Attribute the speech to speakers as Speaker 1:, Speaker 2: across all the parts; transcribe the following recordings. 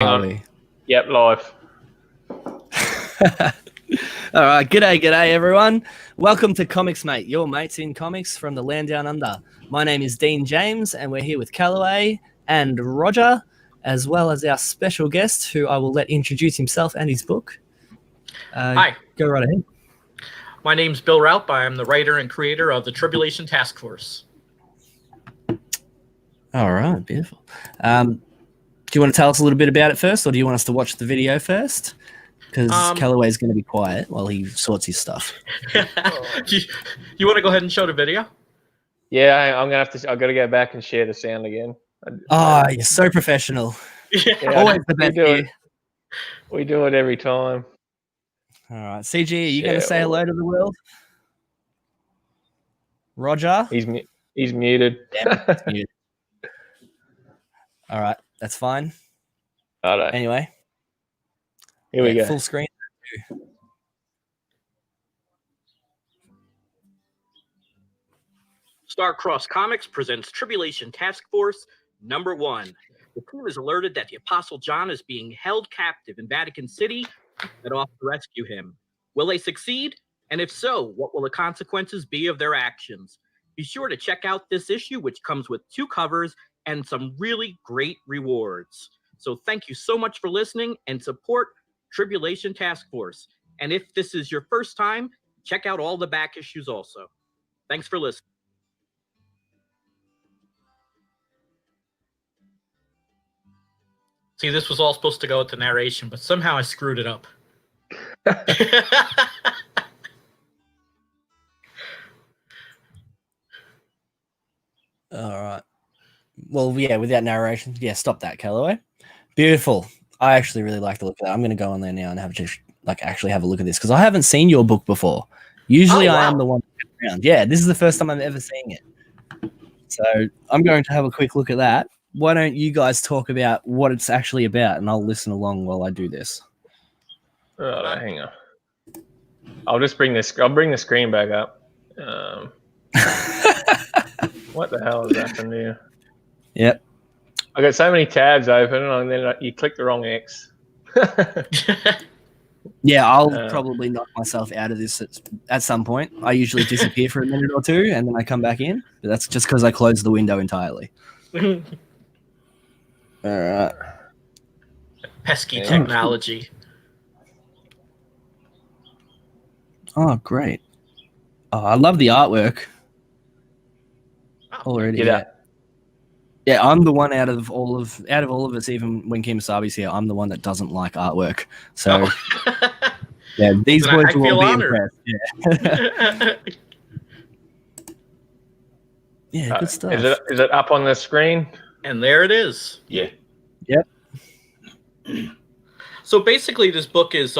Speaker 1: Are
Speaker 2: on.
Speaker 1: we?
Speaker 2: Yep, live.
Speaker 1: All right, g'day everyone. Welcome to ComicsMATE, your mates in comics from the land down under. My name is Dean James, and we're here with Callaway and Roger, as well as our special guest, who I will let introduce himself and his book.
Speaker 3: Hi.
Speaker 1: Go right ahead.
Speaker 3: My name's Bill Raup. I am the writer and creator of the Tribulation Task Force.
Speaker 1: All right, beautiful. Do you want to tell us a little bit about it first, or do you want us to watch the video first? Because Callaway's going to be quiet while he sorts his stuff.
Speaker 3: You want to go ahead and show the video?
Speaker 2: Yeah, I'm gonna have to. I've got to go back and share the sound again.
Speaker 1: Oh, you're so professional.
Speaker 2: Yeah,
Speaker 1: Always the best.
Speaker 2: We do it every time.
Speaker 1: All right, CG, are you going to say hello to the world? Roger?
Speaker 2: He's muted.
Speaker 1: Yeah, he's muted. All right, that's fine.
Speaker 2: All right.
Speaker 1: Anyway,
Speaker 2: here we go.
Speaker 1: Full screen.
Speaker 3: Starcross Comics presents Tribulation Task Force #1. The team is alerted that the Apostle John is being held captive in Vatican City and set off to rescue him. Will they succeed? And if so, what will the consequences be of their actions? Be sure to check out this issue, which comes with 2 covers and some really great rewards. So thank you so much for listening and support Tribulation Task Force. And if this is your first time, check out all the back issues also. Thanks for listening. See, this was all supposed to go with the narration, but somehow I screwed it up.
Speaker 1: All right. Well, yeah, without narration. Yeah, stop that, Callaway. Beautiful. I actually really like the look of that. I'm going to go on there now and actually have a look at this because I haven't seen your book before. Usually I am the one around. Yeah, this is the first time I'm ever seeing it. So I'm going to have a quick look at that. Why don't you guys talk about what it's actually about, and I'll listen along while I do this.
Speaker 2: Oh, hang on. I'll bring the screen back up. What the hell is happening here?
Speaker 1: Yep.
Speaker 2: I got so many tabs open, and then you click the wrong X.
Speaker 1: Yeah, I'll probably knock myself out of this at some point. I usually disappear for a minute or two, and then I come back in. But that's just because I close the window entirely. All right.
Speaker 3: Pesky technology.
Speaker 1: Oh, great. Oh, I love the artwork. Already. Yeah, I'm the one out of all of us, even when Kemosabe's here, I'm the one that doesn't like artwork. So yeah, these boys will all be impressed. Yeah. Yeah, good stuff.
Speaker 2: Is it up on the screen?
Speaker 3: And there it is.
Speaker 2: Yeah.
Speaker 1: Yep.
Speaker 3: So basically, this book is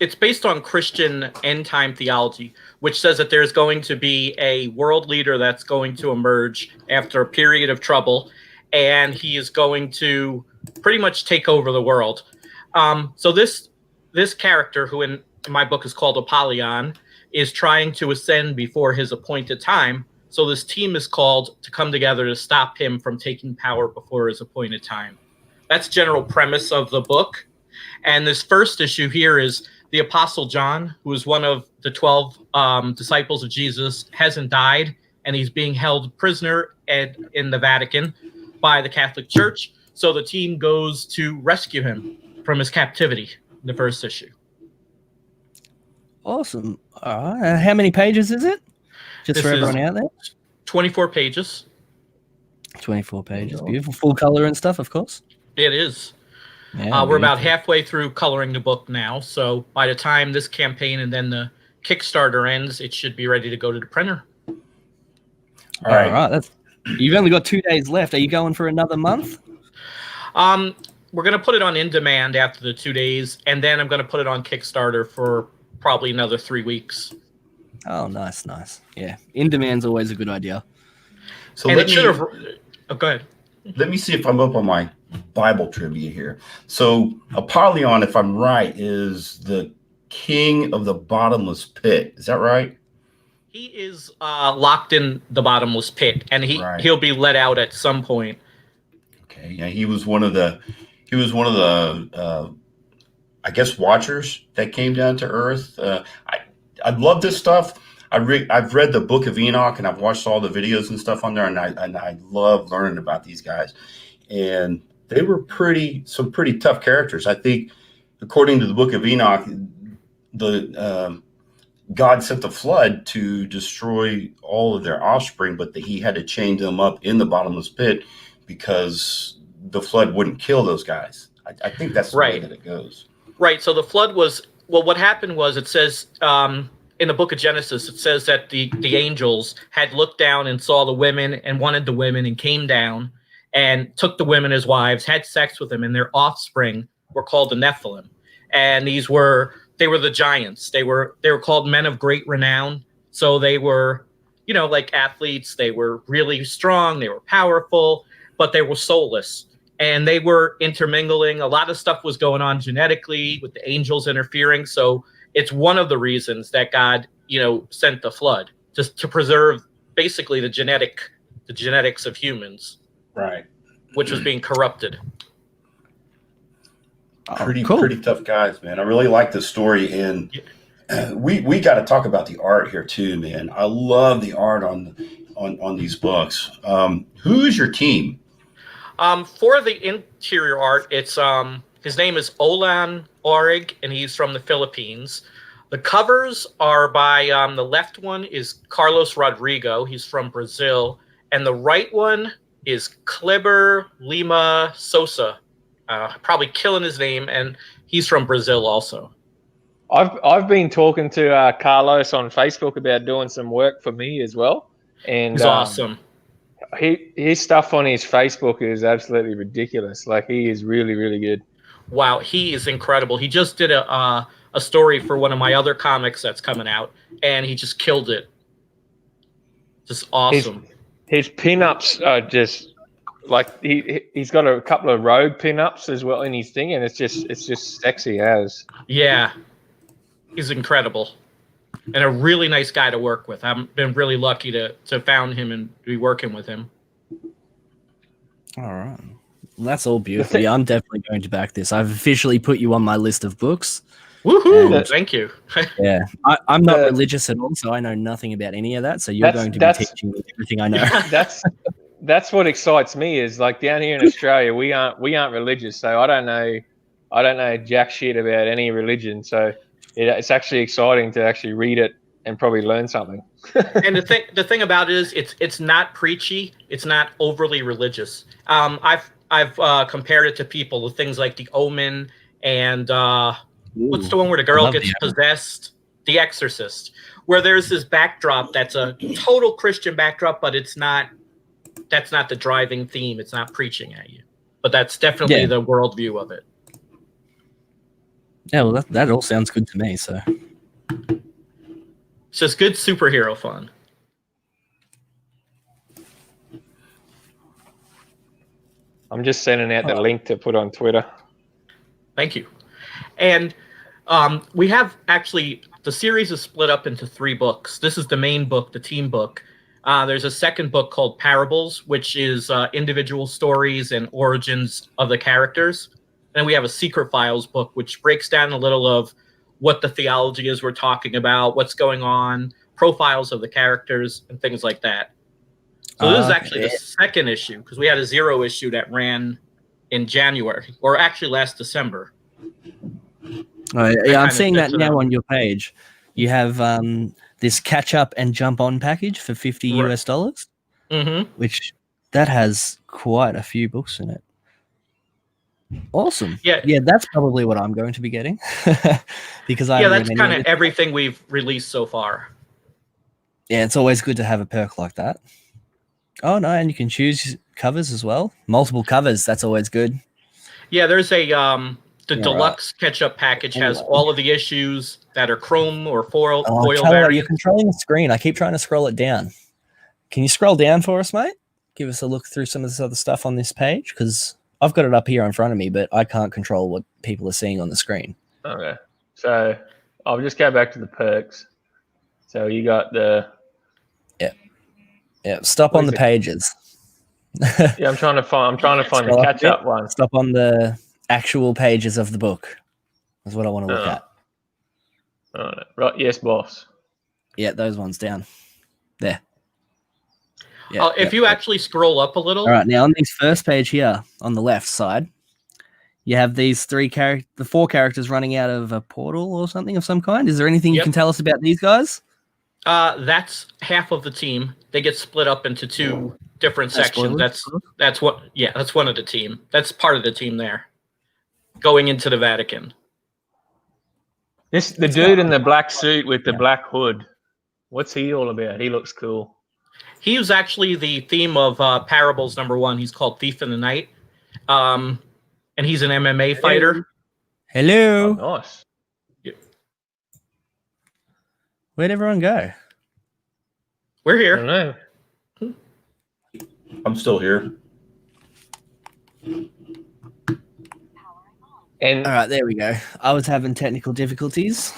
Speaker 3: it's based on Christian end time theology, which says that there's going to be a world leader that's going to emerge after a period of trouble, and he is going to pretty much take over the world. So this character, who in my book is called Apollyon, is trying to ascend before his appointed time. So this team is called to come together to stop him from taking power before his appointed time. That's the general premise of the book. And this first issue here is the Apostle John, who is one of the 12 disciples of Jesus, hasn't died, and he's being held prisoner in the Vatican by the Catholic Church. So the team goes to rescue him from his captivity in the first issue.
Speaker 1: Awesome. All right. How many pages is it? Just for everyone out there?
Speaker 3: 24 pages.
Speaker 1: 24 pages. Beautiful. Full color and stuff, of course.
Speaker 3: It is.
Speaker 1: Yeah,
Speaker 3: we're about halfway through coloring the book now. So by the time this campaign and then the Kickstarter ends, it should be ready to go to the printer.
Speaker 1: All right. You've only got 2 days left. Are you going for another month?
Speaker 3: We're going to put it on in demand after the 2 days, and then I'm going to put it on Kickstarter for probably another 3 weeks.
Speaker 1: Oh, nice. Yeah, in demand's always a good idea.
Speaker 4: So
Speaker 3: and go ahead.
Speaker 4: Let me see if I'm up on my Bible trivia here. So Apollyon, if I'm right, is the king of the bottomless pit. Is that right?
Speaker 3: He is locked in the bottomless pit, and he'll be let out at some point.
Speaker 4: Okay, yeah, he was one of the I guess Watchers that came down to Earth. I love this stuff. I've read the Book of Enoch and I've watched all the videos and stuff on there, and I love learning about these guys. And they were some pretty tough characters. I think, according to the Book of Enoch, the God sent the flood to destroy all of their offspring, but he had to chain them up in the bottomless pit because the flood wouldn't kill those guys. I think that's the way that it goes.
Speaker 3: Right. So the flood was, well, what happened was, it says in the book of Genesis, it says that the angels had looked down and saw the women and wanted the women and came down and took the women as wives, had sex with them, and their offspring were called the Nephilim. And they were the giants. They were called men of great renown. So they were, like athletes. They were really strong. They were powerful, but they were soulless. And they were intermingling. A lot of stuff was going on genetically with the angels interfering. So it's one of the reasons that God, sent the flood, just to preserve basically the genetics of humans.
Speaker 4: Right.
Speaker 3: Which was being corrupted.
Speaker 4: Pretty tough guys, man. I really like this story, and we got to talk about the art here too, man. I love the art on these books. Who is your team?
Speaker 3: For the interior art, it's his name is Olan Orig, and he's from the Philippines. The covers are by the left one is Carlos Rodrigo. He's from Brazil, and the right one is Kleber Lima Sosa. Probably killing his name, and he's from Brazil also.
Speaker 2: I've been talking to Carlos on Facebook about doing some work for me as well, and
Speaker 3: he's awesome.
Speaker 2: His stuff on his Facebook is absolutely ridiculous. Like, he is really, really good.
Speaker 3: Wow, he is incredible. He just did a story for one of my other comics that's coming out, and he just killed it. Just awesome.
Speaker 2: His pinups are just like he's got a couple of road pinups as well in his thing, and it's just sexy as.
Speaker 3: Yeah, he's incredible, and a really nice guy to work with. I've been really lucky to found him and be working with him.
Speaker 1: All right, well, that's all beautiful. Yeah, I'm definitely going to back this. I've officially put you on my list of books.
Speaker 3: Woohoo! Thank you.
Speaker 1: Yeah, I'm not religious at all, so I know nothing about any of that. So you're going to be teaching me everything I know.
Speaker 2: That's what excites me. Is like, down here in Australia, we aren't religious, so I don't know jack shit about any religion. So it's actually exciting to actually read it and probably learn something.
Speaker 3: And the thing about it is, it's not preachy. It's not overly religious. I've compared it to people with things like The Omen and what's the one where the girl gets possessed? The Exorcist, where there's this backdrop that's a total Christian backdrop, but it's not. That's not the driving theme. It's not preaching at you, but that's definitely the worldview of it.
Speaker 1: Yeah, well, that all sounds good to me. So
Speaker 3: it's just good superhero fun.
Speaker 2: I'm just sending out the link to put on Twitter.
Speaker 3: Thank you. And we have actually, the series is split up into 3 books. This is the main book, the team book. There's a second book called Parables, which is individual stories and origins of the characters. And we have a Secret Files book, which breaks down a little of what the theology is we're talking about, what's going on, profiles of the characters, and things like that. So this is actually the second issue, because we had a 0 issue that ran in January, or actually last December.
Speaker 1: Yeah, I'm seeing that now on your page. You have this catch up and jump on package for $50 US, which that has quite a few books in it. Awesome. Yeah, that's probably what I'm going to be getting because
Speaker 3: that's kind of everything we've released so far.
Speaker 1: Yeah, it's always good to have a perk like that. Oh no, and you can choose covers as well. Multiple covers. That's always good.
Speaker 3: Yeah, there's a the deluxe catch-up package has all of the issues that are chrome or foil variants.
Speaker 1: You're controlling the screen. I keep trying to scroll it down. Can you scroll down for us, mate? Give us a look through some of this other stuff on this page, because I've got it up here in front of me, but I can't control what people are seeing on the screen.
Speaker 2: Okay. So I'll just go back to the perks. So you got the...
Speaker 1: Yeah. Stop on the pages.
Speaker 2: Yeah, I'm trying to find the
Speaker 1: Scroll up a
Speaker 2: catch up
Speaker 1: bit.
Speaker 2: one.
Speaker 1: Stop on the actual pages of the book. That's what I want to look at.
Speaker 2: Right, yes, boss.
Speaker 1: Yeah, those ones down. There. Yeah.
Speaker 3: If you actually scroll up a little.
Speaker 1: All right, now on this first page here, on the left side, you have these the 4 characters running out of a portal or something of some kind. Is there anything you can tell us about these guys?
Speaker 3: That's half of the team. They get split up into 2 different sections. That's one of the team. That's part of the team there. Going into the Vatican.
Speaker 2: The dude in the black suit with the black hood. What's he all about? He looks cool.
Speaker 3: He was actually the theme of Parables #1. He's called Thief in the Night. And he's an MMA fighter.
Speaker 1: Hello.
Speaker 2: Oh, nice.
Speaker 1: Where'd everyone go?
Speaker 3: We're
Speaker 2: I
Speaker 3: here.
Speaker 2: don't know.
Speaker 4: I'm still here.
Speaker 2: And
Speaker 1: All right, there we go. I was having technical difficulties.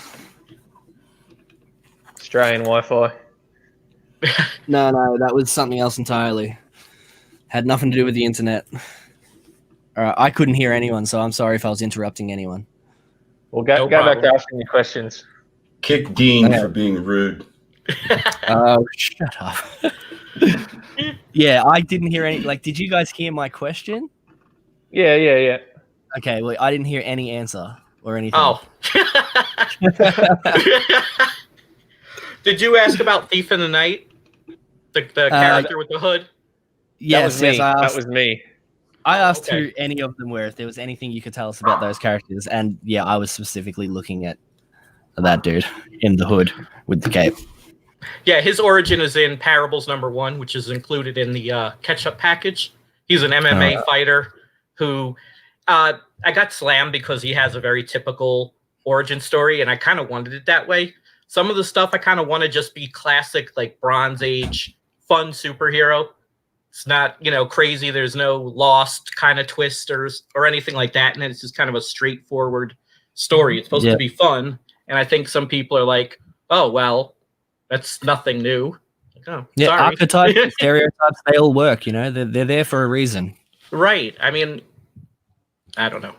Speaker 2: Australian Wi-Fi.
Speaker 1: No, that was something else entirely. Had nothing to do with the internet. All right, I couldn't hear anyone, so I'm sorry if I was interrupting anyone.
Speaker 2: Well, go back to asking your questions.
Speaker 4: Kick Dean for being rude.
Speaker 1: Oh, shut up. Yeah, I didn't hear any. Like, did you guys hear my question?
Speaker 2: Yeah.
Speaker 1: Okay, well, I didn't hear any answer or anything.
Speaker 3: Oh. Did you ask about Thief in the Night? The character with the hood?
Speaker 1: Yes,
Speaker 2: that was me.
Speaker 1: I asked who any of them were, if there was anything you could tell us about those characters. And yeah, I was specifically looking at that dude in the hood with the cape.
Speaker 3: Yeah, his origin is in Parables #1, which is included in the catch-up package. He's an MMA fighter who I got slammed because he has a very typical origin story, and I kind of wanted it that way. Some of the stuff I kind of want to just be classic, like Bronze Age, fun superhero. It's not, crazy. There's no Lost kind of twist or anything like that, and it's just kind of a straightforward story. It's supposed to be fun, and I think some people are like, oh, well, that's nothing new. Like, oh,
Speaker 1: yeah,
Speaker 3: sorry.
Speaker 1: archetypes, stereotypes, they all work, they're there for a reason.
Speaker 3: Right. I mean, I don't know.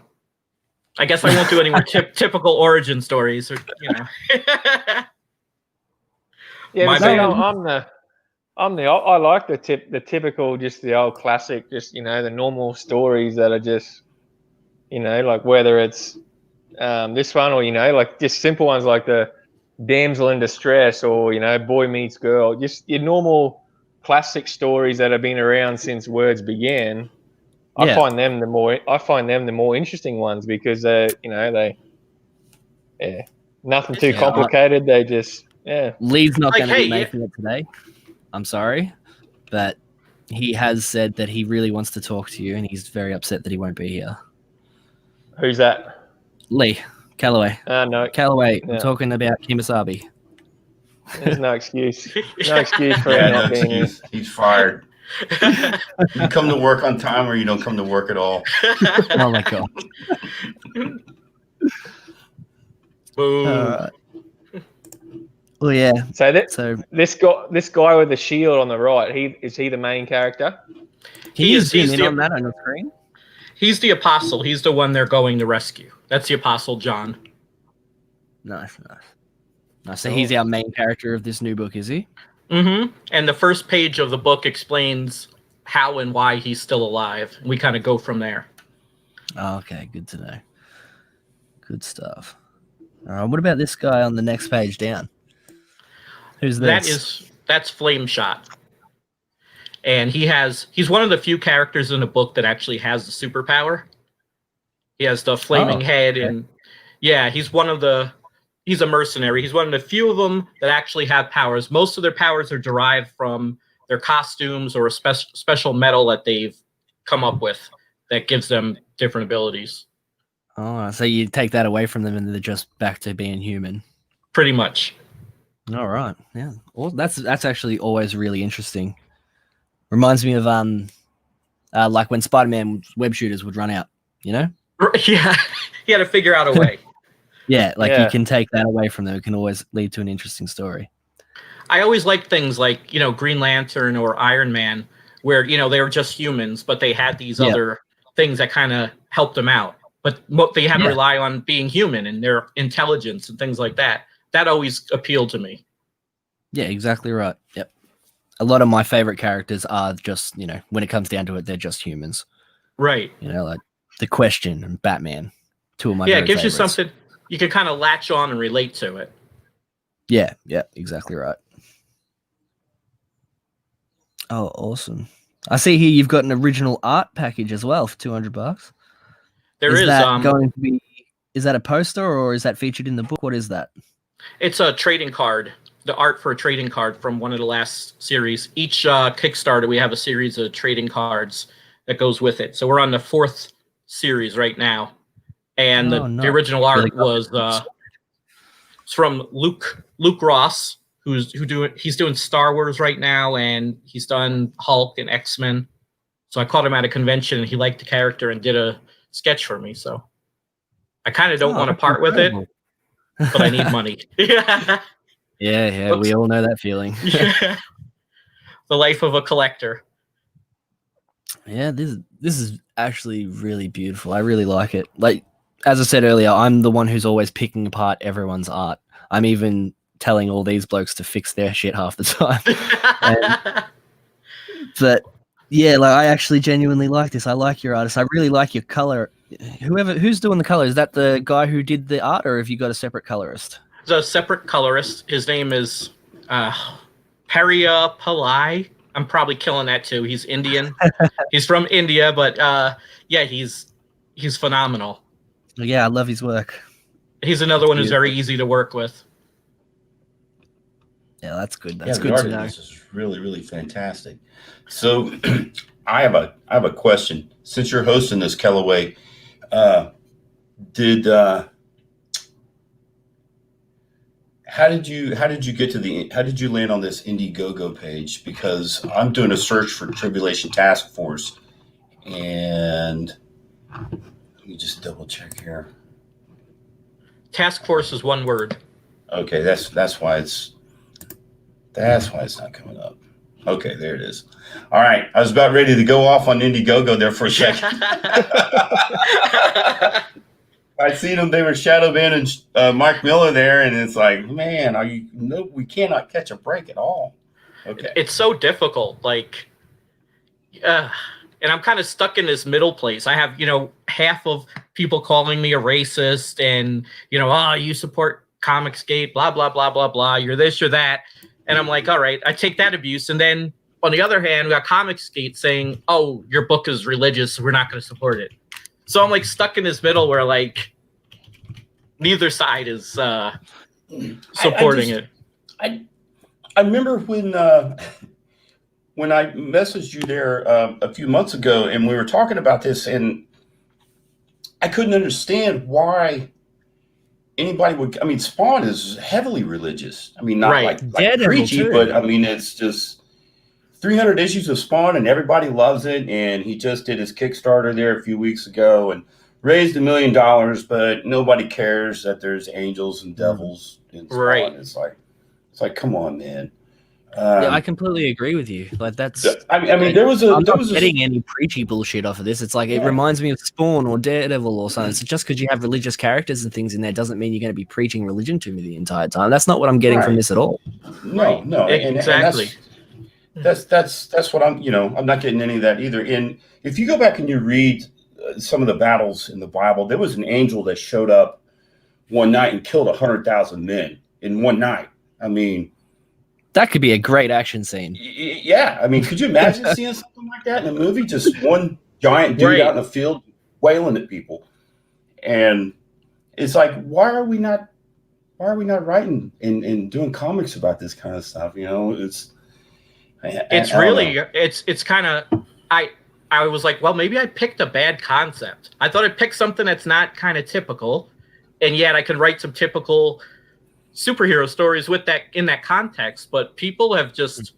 Speaker 3: I guess I won't do any more typical origin stories.
Speaker 2: Yeah, I like the typical, just the old classic, just the normal stories that are just like whether it's this one or like just simple ones like the damsel in distress or boy meets girl, just your normal classic stories that have been around since words began. I find them the more interesting ones because nothing too complicated. They just
Speaker 1: Lee's not going to be making it today. I'm sorry, but he has said that he really wants to talk to you, and he's very upset that he won't be here.
Speaker 2: Who's that?
Speaker 1: Lee Calloway.
Speaker 2: No,
Speaker 1: Calloway. I'm talking about Kimasabi.
Speaker 2: There's no excuse. No excuse for him not being here.
Speaker 4: He's fired. You come to work on time, or you don't come to work at all.
Speaker 1: Oh my god.
Speaker 3: Boom.
Speaker 1: Well, yeah.
Speaker 2: So this guy with the shield on the right, is he the main character?
Speaker 3: He's
Speaker 1: on that on the screen.
Speaker 3: He's the apostle. He's the one they're going to rescue. That's the Apostle John.
Speaker 1: Nice. So he's our main character of this new book, is he?
Speaker 3: Mm-hmm. And the first page of the book explains how and why he's still alive. We kind of go from there.
Speaker 1: Oh, okay, good to know. Good stuff. All right, what about this guy on the next page down? Who's this?
Speaker 3: That's Flame Shot. And he's one of the few characters in the book that actually has the superpower. He has the flaming head, and he's a mercenary. He's one of the few of them that actually have powers. Most of their powers are derived from their costumes or a special metal that they've come up with that gives them different abilities.
Speaker 1: Oh, so you take that away from them and they're just back to being human.
Speaker 3: Pretty much.
Speaker 1: All right. Yeah. Well, that's actually always really interesting. Reminds me of like when Spider-Man web shooters would run out,
Speaker 3: Yeah. He had to figure out a way.
Speaker 1: Yeah, you can take that away from them. It can always lead to an interesting story.
Speaker 3: I always like things like, Green Lantern or Iron Man, where they were just humans, but they had these
Speaker 1: Yeah.
Speaker 3: other things that kind of helped them out. But they had to
Speaker 1: Yeah.
Speaker 3: rely on being human and their intelligence and things like that. That always appealed to me.
Speaker 1: Yeah, exactly right. Yep. A lot of my favorite characters are just, when it comes down to it, they're just humans.
Speaker 3: Right.
Speaker 1: Like The Question and Batman. Two of my
Speaker 3: Yeah, it
Speaker 1: very
Speaker 3: gives you
Speaker 1: favorites.
Speaker 3: something you can kind of latch on and relate to it.
Speaker 1: Yeah, exactly right. Oh, awesome. I see here you've got an original art package as well for $200.
Speaker 3: Is
Speaker 1: that going to be? Is that a poster or is that featured in the book? What is that?
Speaker 3: It's a trading card. The art for a trading card from one of the last series. Each Kickstarter, we have a series of trading cards that goes with it. So we're on the 4th series right now, and the original art was it's from Luke Ross, he's doing Star Wars right now, and he's done Hulk and X-Men. So I caught him at a convention, and he liked the character and did a sketch for me. So I kind of don't want to part with it, but I need money.
Speaker 1: Yeah, we all know that feeling.
Speaker 3: Yeah. The life of a collector.
Speaker 1: Yeah, this is actually really beautiful. I really like it. Like, as I said earlier, I'm the one who's always picking apart everyone's art. I'm even telling all these blokes to fix their shit half the time. But yeah, like, I actually genuinely like this. I like your artist. I really like your color. Who's doing the color? Is that the guy who did the art, or have you got a separate colorist?
Speaker 3: There's a separate colorist. His name is Paria Pillai. I'm probably killing that too. He's Indian. He's from India, but yeah, he's phenomenal.
Speaker 1: Yeah, I love his work.
Speaker 3: He's another one who's very easy to work with.
Speaker 1: Yeah, that's good. That's good
Speaker 4: the art
Speaker 1: to know.
Speaker 4: This is really, really fantastic. So, I have a question. Since you're hosting this, Kellaway, how did you land on this Indiegogo page? Because I'm doing a search for Tribulation Task Force, and let me just double check here.
Speaker 3: Task Force is one word.
Speaker 4: Okay, that's why it's not coming up. Okay, there it is. All right, I was about ready to go off on Indiegogo there for a second. I seen them; they were shadow banning Mark Miller there, and it's like, man, we cannot catch a break at all. Okay,
Speaker 3: it's so difficult. Like, and I'm kind of stuck in this middle place. I have, half of people calling me a racist, and you support ComicsGate, blah blah blah blah blah. You're this, you're that, and I'm like, all right, I take that abuse, and then on the other hand, we got ComicsGate saying, oh, your book is religious, so we're not going to support it. So I'm like stuck in this middle where like neither side is supporting it.
Speaker 4: I remember when I messaged you there a few months ago, and we were talking about this, and I couldn't understand why anybody would. I mean, Spawn is heavily religious. I mean, not
Speaker 3: right.
Speaker 4: like preachy, but I mean, it's just 300 issues of Spawn, and everybody loves it. And he just did his Kickstarter there a few weeks ago and raised $1 million, but nobody cares that there's angels and devils in Spawn.
Speaker 3: Right.
Speaker 4: It's like, come on, man.
Speaker 1: Yeah, I completely agree with you. Like, that's.
Speaker 4: I mean, I'm
Speaker 1: not getting any preachy bullshit off of this. It's like, it reminds me of Spawn or Daredevil or something. So just because you have religious characters and things in there doesn't mean you're going to be preaching religion to me the entire time. That's not what I'm getting from this at all.
Speaker 4: No,
Speaker 3: exactly.
Speaker 4: And that's what I'm not getting any of that either. And if you go back and you read some of the battles in the Bible, there was an angel that showed up one night and killed 100,000 men in one night. I mean,
Speaker 1: that could be a great action scene.
Speaker 4: Yeah, I mean, could you imagine seeing something like that in a movie? Just one giant dude out in the field wailing at people, and it's like, why are we not writing and doing comics about this kind of stuff? It's
Speaker 3: kind of I was like, well, maybe I picked a bad concept. I thought I picked something that's not kind of typical, and yet I could write some typical superhero stories with that in that context. But people have just,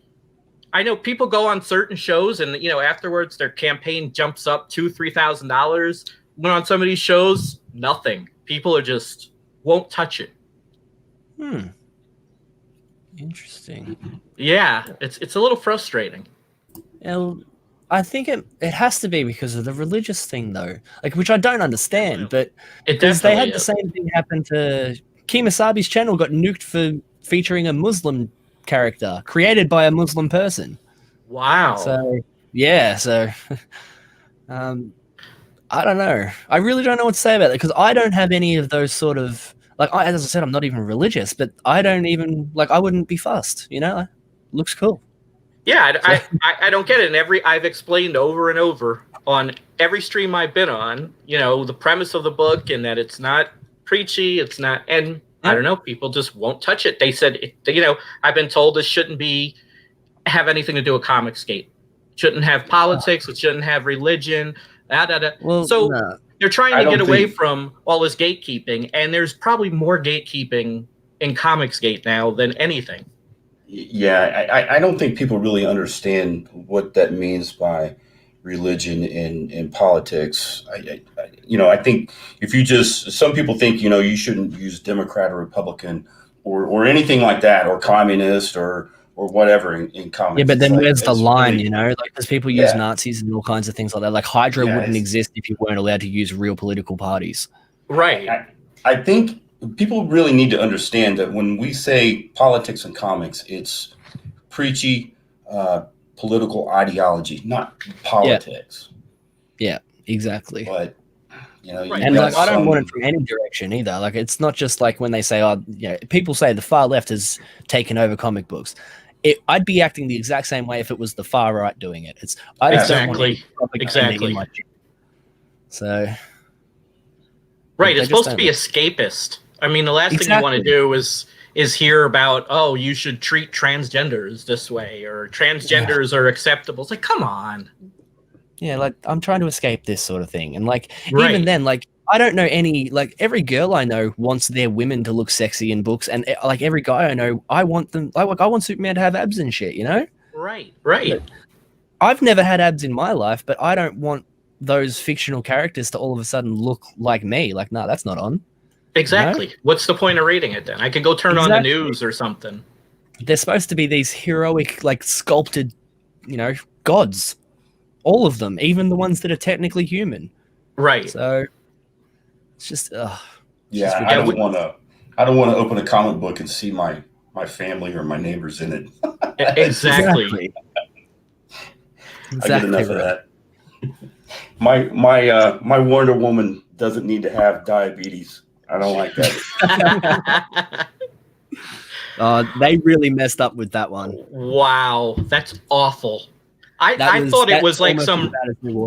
Speaker 3: I know people go on certain shows and afterwards their campaign jumps up $2,000-$3,000. When on some of these shows, nothing. People are just won't touch it.
Speaker 1: Interesting.
Speaker 3: Yeah, it's a little frustrating.
Speaker 1: Well, I think it has to be because of the religious thing, though, like which I don't understand. But
Speaker 3: It
Speaker 1: because they
Speaker 3: definitely
Speaker 1: had the
Speaker 3: is.
Speaker 1: same thing happen to Kemosabe's channel got nuked for featuring a Muslim character created by a Muslim person.
Speaker 3: Wow.
Speaker 1: So yeah, so I don't know. I really don't know what to say about it because I don't have any of those sort of like. As I said, I'm not even religious, but I don't even like. I wouldn't be fussed. You know, looks cool.
Speaker 3: Yeah, I don't get it. And I've explained over and over on every stream I've been on, the premise of the book and that it's not preachy, it's not, and I don't know, people just won't touch it. They said, I've been told this shouldn't have anything to do with ComicsGate. It shouldn't have politics. It shouldn't have religion.
Speaker 1: Well,
Speaker 3: so they're trying to get away from all this gatekeeping, and there's probably more gatekeeping in ComicsGate now than anything.
Speaker 4: Yeah, I don't think people really understand what that means by religion and politics. I think if you some people think, you shouldn't use Democrat or Republican or anything like that, or communist or whatever in comics.
Speaker 1: Yeah, but then where's the line,
Speaker 4: really,
Speaker 1: like because people use Nazis and all kinds of things like that. Like Hydra wouldn't exist if you weren't allowed to use real political parties.
Speaker 3: Right.
Speaker 4: I think people really need to understand that when we say politics and comics, it's preachy political ideology, not politics.
Speaker 1: Yeah, exactly.
Speaker 4: But
Speaker 1: and like I don't want it from any direction either. Like it's not just like when they say, people say the far left has taken over comic books. I'd be acting the exact same way if it was the far right doing it. I just don't want
Speaker 3: exactly.
Speaker 1: So,
Speaker 3: right, it's supposed to be escapist. I mean, the last thing you want to do is hear about, oh, you should treat transgenders this way, or transgenders are acceptable. It's like, come on.
Speaker 1: Yeah, like I'm trying to escape this sort of thing, and like even then, like I don't know any, like every girl I know wants their women to look sexy in books, and like every guy I know, I want Superman to have abs and shit,
Speaker 3: Right.
Speaker 1: But I've never had abs in my life, but I don't want those fictional characters to all of a sudden look like me. Like, nah, that's not on.
Speaker 3: Exactly. What's the point of reading it then? I could go turn on the news or something.
Speaker 1: They're supposed to be these heroic, like sculpted, gods. All of them, even the ones that are technically human.
Speaker 3: Right.
Speaker 1: So it's just
Speaker 4: yeah, I don't want to open a comic book and see my family or my neighbors in it.
Speaker 3: Exactly.
Speaker 4: I get enough of that. My Wonder Woman doesn't need to have diabetes. I don't like that.
Speaker 1: They really messed up with that one.
Speaker 3: Wow, that's awful. I thought it was like some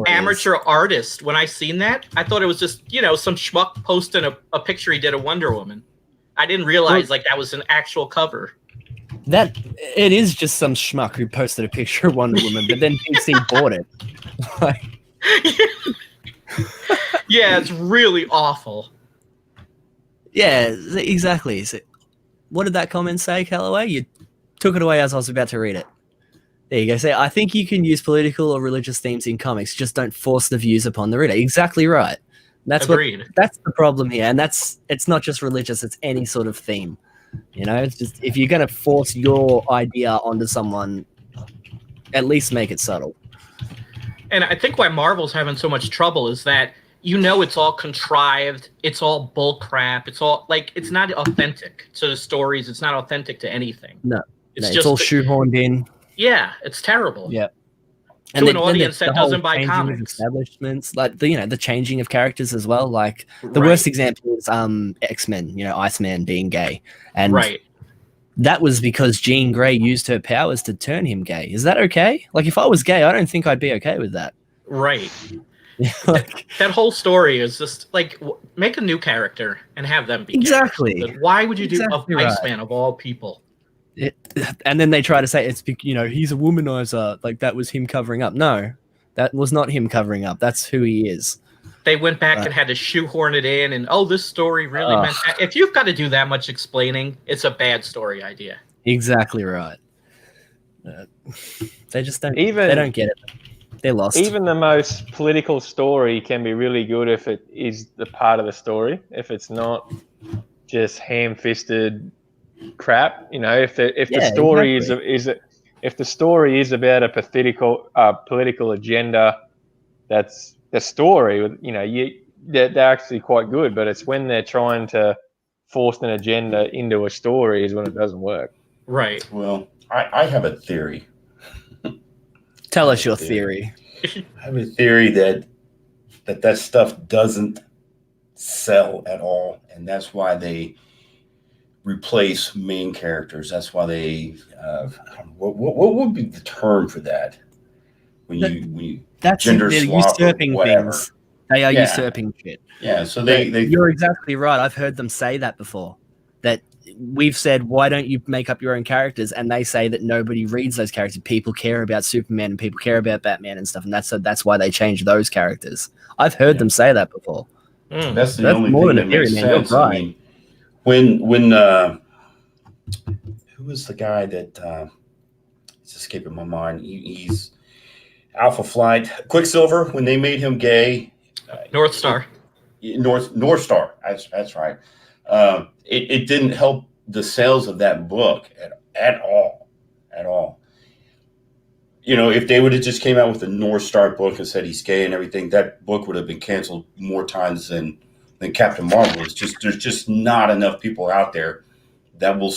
Speaker 3: amateur artist. When I seen that, I thought it was just, some schmuck posting a picture he did of Wonder Woman. I didn't realize like that was an actual cover.
Speaker 1: That it is just some schmuck who posted a picture of Wonder Woman, but then DC bought it.
Speaker 3: Yeah, it's really awful.
Speaker 1: Yeah, exactly. So, what did that comment say, Calloway? You took it away as I was about to read it. There you go. Say, I think you can use political or religious themes in comics, just don't force the views upon the reader. Exactly right. That's
Speaker 3: Agreed.
Speaker 1: That's the problem here, and it's not just religious; it's any sort of theme. It's just if you're going to force your idea onto someone, at least make it subtle.
Speaker 3: And I think why Marvel's having so much trouble is that it's all contrived, it's all bull crap, it's all like it's not authentic to the stories, it's not authentic to anything.
Speaker 1: No, it's all shoehorned in.
Speaker 3: Yeah, it's terrible.
Speaker 1: Yeah.
Speaker 3: And to an audience that doesn't buy comics.
Speaker 1: Establishments, like the changing of characters as well. Like the worst example is X-Men, Iceman being gay. And that was because Jean Grey used her powers to turn him gay. Is that okay? Like if I was gay, I don't think I'd be okay with that.
Speaker 3: Right. That whole story is just like make a new character and have them be
Speaker 1: exactly.
Speaker 3: Gay. Why would you do Iceman of all people?
Speaker 1: And then they try to say it's he's a womanizer, like that was him covering up. No, that was not him covering up. That's who he is.
Speaker 3: They went back and had to shoehorn it in, and this story really meant that. If you've got to do that much explaining, it's a bad story idea.
Speaker 1: Exactly right. They just don't. They don't get it. They're lost.
Speaker 2: Even the most political story can be really good if it is the part of the story. If it's not just ham-fisted crap, if the story is if the story is about a political agenda, that's the story. You know, they're actually quite good, but it's when they're trying to force an agenda into a story is when it doesn't work.
Speaker 3: Right.
Speaker 4: Well, I have a theory.
Speaker 1: Tell us your theory.
Speaker 4: I have a theory that stuff doesn't sell at all, and that's why they replace main characters. That's why they what would be the term for that? When you
Speaker 1: that's
Speaker 4: gender
Speaker 1: they're
Speaker 4: swap or
Speaker 1: usurping
Speaker 4: whatever.
Speaker 1: things. They are usurping shit.
Speaker 4: Yeah, so they
Speaker 1: You're exactly right. I've heard them say that before. That we've said, why don't you make up your own characters? And they say that nobody reads those characters. People care about Superman and people care about Batman and stuff, and that's why they change those characters. I've heard them say that before.
Speaker 4: That's the only thing that makes sense.
Speaker 1: Right.
Speaker 4: I mean, when who was the guy that it's escaping my mind? He's Alpha Flight, Quicksilver. When they made him gay,
Speaker 3: North Star.
Speaker 4: North Star. That's right. It didn't help the sales of that book at all. You know, if they would have just came out with a North Star book and said he's gay and everything, that book would have been canceled more times than Captain Marvel. It's just there's just not enough people out there that will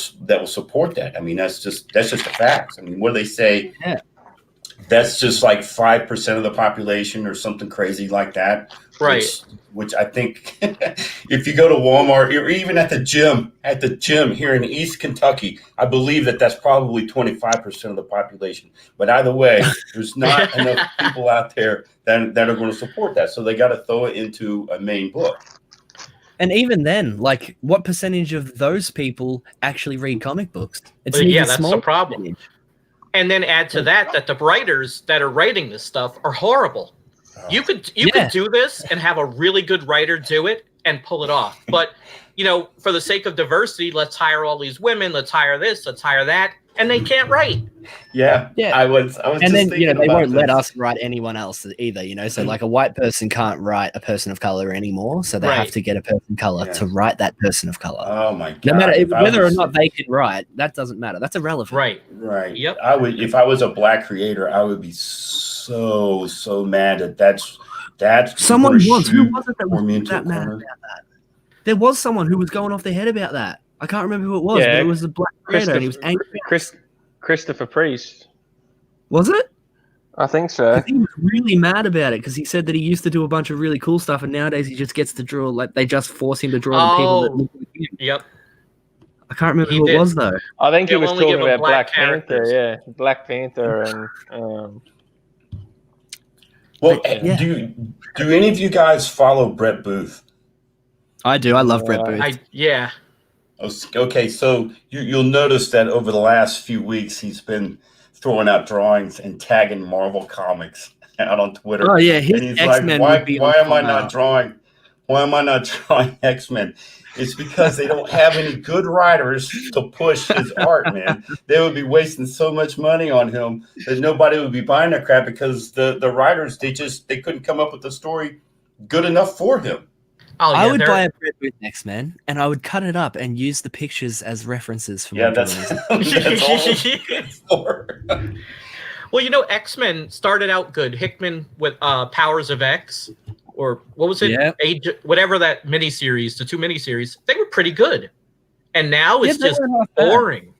Speaker 4: support that. I mean, that's just the facts. I mean, what do they say?
Speaker 1: Yeah.
Speaker 4: That's just like 5% of the population or something crazy like that.
Speaker 3: Right.
Speaker 4: Which I think if you go to Walmart or even at the gym here in East Kentucky, I believe that's probably 25% of the population. But either way, there's not enough people out there that are going to support that. So they got to throw it into a main book.
Speaker 1: And even then, like, what percentage of those people actually read comic books? It's
Speaker 3: that's the problem. Percentage. And then add to that the writers that are writing this stuff are horrible. You could do this and have a really good writer do it and pull it off. But, you know, for the sake of diversity, let's hire all these women, let's hire this, let's hire that, and they can't write.
Speaker 4: Yeah. I was
Speaker 1: and
Speaker 4: just
Speaker 1: then, you know, they won't
Speaker 4: this.
Speaker 1: let us write anyone else either, you know. So like a white person can't write a person of color anymore, so they have to get a person of color to write that person of color.
Speaker 4: Oh my god.
Speaker 1: No matter whether or not they can write, that doesn't matter. That's irrelevant.
Speaker 4: Right.
Speaker 3: Yep.
Speaker 4: I would, if I was a black creator, I would be so mad that's
Speaker 1: someone was. Who was it that was that mad about that? There was someone who was going off their head about that. I can't remember who it was, but it was a black creator, and he was angry.
Speaker 2: Christopher Priest.
Speaker 1: Was it?
Speaker 2: I think so.
Speaker 1: He was really mad about it because he said that he used to do a bunch of really cool stuff, and nowadays he just gets to draw, like, they just force him to draw the people that look like him.
Speaker 3: Yep.
Speaker 1: I can't remember who it was, though.
Speaker 2: I think he was talking about Black Panther. Yeah, Black Panther and.
Speaker 4: Well, do any of you guys follow Brett Booth?
Speaker 1: I do. I love Brett Booth.
Speaker 3: Yeah.
Speaker 4: Okay, so you'll notice that over the last few weeks, he's been throwing out drawings and tagging Marvel Comics out on Twitter.
Speaker 1: Oh yeah, his X-Men would be.
Speaker 4: Why am I not drawing X-Men? It's because they don't have any good writers to push his art, man. They would be wasting so much money on him that nobody would be buying that crap because the writers they couldn't come up with a story good enough for him.
Speaker 1: Oh, yeah, I would buy a Brett Booth X-Men and I would cut it up and use the pictures as references for my
Speaker 4: that's all it's for.
Speaker 3: Well, you know, X-Men started out good. Hickman with Powers of X, or what was it?
Speaker 1: Yeah.
Speaker 3: Whatever that miniseries, the 2 miniseries, they were pretty good. And now it's just boring.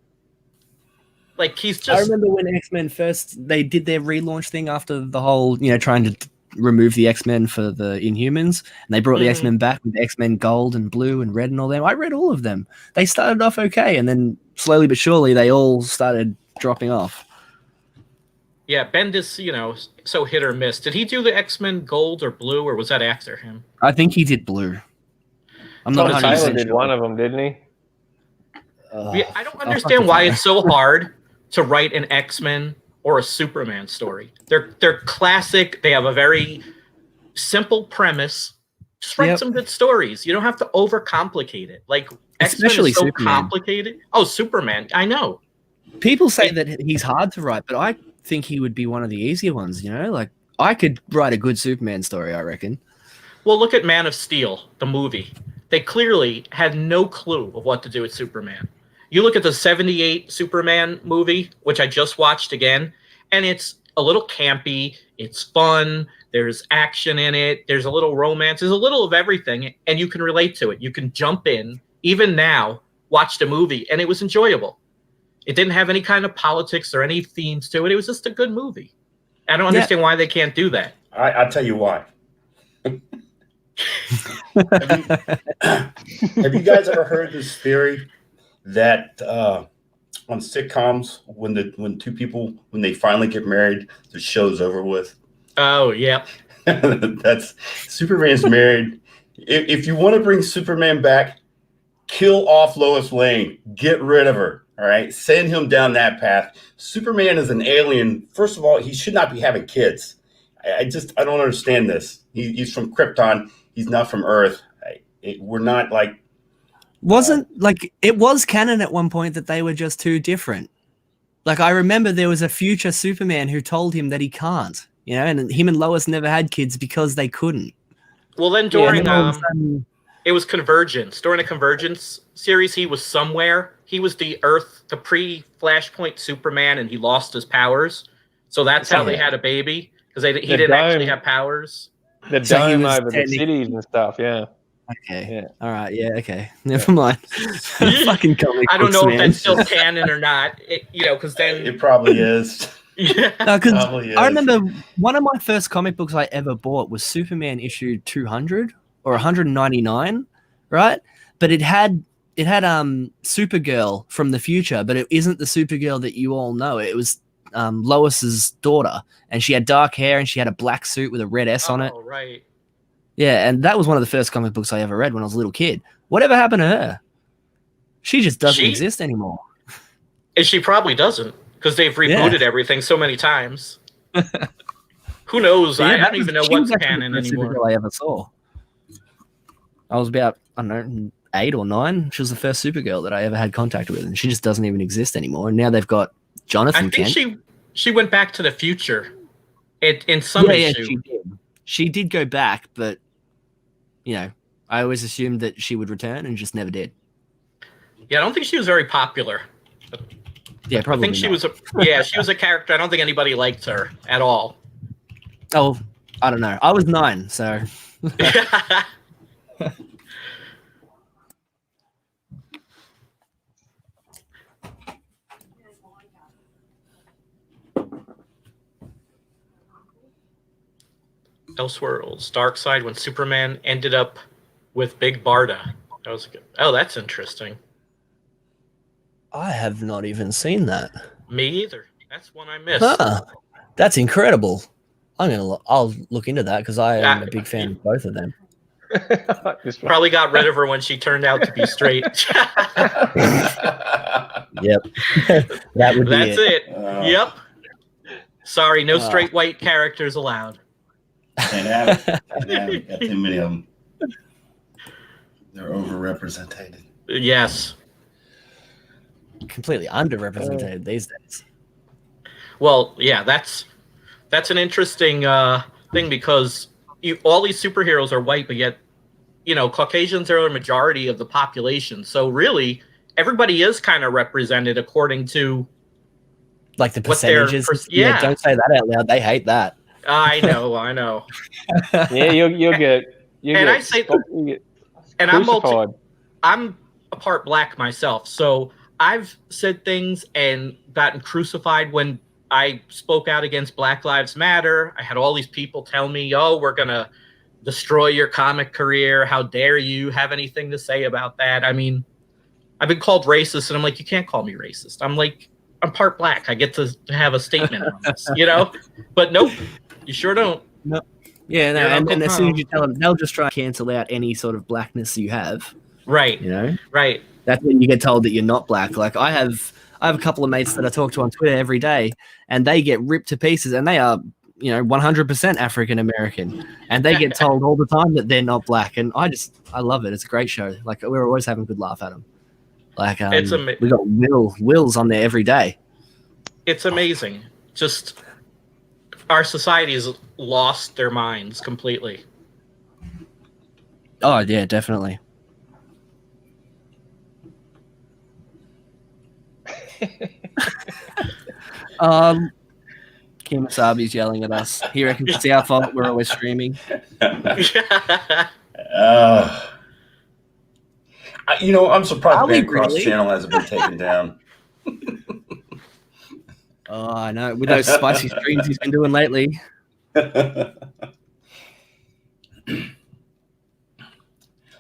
Speaker 3: Like, he's just...
Speaker 1: I remember when X-Men first, they did their relaunch thing after the whole, you know, trying to remove the X-Men for the Inhumans, and they brought the X-Men back with X-Men Gold and Blue and Red and all them. I read all of them. They started off okay, and then slowly but surely they all started dropping off.
Speaker 3: Yeah, Bendis, you know, so hit or miss. Did he do the X-Men Gold or Blue, or was that after him?
Speaker 1: I think he did Blue. I'm not 100%
Speaker 2: Taylor did one of them, didn't he?
Speaker 3: Yeah, I don't understand why it's so hard to write an X-Men or a Superman story. They're classic. They have a very simple premise. Just write some good stories. You don't have to overcomplicate it. Like, X-Men is so Superman. Complicated. Oh, Superman. I know.
Speaker 1: People say that he's hard to write, but I think he would be one of the easier ones, you know? Like, I could write a good Superman story, I reckon.
Speaker 3: Well, look at Man of Steel, the movie. They clearly had no clue of what to do with Superman. you look at the 78 Superman movie, which I just watched again, and it's a little campy. It's fun. There's action in it. There's a little romance. There's a little of everything, and you can relate to it. You can jump in, even now, watch the movie, and it was enjoyable. It didn't have any kind of politics or any themes to it. It was just a good movie. I don't understand why they can't do that.
Speaker 4: I'll tell you why. Have you guys ever heard this theory that on sitcoms, when two people, when they finally get married, the show's over with?
Speaker 3: Oh, yeah.
Speaker 4: That's Superman's married. If you want to bring Superman back, kill off Lois Lane. Get rid of her. All right. Send him down that path. Superman is an alien. First of all, he should not be having kids. I don't understand this. He's from Krypton. He's not from Earth. We're not like.
Speaker 1: It was canon at one point that they were just too different. Like, I remember there was a future Superman who told him that he can't, and him and Lois never had kids because they couldn't.
Speaker 3: Well, then during it was Convergence. During the Convergence series, he was somewhere. He was the pre-Flashpoint Superman, and he lost his powers. So that's how they had a baby, because he didn't actually have powers.
Speaker 2: The dome over the cities and stuff, yeah.
Speaker 1: Okay.
Speaker 2: Yeah.
Speaker 1: All right. Yeah. Okay. Never mind. Fucking comic
Speaker 3: I don't know
Speaker 1: books,
Speaker 3: if that's still canon or not. Because then
Speaker 4: it probably is.
Speaker 3: Yeah.
Speaker 1: I remember one of my first comic books I ever bought was Superman issue 200 or 199, right? But it had Supergirl from the future, but it isn't the Supergirl that you all know. It was Lois's daughter, and she had dark hair and she had a black suit with a red S on it.
Speaker 3: Oh, right.
Speaker 1: Yeah, and that was one of the first comic books I ever read when I was a little kid. Whatever happened to her? She just doesn't exist anymore.
Speaker 3: And she probably doesn't, because they've rebooted everything so many times. Who knows? I don't even know what's canon anymore.
Speaker 1: Supergirl I ever saw. I was about, I don't know, 8 or 9. She was the first Supergirl that I ever had contact with, and she just doesn't even exist anymore. And now they've got Jonathan Kent.
Speaker 3: I think she went back to the future in some issue.
Speaker 1: She did. She did go back, but I always assumed that she would return and just never did.
Speaker 3: Yeah, I don't think she was very popular.
Speaker 1: Yeah, probably.
Speaker 3: I think she was a character. I don't think anybody liked her at all.
Speaker 1: Oh, I don't know. I was 9, so.
Speaker 3: Elseworlds, Darkseid, when Superman ended up with Big Barda. That was good. Oh, that's interesting.
Speaker 1: I have not even seen that.
Speaker 3: Me either. That's one I missed.
Speaker 1: That's incredible. I'll look into that because I am a big fan of both of them.
Speaker 3: Probably got rid of her when she turned out to be straight.
Speaker 1: Yep. That's
Speaker 3: it. Yep. Sorry, no straight white characters allowed.
Speaker 4: Can't have it. Got too many of them. They're overrepresented.
Speaker 3: Yes.
Speaker 1: Completely underrepresented these days.
Speaker 3: Well, yeah, that's an interesting thing, because all these superheroes are white, but yet, Caucasians are a majority of the population. So really, everybody is kind of represented according to
Speaker 1: like the percentages. Don't say that out loud. They hate that.
Speaker 3: I know.
Speaker 2: Yeah, you'll get.
Speaker 3: I'm a part black myself, so I've said things and gotten crucified when I spoke out against Black Lives Matter. I had all these people tell me, "Oh, we're gonna destroy your comic career. How dare you have anything to say about that?" I mean, I've been called racist, and I'm like, you can't call me racist. I'm like, I'm part black. I get to have a statement on this, But nope. You sure don't.
Speaker 1: No. Yeah, no, and as soon as you tell them, they'll just try to cancel out any sort of blackness you have.
Speaker 3: Right. Right.
Speaker 1: That's when you get told that you're not black. Like I have a couple of mates that I talk to on Twitter every day, and they get ripped to pieces, and they are, 100% African American, and they get told all the time that they're not black, and I love it. It's a great show. Like we're always having a good laugh at them. Like we got Wills on there every day.
Speaker 3: It's amazing. Just. Our society has lost their minds completely.
Speaker 1: Oh, yeah, definitely. Kim Wasabi's yelling at us. He reckons it's our fault. We're always streaming.
Speaker 4: I'm surprised
Speaker 1: Are we
Speaker 4: Man Cross
Speaker 1: really?
Speaker 4: channel hasn't been taken down.
Speaker 1: Oh, I know. With those spicy streams he's been doing lately.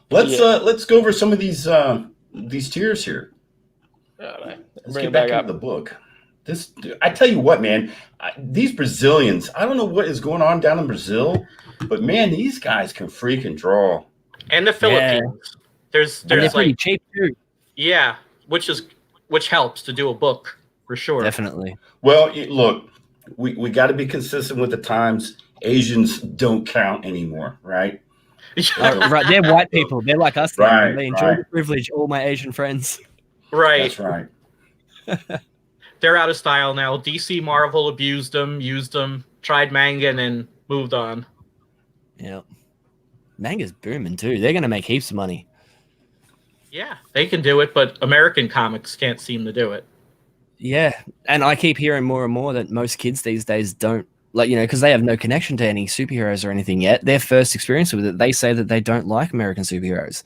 Speaker 4: Let's go over some of these tiers here. Let's get back into the book. I tell you what, man, these Brazilians, I don't know what is going on down in Brazil, but man, these guys can freaking draw.
Speaker 3: And the Philippines. There's
Speaker 1: they're
Speaker 3: like
Speaker 1: pretty cheap too.
Speaker 3: Yeah, which helps to do a book for sure.
Speaker 1: Definitely.
Speaker 4: Well, look, we got to be consistent with the times. Asians don't count anymore, right?
Speaker 1: Right, they're white people. They're like us.
Speaker 4: Right,
Speaker 1: they enjoy the privilege. All my Asian friends.
Speaker 3: Right.
Speaker 4: That's right.
Speaker 3: They're out of style now. DC Marvel abused them, used them, tried manga, and then moved on.
Speaker 1: Yeah. Manga's booming too. They're going to make heaps of money.
Speaker 3: Yeah, they can do it, but American comics can't seem to do it.
Speaker 1: Yeah, and I keep hearing more and more that most kids these days don't, because they have no connection to any superheroes or anything yet. Their first experience with it, they say that they don't like American superheroes.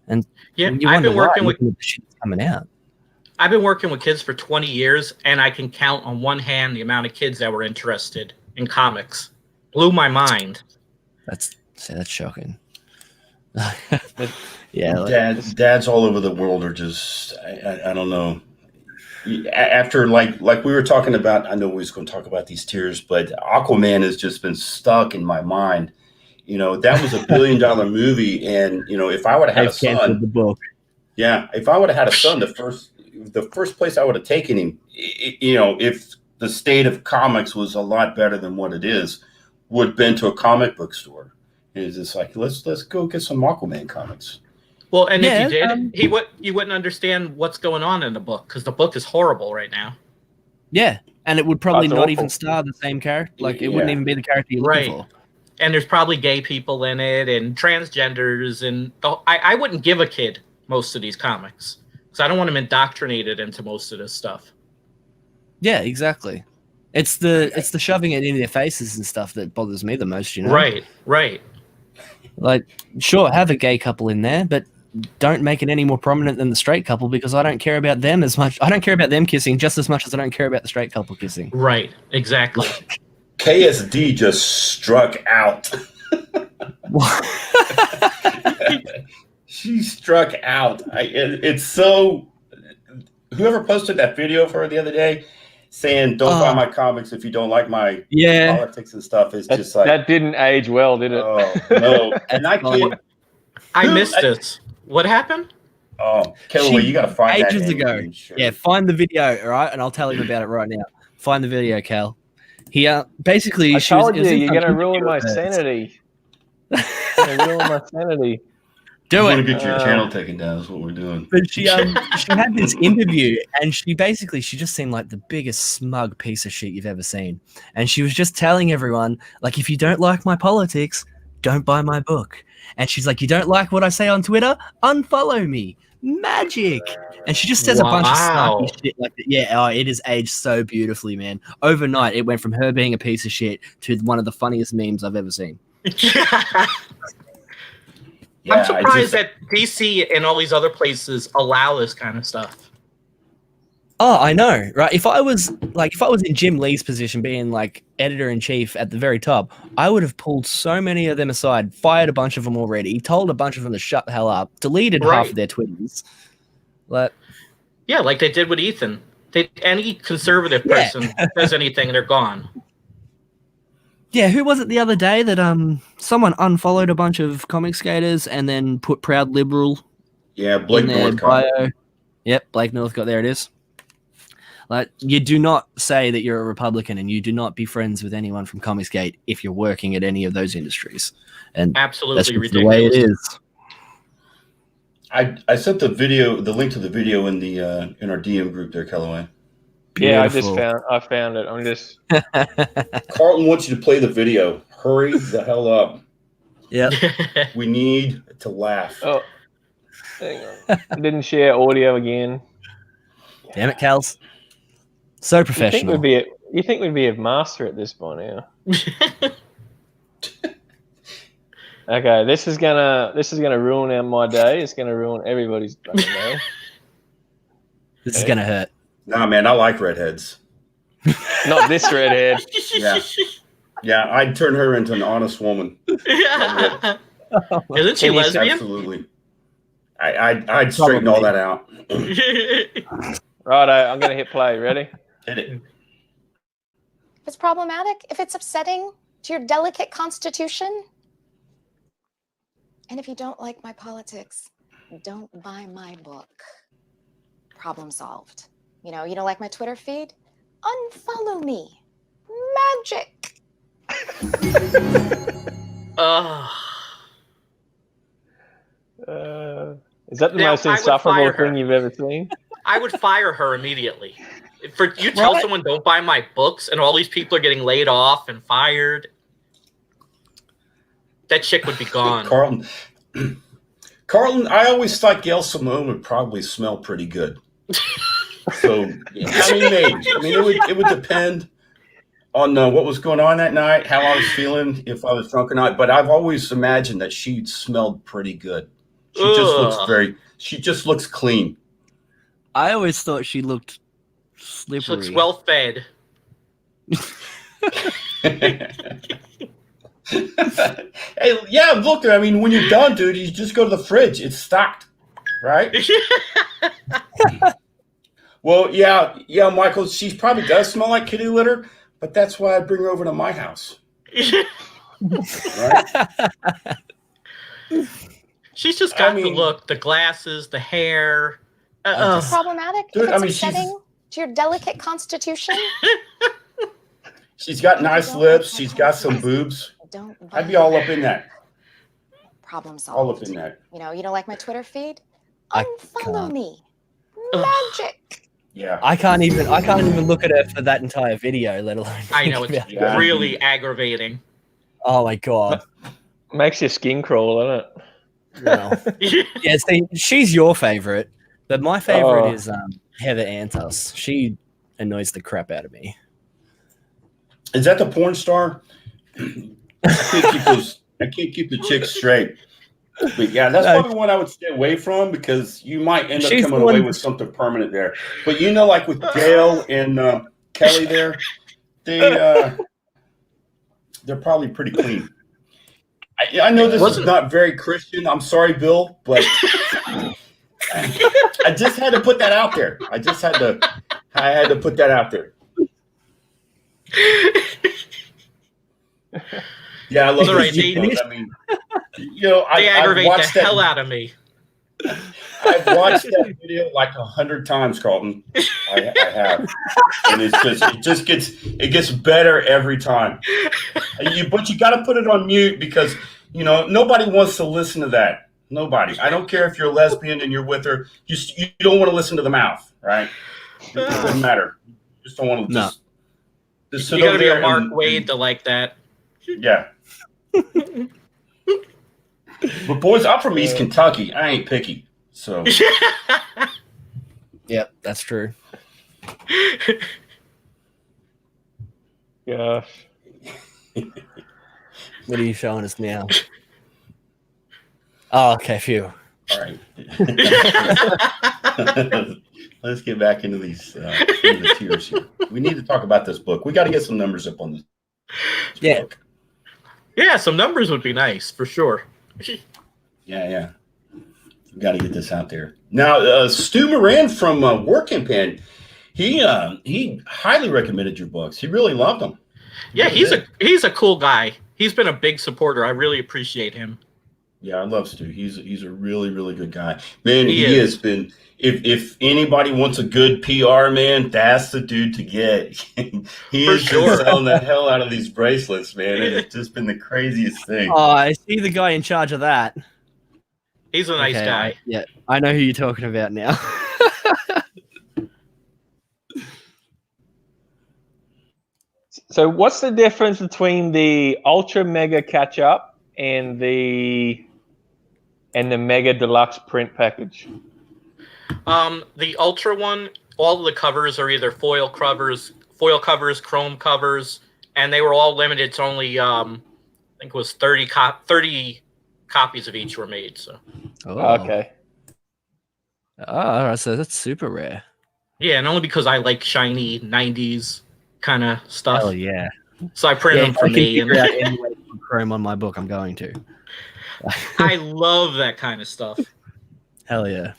Speaker 1: And
Speaker 3: yeah, I've been working with
Speaker 1: the shit coming out.
Speaker 3: I've been working with kids for 20 years, and I can count on one hand the amount of kids that were interested in comics. Blew my mind.
Speaker 1: That's shocking. Yeah,
Speaker 4: dads all over the world are just I don't know. After like we were talking about, I know we was going to talk about these tiers, but Aquaman has just been stuck in my mind. That was $1 billion movie, and if I would have had a son,
Speaker 1: the book.
Speaker 4: Yeah, if I would have had a son, the first place I would have taken him, if the state of comics was a lot better than what it is, would have been to a comic book store. It's just like let's go get some Aquaman comics.
Speaker 3: Well, and if you did, you wouldn't understand what's going on in the book because the book is horrible right now.
Speaker 1: Yeah, and it would probably not even star the same character. It wouldn't even be the character you're looking for.
Speaker 3: And there's probably gay people in it and transgenders, and I wouldn't give a kid most of these comics because I don't want them indoctrinated into most of this stuff.
Speaker 1: Yeah, exactly. It's the shoving it in their faces and stuff that bothers me the most.
Speaker 3: Right.
Speaker 1: Sure, have a gay couple in there, but don't make it any more prominent than the straight couple because I don't care about them as much. I don't care about them kissing just as much as I don't care about the straight couple kissing.
Speaker 3: Right, exactly.
Speaker 4: KSD just struck out. She struck out. It's so. Whoever posted that video of her the other day saying, "Don't buy my comics if you don't like my politics and stuff," is just like
Speaker 2: that didn't age well, did it?
Speaker 4: Oh no! And
Speaker 3: I missed this. What happened?
Speaker 4: Oh, Kelly, you got to find that
Speaker 1: ages ago. Yeah, find the video, all right, and I'll tell him about it right now. Find the video, Cal. He basically.
Speaker 2: I told you, you're going to ruin my sanity. You're going to ruin my sanity.
Speaker 1: Do it.
Speaker 4: Want to get your channel taken down is what we're doing.
Speaker 1: But she had this interview, and she just seemed like the biggest smug piece of shit you've ever seen. And she was just telling everyone, like, if you don't like my politics, don't buy my book. And she's like, you don't like what I say on Twitter? Unfollow me. Magic. And she just says a bunch of snarky shit like that. Yeah, it has aged so beautifully, man. Overnight, it went from her being a piece of shit to one of the funniest memes I've ever seen.
Speaker 3: I'm surprised that DC and all these other places allow this kind of stuff.
Speaker 1: Oh, I know, right? If I was in Jim Lee's position, being like editor-in-chief at the very top, I would have pulled so many of them aside, fired a bunch of them already, told a bunch of them to shut the hell up, deleted half of their Twitters. Like they did with Ethan.
Speaker 3: Any conservative person says anything, they're gone.
Speaker 1: Yeah, who was it the other day that someone unfollowed a bunch of comic skaters and then put Proud Liberal?
Speaker 4: Yeah, Blake Northcott.
Speaker 1: Bio? Yep, Blake Northcott. There it is. Like, you do not say that you're a Republican, and you do not be friends with anyone from ComicsGate if you're working at any of those industries. And
Speaker 3: absolutely
Speaker 1: that's
Speaker 3: ridiculous.
Speaker 1: The way it is.
Speaker 4: I sent the link to the video in our DM group there, Callaway.
Speaker 1: Beautiful.
Speaker 2: Yeah, I found it. I'm just.
Speaker 4: Carlton wants you to play the video. Hurry the hell up.
Speaker 1: Yeah.
Speaker 4: We need to laugh.
Speaker 2: Oh, hang on. I didn't share audio again.
Speaker 1: Damn it, Kels. So professional.
Speaker 2: You think we'd be a master at this by now? Okay, this is gonna ruin my day. It's gonna ruin everybody's fucking day.
Speaker 1: This is gonna hurt.
Speaker 4: Nah, man, I like redheads.
Speaker 2: Not this redhead.
Speaker 4: Yeah, I'd turn her into an honest woman.
Speaker 3: Isn't she lesbian?
Speaker 4: Absolutely. I'd straighten all that out.
Speaker 2: Righto, I'm gonna hit play. Ready?
Speaker 4: Hit it.
Speaker 5: If it's problematic, if it's upsetting to your delicate constitution, and if you don't like my politics, don't buy my book. Problem solved. You don't like my Twitter feed? Unfollow me. Magic.
Speaker 2: Is that the most insufferable thing you've ever seen?
Speaker 3: I would fire her immediately. You tell someone don't buy my books, and all these people are getting laid off and fired. That chick would be gone.
Speaker 4: Carlton, I always thought Gail Simone would probably smell pretty good. So, I mean, maybe. I mean, it would depend on what was going on that night, how I was feeling, if I was drunk or not. But I've always imagined that she smelled pretty good. She just looks clean.
Speaker 1: I always thought she looked slippery.
Speaker 3: She looks well fed.
Speaker 4: Hey, yeah, look, I mean, when you're done, dude, you just go to the fridge. It's stocked, right? Well, yeah, Michael, she probably does smell like kitty litter, but that's why I bring her over to my house. Right?
Speaker 3: She's just got the look, the glasses, the hair.
Speaker 5: Problematic?
Speaker 4: Dude,
Speaker 5: if it's upsetting to your delicate constitution?
Speaker 4: She's got nice lips. She's got some boobs. I'd be all up in that.
Speaker 5: Problem solved.
Speaker 4: All up in that.
Speaker 5: You don't like my Twitter feed?
Speaker 1: I
Speaker 5: Unfollow
Speaker 1: can't.
Speaker 5: me. Magic.
Speaker 4: Yeah.
Speaker 1: I can't even look at her for that entire video, let alone.
Speaker 3: I know, it's really aggravating.
Speaker 1: Oh my god.
Speaker 2: Makes your skin crawl, doesn't it?
Speaker 1: Well, yeah, see, she's your favorite, but my favorite is Heather Antos. She annoys the crap out of me.
Speaker 4: Is that the porn star? I can't keep the chicks straight. But yeah, that's probably one I would stay away from because you might end up coming away with something permanent there. But like with Gail and Kelly there, they're probably pretty clean. I know this is not very Christian. I'm sorry, Bill, but I just had to put that out there. I had to put that out there. Yeah, I love
Speaker 3: right,
Speaker 4: those. I mean,
Speaker 3: they aggravate the hell out of me.
Speaker 4: I've watched that video like 100 times, Carlton. I have, and it gets better every time. But you got to put it on mute because nobody wants to listen to that. Nobody. I don't care if you're a lesbian and you're with her. You don't want to listen to the mouth, right? It doesn't matter. You just don't want to.
Speaker 1: No.
Speaker 4: Just
Speaker 3: You got to be a Mark Wade to like that.
Speaker 4: Yeah. But boys, I'm from East Kentucky. I ain't picky. So.
Speaker 1: Yep, that's true.
Speaker 2: Gosh.
Speaker 1: What are you showing us now? Oh, okay, phew.
Speaker 4: All right. Let's get back into these into the tiers here. We need to talk about this book. We got to get some numbers up on this book.
Speaker 3: Yeah, some numbers would be nice for sure.
Speaker 4: Yeah. We got to get this out there. Now, Stu Moran from Work Campaign, he highly recommended your books. He really loved them.
Speaker 3: Yeah, he's a cool guy. He's been a big supporter. I really appreciate him.
Speaker 4: Yeah, I love Stu. He's a really, really good guy. Man, he has been. If anybody wants a good PR man, that's the dude to get. He is selling the hell out of these bracelets, man. It's just been the craziest thing.
Speaker 1: Oh, I see the guy in charge of that.
Speaker 3: He's a nice guy.
Speaker 1: Yeah, I know who you're talking about now.
Speaker 2: So what's the difference between the Ultra Mega Catch Up and the Mega Deluxe print package?
Speaker 3: The Ultra one all of the covers are either foil covers, chrome covers, and they were all limited to only I think it was 30 copies of each were made. So
Speaker 2: Okay.
Speaker 1: Oh, all right, so that's super rare.
Speaker 3: yeah, and only because I like shiny 90s kind of stuff.
Speaker 1: Hell yeah.
Speaker 3: So I print them
Speaker 1: if
Speaker 3: for
Speaker 1: I can
Speaker 3: me.
Speaker 1: figure out any way to put chrome on my book, I'm going to.
Speaker 3: I love that kind of stuff.
Speaker 1: Hell yeah.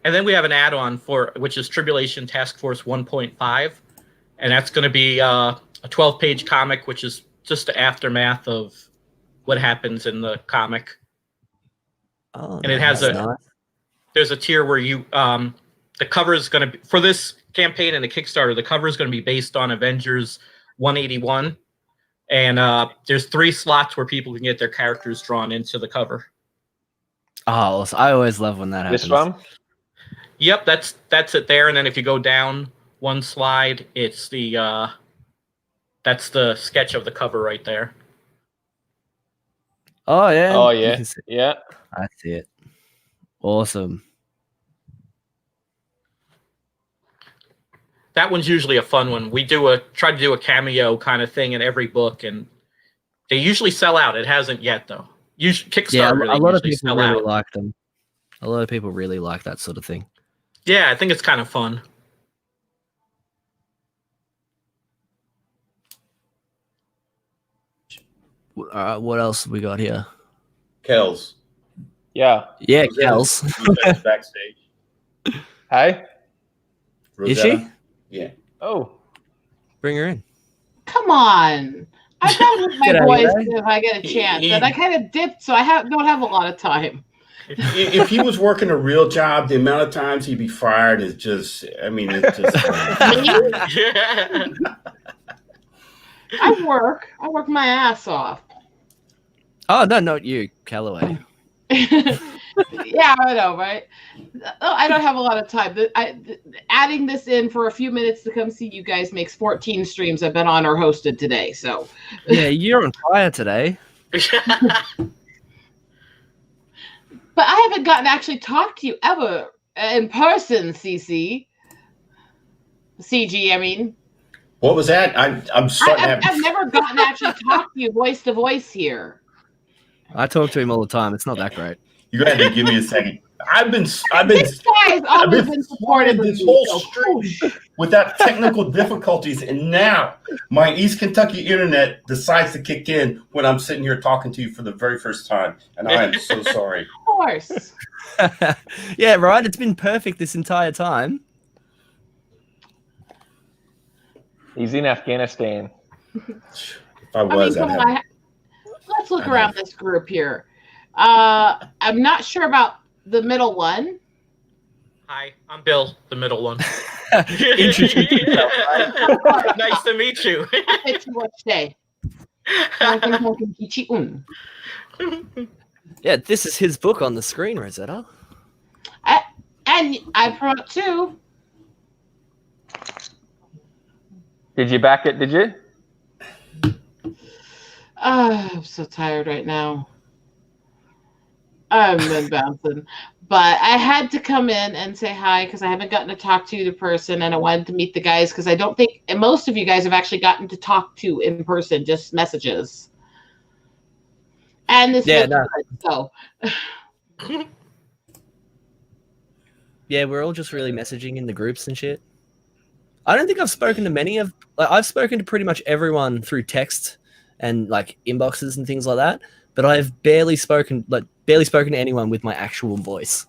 Speaker 3: And then we have an add-on which is Tribulation Task Force 1.5, and that's going to be a 12-page comic, which is just the aftermath of what happens in the comic.
Speaker 1: Oh,
Speaker 3: and it has
Speaker 1: nice.
Speaker 3: There's a tier where you the cover is going to be for this campaign and the Kickstarter. The cover is going to be based on Avengers 181, and there's 3 slots where people can get their characters drawn into the cover.
Speaker 1: Oh, I always love when that happens.
Speaker 2: This one?
Speaker 3: Yep, that's it there. And then if you go down one slide, it's that's the sketch of the cover right there.
Speaker 1: Oh yeah.
Speaker 2: Oh
Speaker 1: You
Speaker 2: yeah.
Speaker 1: can see-
Speaker 2: Yeah.
Speaker 1: I see it. Awesome.
Speaker 3: That one's usually a fun one. We try to do a cameo kind of thing in every book, and they usually sell out. It hasn't yet though. Kickstarter,
Speaker 1: a lot of
Speaker 3: they
Speaker 1: people
Speaker 3: sell
Speaker 1: really
Speaker 3: out.
Speaker 1: like them. A lot of people really like that sort of thing.
Speaker 3: Yeah, I think it's kind of fun.
Speaker 1: What else have we got here?
Speaker 4: Kells.
Speaker 2: Yeah.
Speaker 1: Yeah,
Speaker 4: Rosetta's-
Speaker 1: Kels.
Speaker 4: Rosetta's backstage.
Speaker 2: Hey.
Speaker 1: Is she?
Speaker 4: Rosetta? Yeah.
Speaker 2: Oh.
Speaker 1: Bring her in.
Speaker 6: Come on. I try with my
Speaker 1: Get out of
Speaker 6: boys
Speaker 1: here.
Speaker 6: if I get a chance. And I kind of dipped, so I don't have a lot of time.
Speaker 4: If he was working a real job, the amount of times he'd be fired is just, I mean, it's just.
Speaker 6: I work my ass off.
Speaker 1: Oh no, not you, Callaway.
Speaker 6: Yeah, I know, right? I don't have a lot of time. Adding this in for a few minutes to come see you guys makes 14 streams I've been on or hosted today. So
Speaker 1: Yeah, you're on fire today.
Speaker 6: but I haven't gotten to actually talk to you ever in person, CG, I mean.
Speaker 4: What was that? I'm starting to have.
Speaker 6: I've never gotten to actually talk to you voice to voice here.
Speaker 1: I talk to him all the time. It's not that great.
Speaker 4: You had to give me a second.
Speaker 6: This guy's always been supportive of
Speaker 4: this
Speaker 6: me,
Speaker 4: whole
Speaker 6: so
Speaker 4: stream without technical difficulties, and now my East Kentucky internet decides to kick in when I'm sitting here talking to you for the very first time, and I am so sorry.
Speaker 6: of course.
Speaker 1: Yeah, right. It's been perfect this entire time.
Speaker 2: He's in Afghanistan.
Speaker 4: If I was,
Speaker 6: come
Speaker 4: I'd
Speaker 6: on,
Speaker 4: have.
Speaker 6: let's look around this group here. I'm not sure about the middle one.
Speaker 3: Hi, I'm Bill, the middle one.
Speaker 1: Introduce yourself,
Speaker 3: Nice to meet you.
Speaker 6: It's what day.
Speaker 1: Yeah, this is his book on the screen, Rosetta.
Speaker 6: And I brought 2.
Speaker 2: Did you back it? Did you?
Speaker 6: I'm so tired right now. I've been bouncing. But I had to come in and say hi because I haven't gotten to talk to the person, and I wanted to meet the guys because I don't think most of you guys have actually gotten to talk to in person, just messages. And this
Speaker 1: Yeah,
Speaker 6: looks good, so
Speaker 1: Yeah, we're all just really messaging in the groups and shit. I don't think I've spoken to many of. Like, I've spoken to pretty much everyone through text and like inboxes and things like that. But I've barely spoken to anyone with my actual voice.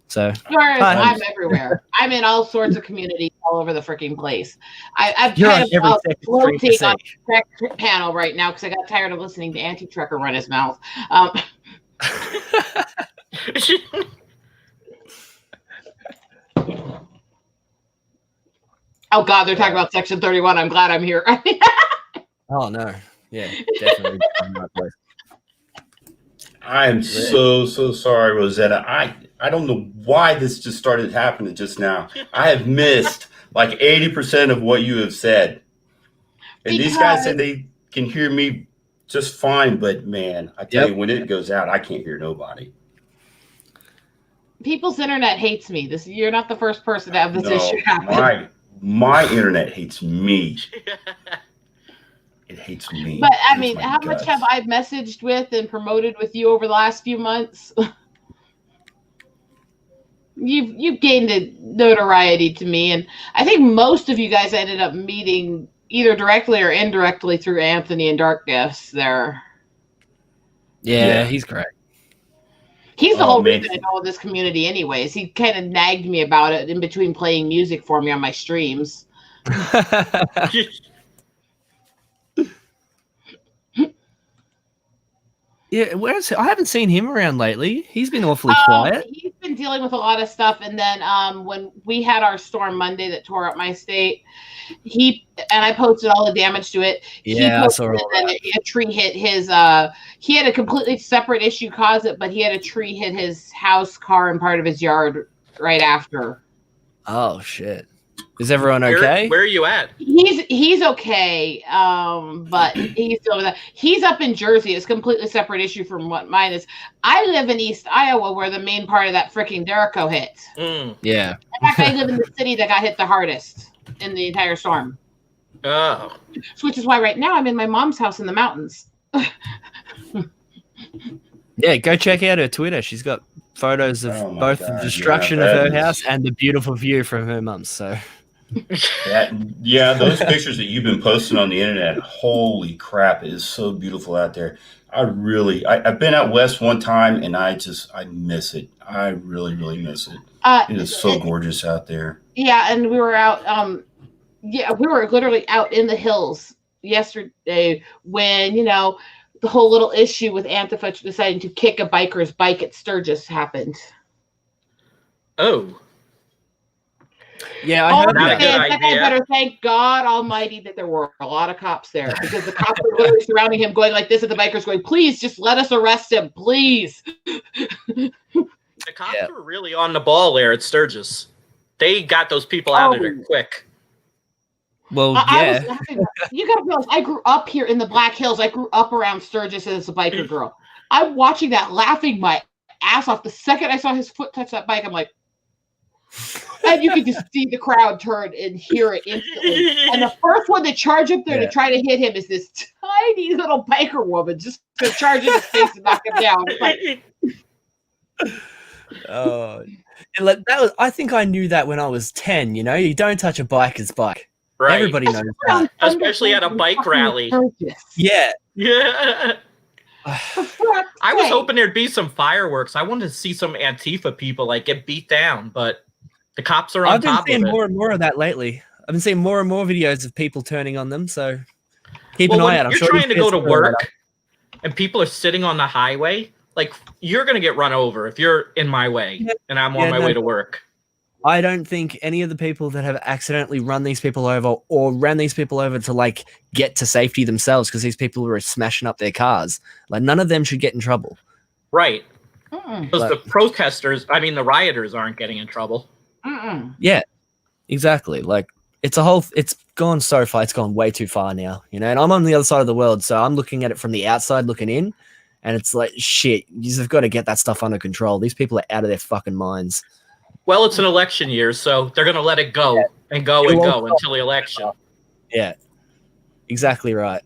Speaker 1: So
Speaker 6: whereas
Speaker 1: hi.
Speaker 6: I'm everywhere. I'm in all sorts of communities all over the freaking place. I've
Speaker 1: You're
Speaker 6: kind
Speaker 1: on every
Speaker 6: of
Speaker 1: second
Speaker 6: floating
Speaker 1: stream to
Speaker 6: on
Speaker 1: see.
Speaker 6: the Trek panel right now because I got tired of listening to Anti-Trekker run his mouth. Oh God, they're talking about Section 31. I'm glad I'm here.
Speaker 1: Oh no, yeah, definitely.
Speaker 4: I am so sorry, Rosetta. I don't know why this just started happening just now. I have missed like 80% of what you have said. And these guys said they can hear me just fine, but man, I tell you, when it goes out, I can't hear nobody.
Speaker 6: people's internet hates me. You're not the first person to have this issue happen.
Speaker 4: My internet hates me. It hates me.
Speaker 6: But I mean, how much have I messaged with and promoted with you over the last few months? You've gained a notoriety to me, and I think most of you guys ended up meeting either directly or indirectly through Anthony and Dark Gifts there.
Speaker 1: Yeah, he's great.
Speaker 6: He's the whole reason I know this community anyways. He kind of nagged me about it in between playing music for me on my streams.
Speaker 1: Yeah, I haven't seen him around lately. He's been awfully quiet.
Speaker 6: He's been dealing with a lot of stuff, and then when we had our storm Monday that tore up my state, I posted all the damage to it.
Speaker 1: Yeah, I saw all that.
Speaker 6: A tree hit his. He had a completely separate issue cause it, but he had a tree hit his house, car, and part of his yard right after.
Speaker 1: Oh shit! Is everyone okay?
Speaker 3: Where are you at?
Speaker 6: He's okay, but he's still with that. He's up in Jersey. It's a completely separate issue from what mine is. I live in East Iowa, where the main part of that freaking Derico hit.
Speaker 1: Yeah.
Speaker 6: In fact, I live in the city that got hit the hardest in the entire storm.
Speaker 3: Oh.
Speaker 6: Which is why right now I'm in my mom's house in the mountains.
Speaker 1: Yeah, go check out her Twitter. She's got photos of both the destruction of her house and the beautiful view from her mum's. So.
Speaker 4: Those pictures that you've been posting on the internet, holy crap, it is so beautiful out there. I've been out west one time and I miss it. I really, really miss it. It is so gorgeous out there. Yeah,
Speaker 6: and we were out we were literally out in the hills yesterday when, the whole little issue with Antifa deciding to kick a biker's bike at Sturgis happened.
Speaker 3: Oh.
Speaker 1: Yeah, I heard
Speaker 3: that.
Speaker 6: I better thank God Almighty that there were a lot of cops there, because the cops were literally surrounding him, going like this at the bikers, going, "Please, just let us arrest him, please."
Speaker 3: The cops were really on the ball there at Sturgis. They got those people out of there quick.
Speaker 1: Well,
Speaker 6: you gotta realize, I grew up here in the Black Hills. I grew up around Sturgis as a biker girl. I'm watching that, laughing my ass off. The second I saw his foot touch that bike, I'm like, and you could just see the crowd turn and hear it instantly. And the first one to charge up there to try to hit him is this tiny little biker woman, just to charge in his face and knock him down. It's like,
Speaker 1: I think I knew that when I was 10. You don't touch a biker's bike. Right. Everybody knows that.
Speaker 3: Especially at a bike rally.
Speaker 1: Yeah.
Speaker 3: Yeah. I was hoping there'd be some fireworks. I wanted to see some Antifa people get beat down, but the cops are on top of it.
Speaker 1: I've been seeing more and more of that lately. I've been seeing more and more videos of people turning on them, so keep an eye out.
Speaker 3: You're trying to go to work and people are sitting on the highway, you're going to get run over if you're in my way and I'm on my way to work.
Speaker 1: I don't think any of the people that have accidentally run these people over or ran these people over to get to safety themselves, because these people were smashing up their cars, none of them should get in trouble.
Speaker 3: Right. Because the protesters, the rioters aren't getting in trouble.
Speaker 1: Yeah, exactly. It's gone so far. It's gone way too far now, and I'm on the other side of the world. So I'm looking at it from the outside looking in, and it's like, shit, you've got to get that stuff under control. These people are out of their fucking minds.
Speaker 3: Well, it's an election year, so they're going to let it go and go and go until the election.
Speaker 1: Yeah, exactly right.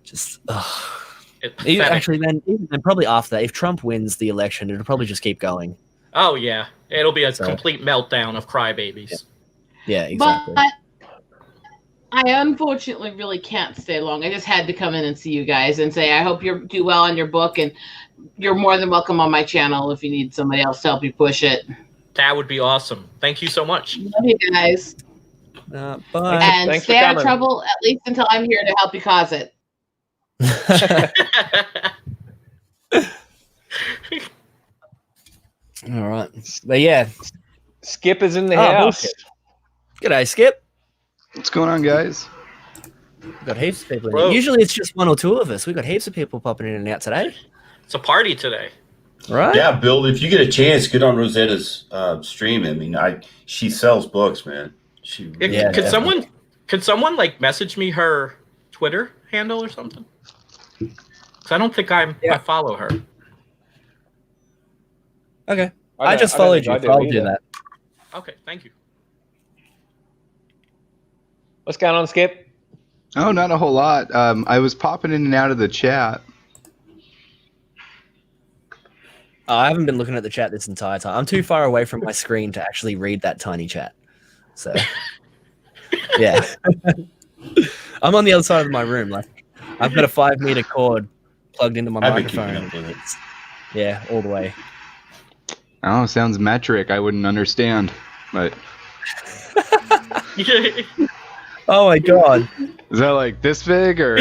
Speaker 1: Just, actually, then probably after that, if Trump wins the election, it'll probably just keep going.
Speaker 3: Oh, yeah. It'll be a complete meltdown of crybabies.
Speaker 1: Yeah, exactly.
Speaker 6: But I unfortunately really can't stay long. I just had to come in and see you guys and say I hope you do well on your book, and you're more than welcome on my channel if you need somebody else to help you push it.
Speaker 3: That would be awesome. Thank you so much.
Speaker 6: Love you guys.
Speaker 1: Bye.
Speaker 6: And
Speaker 2: Thanks
Speaker 6: stay out of trouble, at least until I'm here to help you cause it.
Speaker 1: All right. But yeah.
Speaker 2: Skip is in the house.
Speaker 1: G'day, Skip.
Speaker 7: What's going on, guys?
Speaker 1: We've got heaps of people in here. Usually it's just one or two of us. We've got heaps of people popping in and out today.
Speaker 3: It's a party today.
Speaker 1: Right?
Speaker 4: Yeah, Bill, if you get a chance, get on Rosetta's stream. She sells books, man.
Speaker 3: Could someone message me her Twitter handle or something? Because I don't think I follow her.
Speaker 1: Okay. I just
Speaker 2: I don't
Speaker 1: followed
Speaker 2: think
Speaker 1: you.
Speaker 2: I
Speaker 1: So I'll do
Speaker 2: either.
Speaker 1: that.
Speaker 3: Okay, thank you.
Speaker 2: What's going on, Skip?
Speaker 7: Oh, not a whole lot. I was popping in and out of the chat.
Speaker 1: I haven't been looking at the chat this entire time. I'm too far away from my screen to actually read that tiny chat. So, yeah. I'm on the other side of my room. Like, I've got a 5-meter cord plugged into my
Speaker 4: I've been keeping
Speaker 1: microphone.
Speaker 4: up with it.
Speaker 1: Yeah, all the way.
Speaker 7: Oh, sounds metric. I wouldn't understand. But
Speaker 1: Oh my god.
Speaker 7: is that like this big or?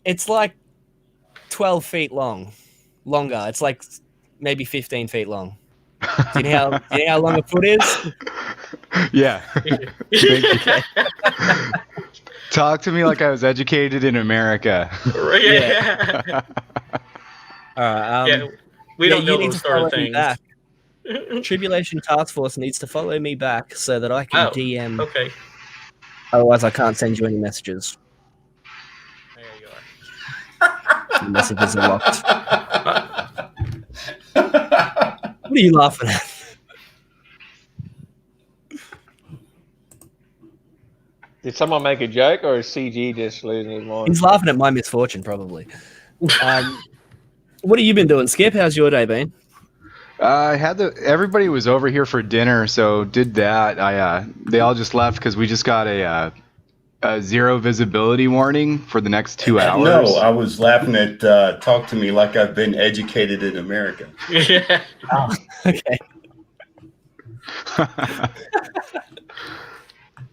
Speaker 1: It's like 12 feet long. Longer. It's like maybe 15 feet long. Do you know how long a foot is?
Speaker 7: Yeah.
Speaker 1: Okay.
Speaker 7: Talk to me like I was educated in America.
Speaker 3: Yeah.
Speaker 1: All right.
Speaker 3: Yeah, we don't know
Speaker 1: you need
Speaker 3: those
Speaker 1: to
Speaker 3: sort
Speaker 1: follow
Speaker 3: of
Speaker 1: me
Speaker 3: things.
Speaker 1: back. Tribulation Task Force needs to follow me back so that I can
Speaker 3: Oh,
Speaker 1: DM.
Speaker 3: okay.
Speaker 1: Otherwise, I can't send you any messages.
Speaker 3: There you are.
Speaker 1: The messages are locked. What are you laughing at?
Speaker 2: Did someone make a joke, or is CG just losing his mind?
Speaker 1: He's laughing at my misfortune, probably. What have you been doing, Skip? How's your day been?
Speaker 7: I had everybody was over here for dinner, so did that. They all just left because we just got a zero visibility warning for the next 2 hours.
Speaker 4: No, I was laughing at talk to me like I've been educated in America.
Speaker 3: Yeah.
Speaker 1: Oh, okay.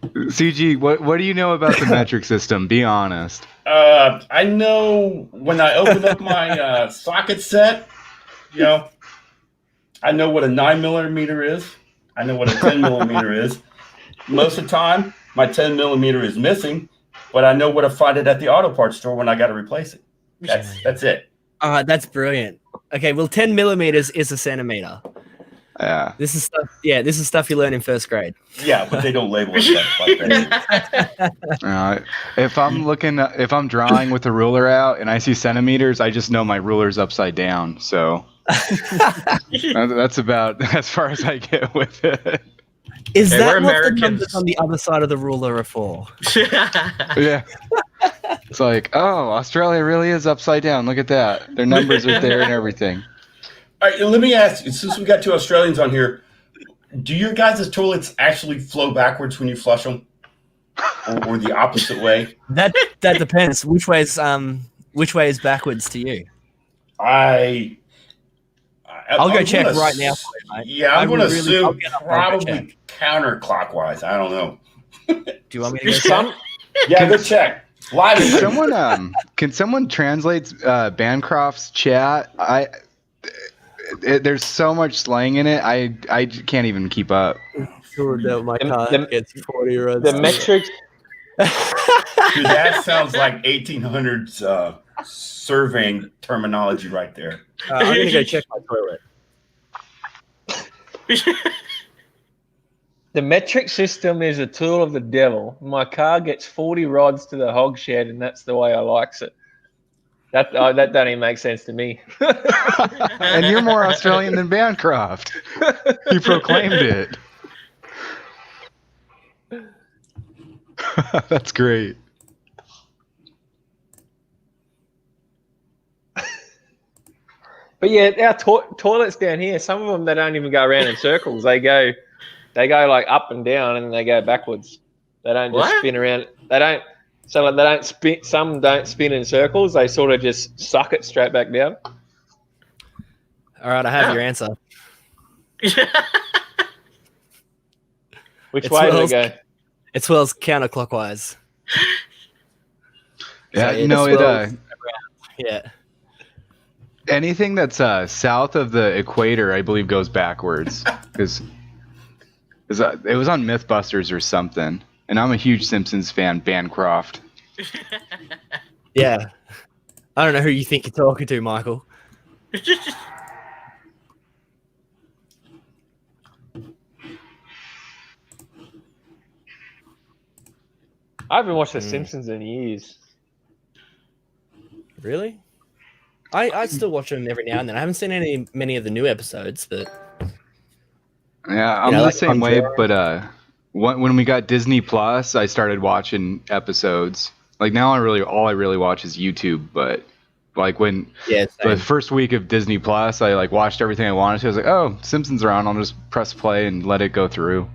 Speaker 7: CG, what do you know about the metric system? Be honest.
Speaker 4: I know when I open up my socket set, I know what a 9mm is. I know what a 10mm is. Most of the time, my 10mm is missing, but I know where to find it at the auto parts store when I got to replace it. That's it.
Speaker 1: All right, that's brilliant. Okay, well, 10 millimeters is a centimeter.
Speaker 7: Yeah.
Speaker 1: This is stuff. Yeah, this is stuff you learn in first grade.
Speaker 4: Yeah, but they don't label it like that.
Speaker 7: If I'm drawing with a ruler out and I see centimeters, I just know my ruler's upside down. So that's about as far as I get with it.
Speaker 1: Is
Speaker 3: Hey,
Speaker 1: that
Speaker 3: we're
Speaker 1: what the
Speaker 3: Americans.
Speaker 1: numbers on the other side of the ruler are for?
Speaker 7: Yeah. It's like, oh, Australia really is upside down. Look at that. Their numbers are there and everything.
Speaker 4: All right, let me ask you, since we got 2 Australians on here, do your guys' toilets actually flow backwards when you flush them? Or the opposite way?
Speaker 1: That depends. Which way is backwards to you?
Speaker 4: I'll
Speaker 1: go check right now for you, mate.
Speaker 4: Yeah, I'm going to assume
Speaker 1: I'll go
Speaker 4: probably counterclockwise. I don't know.
Speaker 1: Do you want me to go check?
Speaker 4: Yeah, go check. Live stream.
Speaker 7: Can someone translate Bancroft's chat? There's so much slang in it. I can't even keep up.
Speaker 1: Sure, no, my car gets 40 roads.
Speaker 2: The metrics.
Speaker 4: Dude, that sounds like 1800s surveying terminology right there.
Speaker 1: I'm going to go check my toilet.
Speaker 2: The metric system is a tool of the devil. My car gets 40 rods to the hog shed, and that's the way I likes it. That don't even make sense to me.
Speaker 7: And you're more Australian than Bancroft. He proclaimed it. That's great.
Speaker 2: But yeah, our toilets down here, some of them, they don't even go around in circles. They go like up and down, and they go backwards. They don't just spin around. They don't spin. Some don't spin in circles. They sort of just suck it straight back down.
Speaker 1: All right, I have your answer.
Speaker 2: Which way do they go?
Speaker 1: It swirls counterclockwise.
Speaker 7: Yeah,
Speaker 1: so, yeah.
Speaker 7: Anything that's south of the equator, I believe, goes backwards. Because it was on MythBusters or something. And I'm a huge Simpsons fan, Bancroft.
Speaker 1: Yeah. I don't know who you think you're talking to, Michael.
Speaker 2: I haven't watched The Simpsons in years.
Speaker 1: Really? I still watch them every now and then. I haven't seen many of the new episodes, but
Speaker 7: Yeah, I'm
Speaker 1: know,
Speaker 7: the
Speaker 1: like
Speaker 7: same way.
Speaker 1: Conjuring.
Speaker 7: But when we got Disney Plus, I started watching episodes. Like now, all I really watch is YouTube. But like when
Speaker 1: yeah,
Speaker 7: the
Speaker 1: same.
Speaker 7: first week of Disney Plus, I like watched everything I wanted to. I was like, oh, Simpsons are on. I'll just press play and let it go through.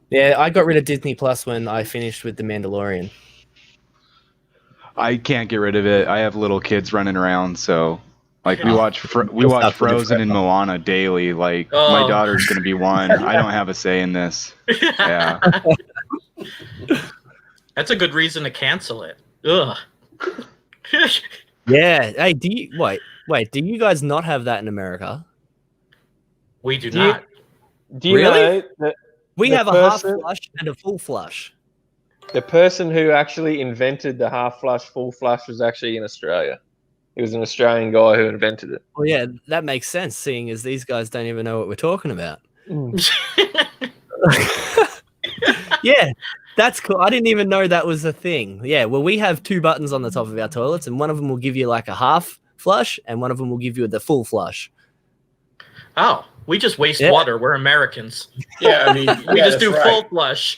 Speaker 1: Yeah, I got rid of Disney Plus when I finished with The Mandalorian.
Speaker 7: I can't get rid of it. I have little kids running around, so like we
Speaker 1: Oh.
Speaker 7: watch
Speaker 1: You'll
Speaker 7: watch
Speaker 1: stop with it
Speaker 7: Frozen and
Speaker 1: forever.
Speaker 7: Moana daily. Like
Speaker 3: Oh.
Speaker 7: my daughter's gonna be one. I don't have a say in this. Yeah.
Speaker 3: That's a good reason to cancel it. Ugh.
Speaker 1: Yeah. Hey, wait, do you guys not have that in America?
Speaker 3: We do
Speaker 2: Do you-
Speaker 3: not.
Speaker 2: Do you
Speaker 1: Really?
Speaker 2: know that
Speaker 1: We
Speaker 2: The
Speaker 1: have a half
Speaker 2: person-
Speaker 1: flush and a full flush.
Speaker 2: the person who actually invented the half flush, full flush was actually in Australia? He was an Australian guy who invented it.
Speaker 1: Well, yeah, that makes sense, seeing as these guys don't even know what we're talking about. Yeah, that's cool. I didn't even know that was a thing. Yeah, well, we have 2 buttons on the top of our toilets, and one of them will give you like a half flush, and one of them will give you the full flush.
Speaker 3: Oh, we just waste
Speaker 1: Yeah.
Speaker 3: water. We're Americans.
Speaker 4: Yeah, I mean,
Speaker 3: We
Speaker 4: yeah,
Speaker 3: just
Speaker 4: that's
Speaker 3: do
Speaker 4: right.
Speaker 3: full flush.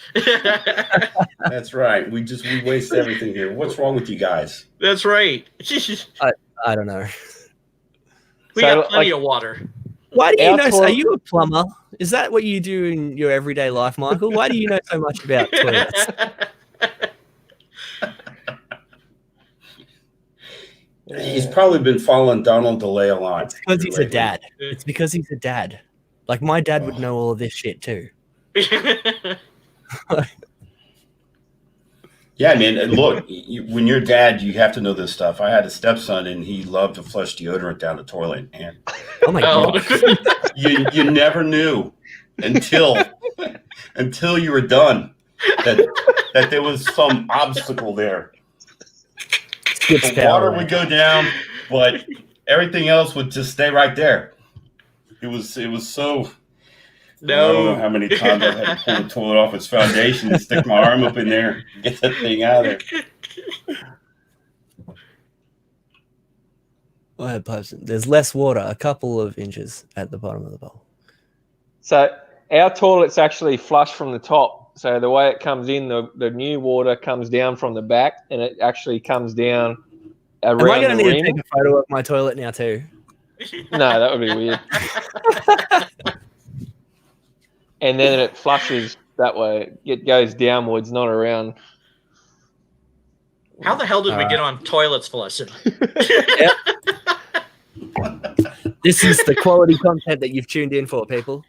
Speaker 4: That's right. We waste everything here. What's wrong with you guys?
Speaker 3: That's right.
Speaker 1: I don't know.
Speaker 3: We
Speaker 2: So,
Speaker 3: got plenty
Speaker 2: like-
Speaker 3: of water.
Speaker 1: Why do you
Speaker 2: Our
Speaker 1: know? Are
Speaker 2: toilet-
Speaker 1: you a plumber? Is that what you do in your everyday life, Michael? Why do you know so much about toilets?
Speaker 4: He's probably been following Donald DeLay a lot.
Speaker 1: It's because he's a
Speaker 4: lately.
Speaker 1: dad. It's because he's a dad. Like my dad would know all of this shit too.
Speaker 4: Yeah, man. And look, when you're dad, you have to know this stuff. I had a stepson, and he loved to flush deodorant down the toilet. And
Speaker 1: Oh my
Speaker 3: Oh.
Speaker 1: god!
Speaker 4: you never knew until you were done that there was some obstacle there.
Speaker 1: Skips
Speaker 4: The water
Speaker 1: power.
Speaker 4: would go down, but everything else would just stay right there. It was so. I don't know how many times I had to pull the toilet off its foundation and stick my arm up in there and get that thing out of there.
Speaker 1: I had pipes. There's less water, a couple of inches at the bottom of the bowl.
Speaker 2: So our toilet's actually flush from the top. So the way it comes in, the new water comes down from the back, and it actually comes down around
Speaker 1: Am I going to
Speaker 2: the
Speaker 1: need
Speaker 2: rim.
Speaker 1: to take a photo of my toilet now too?
Speaker 2: No, that would be weird. And then it flushes that way. It goes downwards, not around.
Speaker 3: How the hell did we get on toilets flushing?
Speaker 1: This is the quality content that you've tuned in for, people.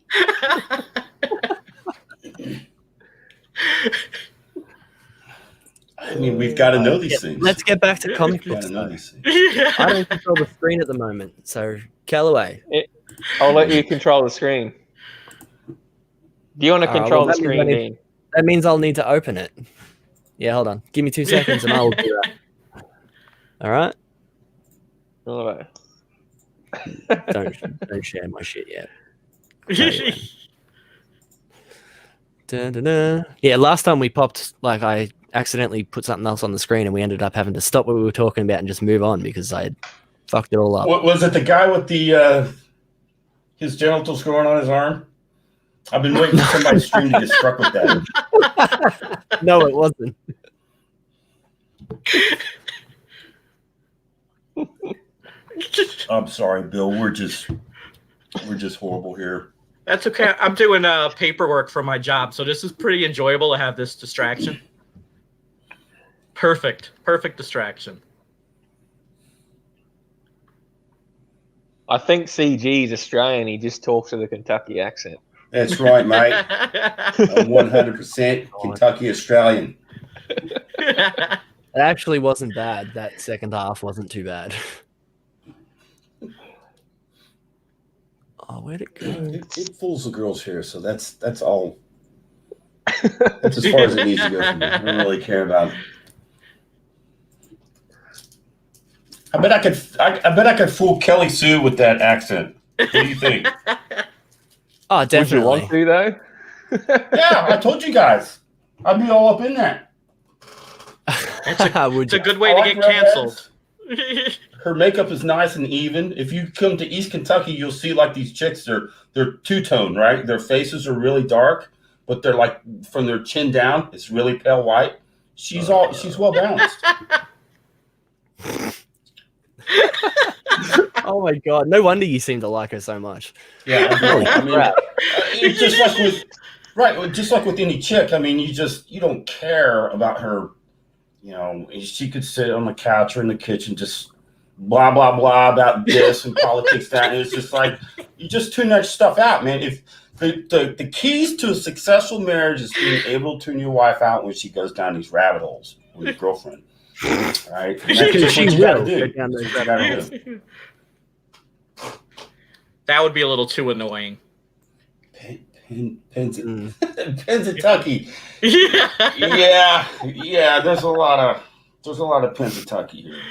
Speaker 4: I mean, we've got to know these things.
Speaker 1: Let's get back to comic
Speaker 4: We've got
Speaker 1: books.
Speaker 4: to know
Speaker 1: though.
Speaker 4: these things.
Speaker 1: I don't control the screen at the moment, so Callaway.
Speaker 2: I'll let you control the screen. Do you want to
Speaker 1: All right,
Speaker 2: control
Speaker 1: well,
Speaker 2: the
Speaker 1: that means
Speaker 2: screen,
Speaker 1: I need-
Speaker 2: Dean?
Speaker 1: That means I'll need to open it. Yeah, hold on. Give me 2 seconds and I'll do that. All right.
Speaker 2: All right.
Speaker 1: Don't share my shit yet. Dun, dun, dun. Yeah, last time we popped, like I accidentally put something else on the screen and we ended up having to stop what we were talking about and just move on because I fucked it all up.
Speaker 4: What was it? The guy with the his genitals growing on his arm? I've been waiting for somebody's stream to get struck with that.
Speaker 1: No, it wasn't.
Speaker 4: I'm sorry, Bill. We're just horrible here.
Speaker 3: That's okay. I'm doing paperwork for my job, so this is pretty enjoyable to have this distraction. Perfect distraction.
Speaker 2: I think CG is Australian. He just talks with a Kentucky accent.
Speaker 4: That's right, mate. I'm 100% Kentucky Australian.
Speaker 1: It actually wasn't bad. That second half wasn't too bad. Oh, where'd it go?
Speaker 4: It fools the girls here, so that's all. That's as far as it needs to go for me. I don't really care about it. I bet I could fool Kelly Sue with that accent. What do you think?
Speaker 1: Oh,
Speaker 2: Would you
Speaker 1: definitely.
Speaker 2: want to, though?
Speaker 4: Yeah, I told you guys. I'd be all up in that.
Speaker 3: It's a
Speaker 1: Would
Speaker 3: it's a
Speaker 1: you?
Speaker 3: good way
Speaker 4: I
Speaker 3: to
Speaker 4: like
Speaker 3: get canceled.
Speaker 4: redheads. Her makeup is nice and even. If you come to East Kentucky, you'll see like these chicks. They're two-tone, right? Their faces are really dark, but they're like from their chin down, it's really pale white. She's well balanced.
Speaker 1: Oh my god! No wonder you seem to like her so much.
Speaker 4: Yeah, I mean, it's just like with any chick. I mean, you don't care about her. You know, she could sit on the couch or in the kitchen, just blah blah blah about this and politics that, and it's just like you just tune that stuff out, man. If the keys to a successful marriage is being able to tune your wife out when she goes down these rabbit holes with your girlfriend, right? And that's just what you gotta do.
Speaker 3: That would be a little too annoying.
Speaker 4: Pennsatucky. Yeah. There's a lot of Pennsatucky here.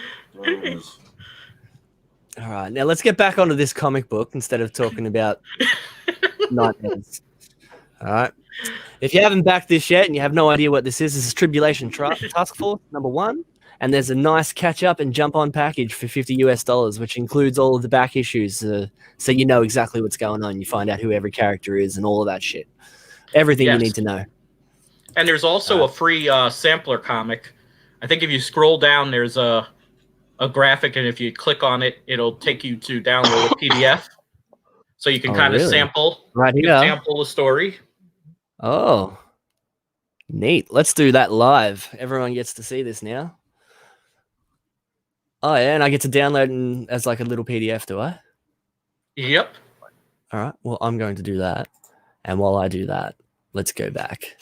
Speaker 1: All right, now let's get back onto this comic book instead of talking about nightmares. All right, if you haven't backed this yet and you have no idea what this is Tribulation Task Force #1, and there's a nice catch up and jump on package for $50 US, which includes all of the back issues, so you know exactly what's going on. You find out who every character is and all of that shit, everything you need to know.
Speaker 3: And there's also a free sampler comic. I think if you scroll down, there's a graphic, and if you click on it, it'll take you to download a PDF, so you can kind of sample the story.
Speaker 1: Oh, neat! Let's do that live. Everyone gets to see this now. Oh yeah, and I get to download it as like a little PDF, do I?
Speaker 3: Yep.
Speaker 1: All right. Well, I'm going to do that, and while I do that, let's go back.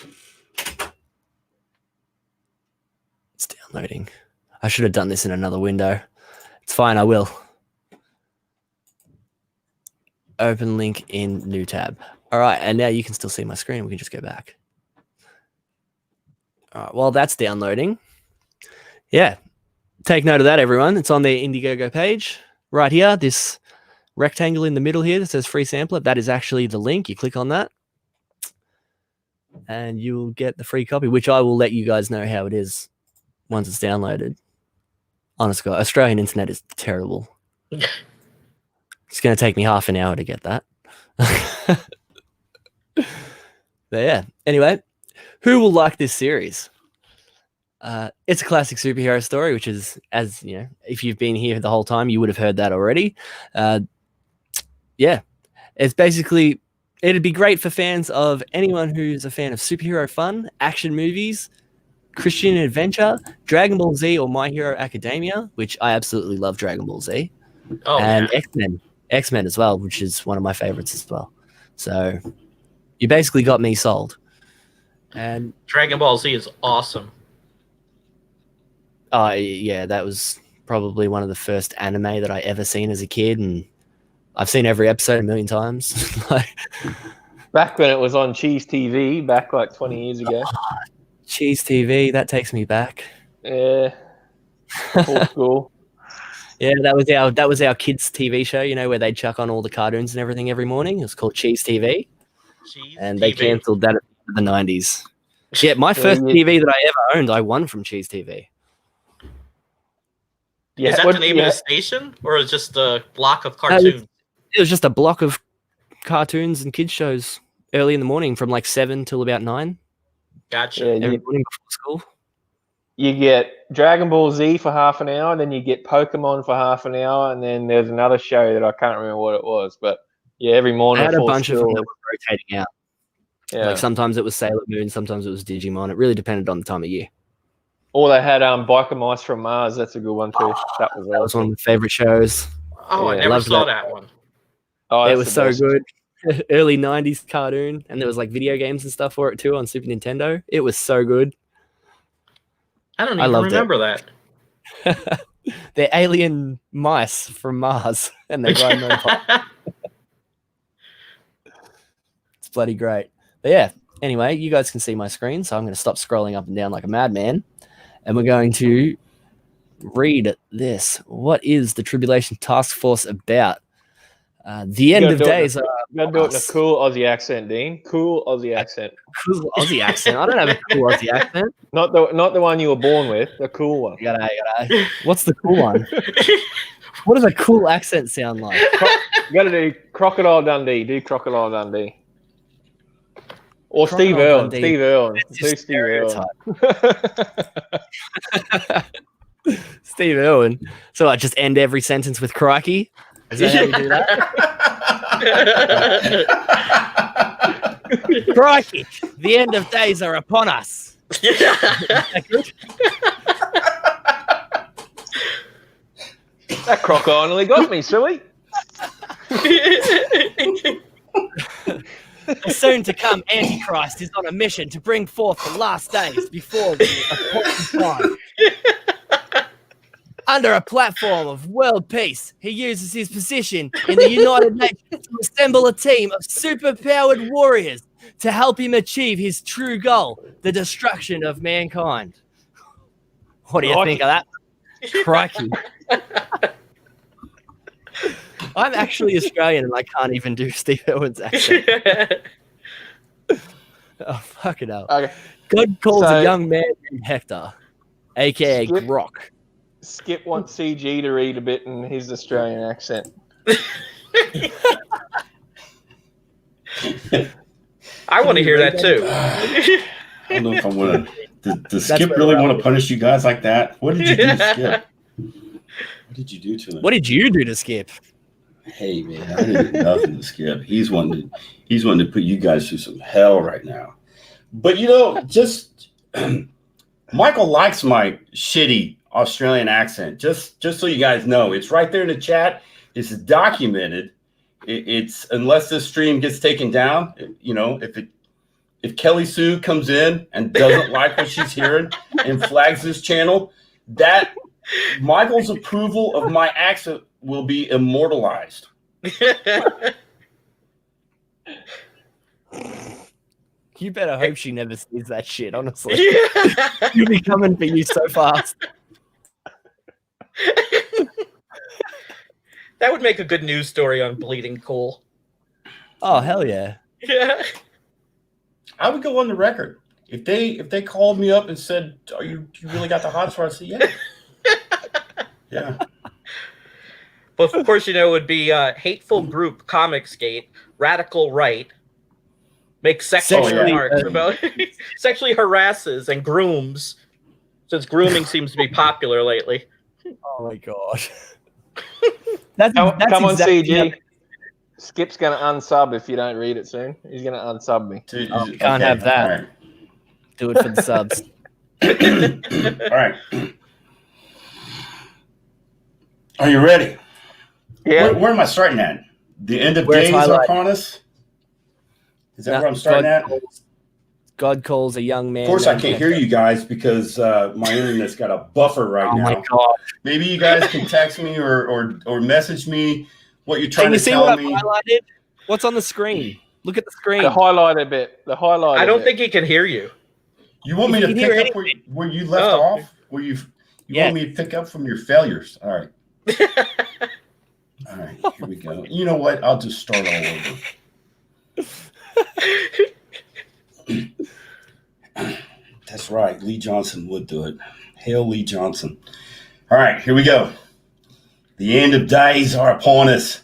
Speaker 1: It's downloading. I should have done this in another window. It's fine, I will. Open link in new tab. All right, and now you can still see my screen. We can just go back. All right, while that's downloading, yeah, take note of that, everyone. It's on the Indiegogo page right here. This rectangle in the middle here that says free sampler, that is actually the link. You click on that, and you'll get the free copy, which I will let you guys know how it is once it's downloaded. Honestly, Australian internet is terrible. It's going to take me half an hour to get that. But yeah, anyway, who will like this series? It's a classic superhero story, which is, as you know, if you've been here the whole time, you would have heard that already. Yeah, it's basically, it'd be great for fans of anyone who's a fan of superhero fun, action movies, Christian adventure, Dragon Ball Z, or My Hero Academia, which I absolutely love Dragon Ball Z, and X-Men as well, which is one of my favorites as well. So you basically got me sold. And
Speaker 3: Dragon Ball Z is awesome.
Speaker 1: Yeah, that was probably one of the first anime that I ever seen as a kid, and I've seen every episode a million times.
Speaker 2: Back when it was on Cheese TV, back like 20 years ago.
Speaker 1: Cheese TV, that takes me back.
Speaker 2: Yeah, old school.
Speaker 1: Yeah, that was our kids' TV show, you know, where they'd chuck on all the cartoons and everything every morning. It was called Cheese TV. They cancelled that in the 90s. Yeah, my first TV that I ever owned, I won from Cheese TV.
Speaker 3: Yeah, is that the name of the station, or is it just a block of cartoons?
Speaker 1: It was just a block of cartoons and kids shows early in the morning from like 7 till about 9.
Speaker 3: Gotcha.
Speaker 2: Yeah,
Speaker 1: every morning before school.
Speaker 2: You get Dragon Ball Z for half an hour, and then you get Pokemon for half an hour, and then there's another show that I can't remember what it was, but yeah, every morning.
Speaker 1: I had a bunch of them that were rotating out.
Speaker 2: Yeah.
Speaker 1: Like sometimes it was Sailor Moon, sometimes it was Digimon. It really depended on the time of year.
Speaker 2: Or they had Biker Mice from Mars. That's a good one too. That was
Speaker 1: one of my favorite shows.
Speaker 3: Oh,
Speaker 2: yeah,
Speaker 3: I never saw that one.
Speaker 2: Oh,
Speaker 1: it was so good. Early 90s cartoon, and there was like video games and stuff for it too on Super Nintendo. It was so good.
Speaker 3: I don't even remember that.
Speaker 1: They're alien mice from Mars, and they ride motorbikes. It's bloody great. But yeah, anyway, you guys can see my screen, so I'm going to stop scrolling up and down like a madman, and we're going to read this. What is the Tribulation Task Force about? The end of days are
Speaker 2: gotta do it in a cool Aussie accent, Dean. Cool Aussie accent.
Speaker 1: Cool Aussie accent. I don't have a cool Aussie accent.
Speaker 2: Not the one you were born with. The cool one.
Speaker 1: You gotta. What's the cool one? What does a cool accent sound like?
Speaker 2: You gotta do Crocodile Dundee. Do Crocodile Dundee. Or
Speaker 1: Crocodile
Speaker 2: Steve Irwin.
Speaker 1: Dundee.
Speaker 2: Steve Irwin.
Speaker 1: That's
Speaker 2: Do
Speaker 1: just
Speaker 2: Steve Irwin.
Speaker 1: Steve Irwin. So I just end every sentence with crikey? Is that how you do that? Crikey! The end of days are upon us. Is that good?
Speaker 2: That crocodile nearly got me, silly.
Speaker 1: The soon-to-come Antichrist is on a mission to bring forth the last days before the appointed time. Under a platform of world peace, he uses his position in the United Nations to assemble a team of superpowered warriors to help him achieve his true goal, the destruction of mankind. What do you think of that? Crikey. I'm actually Australian and I can't even do Steve Irwin's accent. Oh, fucking hell.
Speaker 2: Okay.
Speaker 1: God calls a young man named Hector, a.k.a.
Speaker 2: Skip.
Speaker 1: Grok.
Speaker 2: Skip wants CG to read a bit in his Australian accent.
Speaker 3: I want to hear that too.
Speaker 4: I don't know if I want to. Does Skip really want to punish you guys like that? What did you do to Skip? What did you do to him?
Speaker 1: What did you do to Skip?
Speaker 4: Hey man, I didn't do nothing to Skip. He's wanting to put you guys through some hell right now. But just Michael likes my shitty Australian accent. Just so you guys know, it's right there in the chat. It's documented. It's unless this stream gets taken down, if Kelly Sue comes in and doesn't like what she's hearing and flags this channel, that Michael's approval of my accent will be immortalized.
Speaker 1: You better hope she never sees that shit, honestly. She'll be coming for you so fast.
Speaker 3: That would make a good news story on Bleeding Cool.
Speaker 1: Oh, hell yeah.
Speaker 3: Yeah.
Speaker 4: I would go on the record. If they called me up and said, "Do you really got the hots for?" I'd say, "Yeah." Yeah.
Speaker 3: But of course, it would be hateful group ComicsMATE, radical right, makes sexual remarks about sexually harasses and grooms, since grooming seems to be popular lately.
Speaker 1: Oh my god.
Speaker 2: Come on, CG. Skip's gonna unsub if you don't read it soon. He's gonna unsub me.
Speaker 1: You can't have that. Right. Do it for the subs.
Speaker 4: All right. Are you ready?
Speaker 2: Yeah.
Speaker 4: Where am I starting at? The end of days upon us? Is that where I'm starting at?
Speaker 1: God calls a young man.
Speaker 4: Of course, I can't hear you guys because my internet's got a buffer right now.
Speaker 1: Oh my god!
Speaker 4: Maybe you guys can text me or message me what you're trying
Speaker 1: to tell me.
Speaker 4: Can you see
Speaker 1: what I've highlighted? What's on the screen? Look at the screen.
Speaker 2: The highlighted bit.
Speaker 3: I don't think he can hear you.
Speaker 4: You want me to pick up where you left off? Where you want me to pick up from your failures? All right. All right, here we go. You know what? I'll just start all over. That's right. Lee Johnson would do it. Hail Lee Johnson. All right, here we go. The end of days are upon us.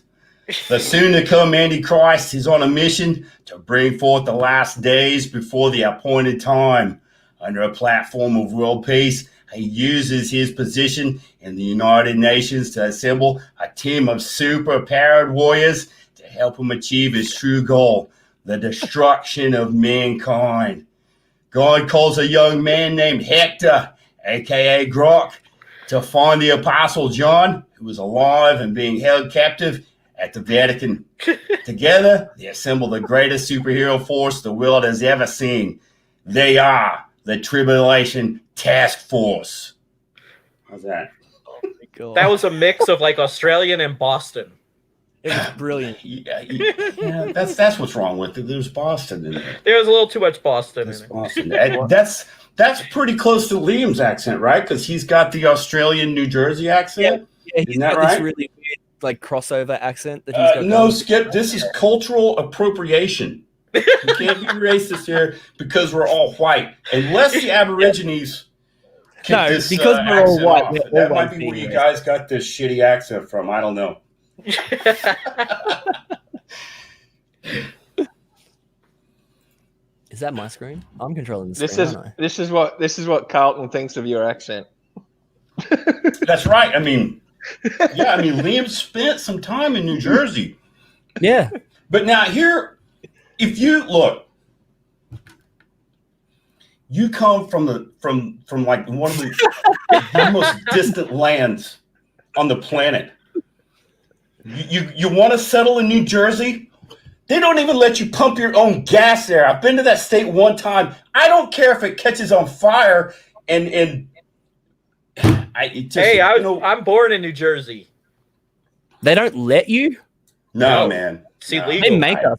Speaker 4: The soon-to-come Antichrist is on a mission to bring forth the last days before the appointed time. Under a platform of world peace, he uses his position in the United Nations to assemble a team of super-powered warriors to help him achieve his true goal, the destruction of mankind. God calls a young man named Hector, a.k.a. Grok, to find the Apostle John, who was alive and being held captive at the Vatican. Together, they assemble the greatest superhero force the world has ever seen. They are the Tribulation Task Force. How's that?
Speaker 1: Oh my god.
Speaker 3: That was a mix of like Australian and Boston.
Speaker 1: It was brilliant.
Speaker 4: Yeah, that's what's wrong with it. There's Boston in there.
Speaker 3: There was a little too much Boston in it.
Speaker 4: Boston. That's pretty close to Liam's accent, right? Because he's got the Australian New Jersey accent.
Speaker 1: Yeah, he's
Speaker 4: Isn't that
Speaker 1: got
Speaker 4: right?
Speaker 1: this really weird like crossover accent that he's got?
Speaker 4: No,
Speaker 1: going?
Speaker 4: Skip. This is cultural appropriation. You can't be racist here because we're all white, unless the Aborigines kick
Speaker 1: No,
Speaker 4: this
Speaker 1: because we're all
Speaker 4: accent
Speaker 1: white,
Speaker 4: off.
Speaker 1: we're
Speaker 4: That
Speaker 1: always
Speaker 4: might be where
Speaker 1: being
Speaker 4: you guys got this shitty accent from. I don't know.
Speaker 1: Is that my screen? I'm controlling the screen. aren't I?
Speaker 2: This is what Carlton thinks of your accent.
Speaker 4: That's right. I mean, Liam spent some time in New Jersey.
Speaker 1: Yeah.
Speaker 4: But now here, if you look, you come from like one of the most distant lands on the planet. You want to settle in New Jersey? They don't even let you pump your own gas there. I've been to that state one time. I don't care if it catches on fire I'm
Speaker 3: born in New Jersey.
Speaker 1: They don't let you?
Speaker 4: No, man.
Speaker 3: See,
Speaker 4: no.
Speaker 3: legal.
Speaker 1: They make us.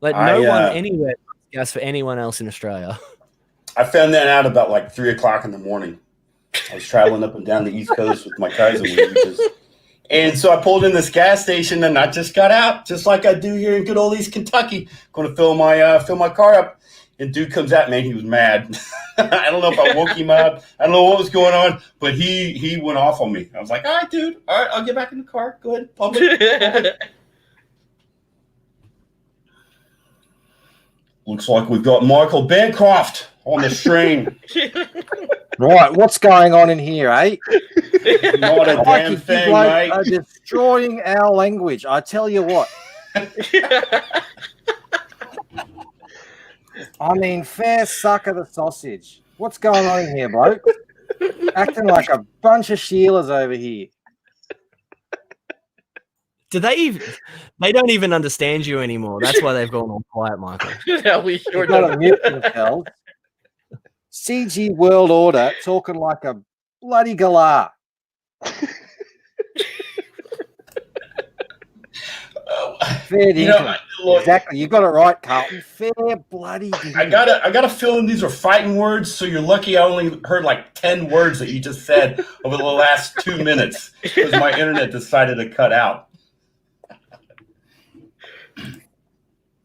Speaker 1: Like no one anywhere gas for anyone else in Australia.
Speaker 4: I found that out about like 3 o'clock in the morning. I was traveling up and down the East Coast with my cousin. And so I pulled in this gas station and I just got out, just like I do here in good old East Kentucky. Going to fill my car up. And dude comes out, man, he was mad. I don't know if I woke him up. I don't know what was going on, but he went off on me. I was like, all right, dude. All right, I'll get back in the car. Go ahead, pump it. Looks like we've got Michael Bancroft on the string.
Speaker 8: Right, what's going on in here, eh?
Speaker 4: Not a damn thing, mate.
Speaker 8: Are destroying our language. I tell you what. I mean, fair suck of the sausage. What's going on in here, bloke? Acting like a bunch of Sheilas over here.
Speaker 1: Do they don't even understand you anymore. That's why they've gone all quiet, Michael.
Speaker 3: No, we sure
Speaker 8: Got to
Speaker 3: don't.
Speaker 8: mute themselves. CG World Order talking like a bloody galah. Fair dinkum. Exactly. You got it right, Carlton. Fair bloody dinkum.
Speaker 4: I got a feeling these are fighting words, so you're lucky I only heard like 10 words that you just said over the last 2 minutes because my internet decided to cut out.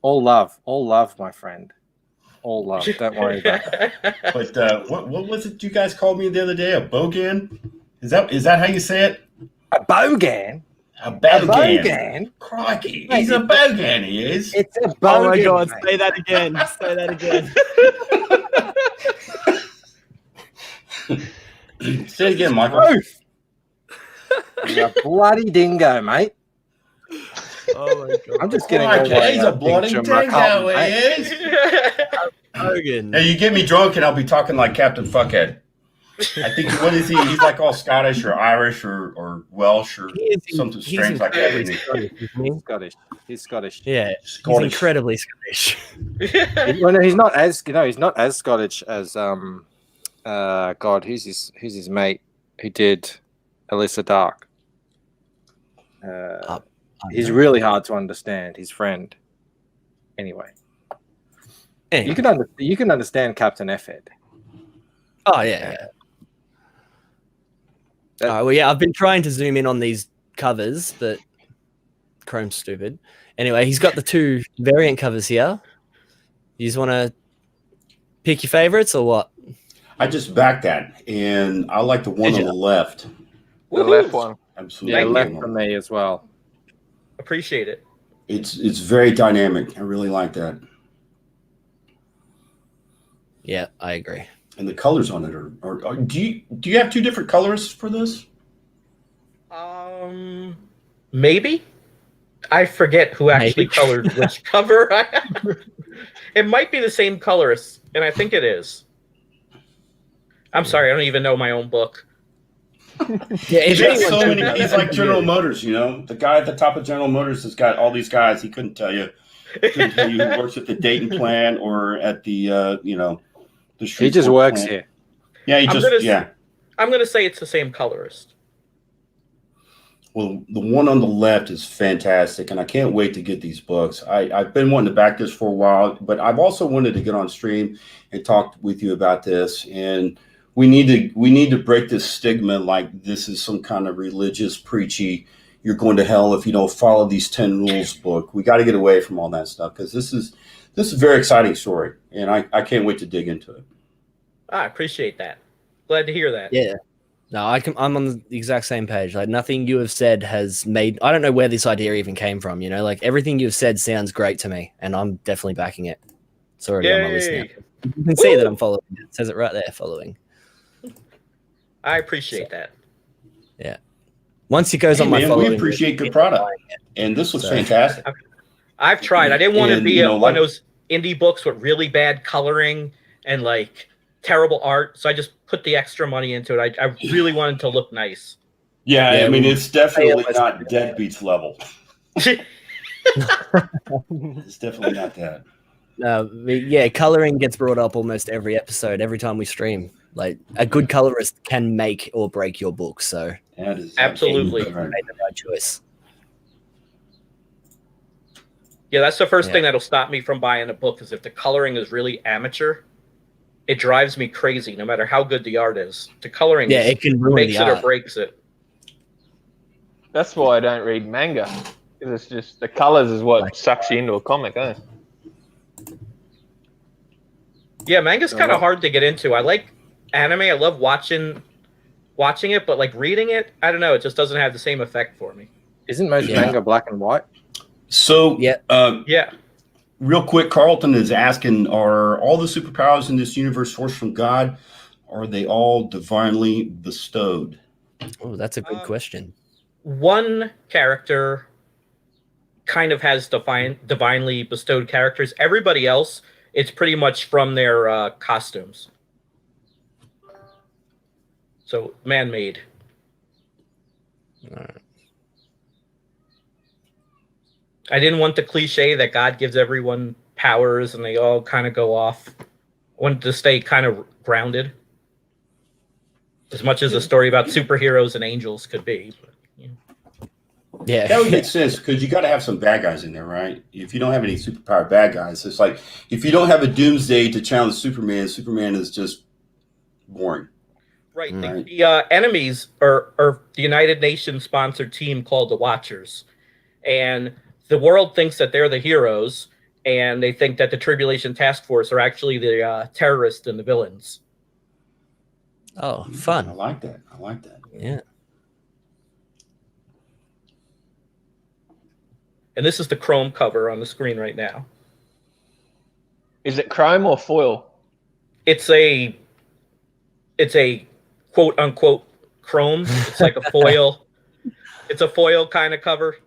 Speaker 8: All love, my friend. All love. Don't worry about that.
Speaker 4: But what was it you guys called me the other day? A bogan? Is that how you say it?
Speaker 8: A bogan?
Speaker 4: A bogan.
Speaker 8: Bogan?
Speaker 4: Crikey. He's a bogan, he is.
Speaker 8: It's a bogan.
Speaker 1: Oh my God,
Speaker 8: mate.
Speaker 1: say that again. Say that again.
Speaker 4: Say it again, Michael.
Speaker 8: Truth. You're a bloody dingo, mate.
Speaker 1: Oh my God.
Speaker 8: I'm just getting
Speaker 4: He's a bloody dingo, he is.
Speaker 1: Hogan.
Speaker 4: Now you get me drunk and I'll be talking like Captain Fuckhead. I think, what is he? He's like all Scottish or Irish or Welsh or something strange like that. Isn't he?
Speaker 8: He's Scottish.
Speaker 1: Yeah,
Speaker 4: Scottish.
Speaker 1: he's incredibly Scottish.
Speaker 8: Well, no, he's not as Scottish as God. Who's his mate? Who did Alyssa Dark? He's really hard to understand. His friend. Anyway, you can understand Captain F-Ed.
Speaker 1: Oh yeah. Well, yeah, I've been trying to zoom in on these covers, but Chrome's stupid. Anyway, he's got the 2 variant covers here. You just want to pick your favorites or what?
Speaker 4: I just backed that, and I like the one on the left.
Speaker 3: The left one.
Speaker 4: Absolutely.
Speaker 8: Yeah, left for me as well.
Speaker 3: Appreciate it.
Speaker 4: It's very dynamic. I really like that.
Speaker 1: Yeah, I agree.
Speaker 4: And the colors on it are do you have 2 different colors for this?
Speaker 3: Maybe. I forget who actually colored which cover I have. It might be the same colorist, and I think it is. I'm sorry, I don't even know my own book.
Speaker 1: Yeah,
Speaker 4: He's like General Motors, you know. The guy at the top of General Motors has got all these guys. He couldn't tell you who works at the Dayton plant or at the the street.
Speaker 8: He just works here.
Speaker 4: Yeah,
Speaker 3: I'm gonna say it's the same colorist.
Speaker 4: Well, the one on the left is fantastic, and I can't wait to get these books. I've been wanting to back this for a while, but I've also wanted to get on stream and talk with you about this. And we need to break this stigma like this is some kind of religious, preachy, you're going to hell if you don't follow these 10 rules book. We got to get away from all that stuff because this is a very exciting story, and I can't wait to dig into it.
Speaker 3: I appreciate that. Glad to hear that.
Speaker 1: Yeah. No, I'm on the exact same page. Like nothing you have said has made. I don't know where this idea even came from. You know, like everything you've said sounds great to me, and I'm definitely backing it. It's already on my list now. You can see that I'm following. It says it right there, following.
Speaker 3: I appreciate that.
Speaker 1: Yeah. Once it goes on my following,
Speaker 4: we appreciate good product, and this was fantastic.
Speaker 3: I've tried. I didn't want to be one
Speaker 4: like
Speaker 3: of those indie books with really bad coloring and like terrible art, so I just put the extra money into it. I really wanted to look nice.
Speaker 4: Yeah, I mean, it's definitely not Deadbeats level. It's definitely not that.
Speaker 1: Yeah, coloring gets brought up almost every episode, every time we stream. Like a good colorist can make or break your book. So
Speaker 4: that is
Speaker 3: absolutely
Speaker 1: right. Made the right choice.
Speaker 3: Yeah, that's the first thing that'll stop me from buying a book is if the coloring is really amateur. It drives me crazy, no matter how good the art is. The coloring,
Speaker 1: it can ruin
Speaker 3: makes
Speaker 1: the
Speaker 3: it
Speaker 1: art.
Speaker 3: or breaks it.
Speaker 2: That's why I don't read manga, because it's just the colors is what sucks you into a comic, eh?
Speaker 3: Yeah, manga's kind of hard to get into. I like anime. I love watching it, but like reading it, I don't know. It just doesn't have the same effect for me.
Speaker 8: Isn't most manga black and white?
Speaker 4: So
Speaker 3: yeah.
Speaker 4: Real quick, Carlton is asking, are all the superpowers in this universe sourced from God? Or are they all divinely bestowed?
Speaker 1: Oh, that's a good question.
Speaker 3: One character kind of has divinely bestowed characters. Everybody else, it's pretty much from their costumes. So, man-made.
Speaker 1: All right.
Speaker 3: I didn't want the cliche that God gives everyone powers and they all kind of go off. I wanted to stay kind of grounded. As much as a story about superheroes and angels could be. But,
Speaker 1: yeah.
Speaker 4: That would make sense because you got to have some bad guys in there, right? If you don't have any superpowered bad guys, it's like if you don't have a Doomsday to challenge Superman, Superman is just boring.
Speaker 3: Right. The enemies are the United Nations sponsored team called the Watchers. And the world thinks that they're the heroes, and they think that the Tribulation Task Force are actually the terrorists and the villains.
Speaker 1: Oh, fun.
Speaker 4: I like that.
Speaker 1: Yeah.
Speaker 3: And this is the chrome cover on the screen right now.
Speaker 2: Is it chrome or foil?
Speaker 3: It's a quote unquote chrome. It's like a foil. It's a foil kind of cover.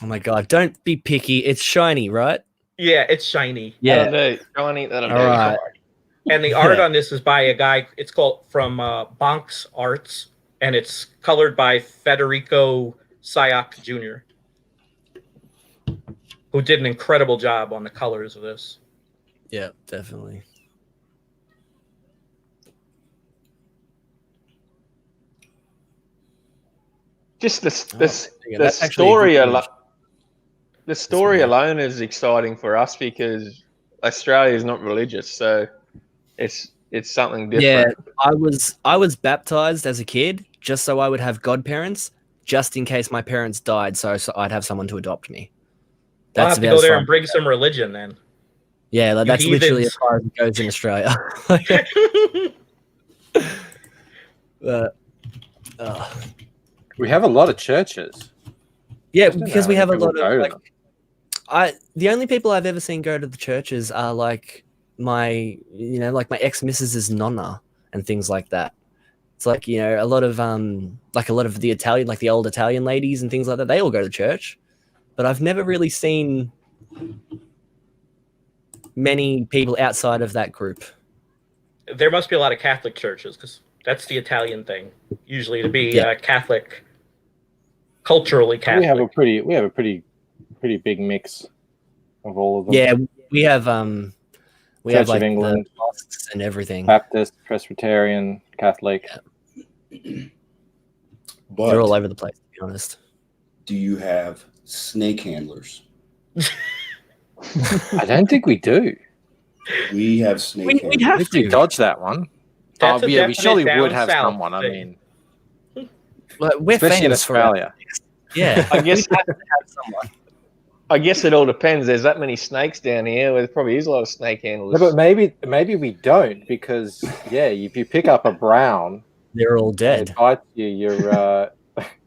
Speaker 1: Oh my god! Don't be picky. It's shiny, right?
Speaker 3: Yeah, it's shiny.
Speaker 1: Yeah.
Speaker 2: Shiny. That'll do.
Speaker 1: All right.
Speaker 3: And the art on this is by a guy. It's called from Bonks Arts, and it's colored by Federico Sayoc Jr., who did an incredible job on the colors of this.
Speaker 1: Yeah, definitely.
Speaker 2: Just the story alone. The story alone is exciting for us because Australia is not religious, so it's something different.
Speaker 1: Yeah, I was baptized as a kid just so I would have godparents, just in case my parents died, so I'd have someone to adopt me.
Speaker 3: I'll have to go there and bring some religion then.
Speaker 1: Yeah, that's literally as far as it goes in Australia.
Speaker 8: We have a lot of churches.
Speaker 1: Yeah, because we have a lot of the only people I've ever seen go to the churches are like my ex-missus's nonna and things like that. It's like, a lot of the Italian, like the old Italian ladies and things like that, they all go to church. But I've never really seen many people outside of that group.
Speaker 3: There must be a lot of Catholic churches because that's the Italian thing, usually to be Catholic, culturally Catholic.
Speaker 8: We have a pretty big mix of all of them.
Speaker 1: Yeah, we have
Speaker 8: Church
Speaker 1: like
Speaker 8: of England,
Speaker 1: the mosques and everything.
Speaker 8: Baptist, Presbyterian, Catholic.
Speaker 1: Yeah.
Speaker 4: But
Speaker 1: they're all over the place, to be honest.
Speaker 4: Do you have snake handlers?
Speaker 8: I don't think we do.
Speaker 4: We have snake handlers.
Speaker 1: We have
Speaker 8: We dodge that one.
Speaker 3: That's
Speaker 8: we surely
Speaker 3: down
Speaker 8: would have
Speaker 3: south
Speaker 8: someone.
Speaker 3: thing.
Speaker 8: I mean,
Speaker 1: Like, we're
Speaker 8: especially in
Speaker 1: famous for our
Speaker 8: Australia.
Speaker 1: Yeah,
Speaker 2: I guess
Speaker 1: we have to have someone.
Speaker 2: I guess it all depends. There's that many snakes down here. There probably is a lot of snake handlers.
Speaker 8: No, but maybe we don't, because if you pick up a brown,
Speaker 1: They're all
Speaker 8: and
Speaker 1: dead.
Speaker 8: it bites you, you're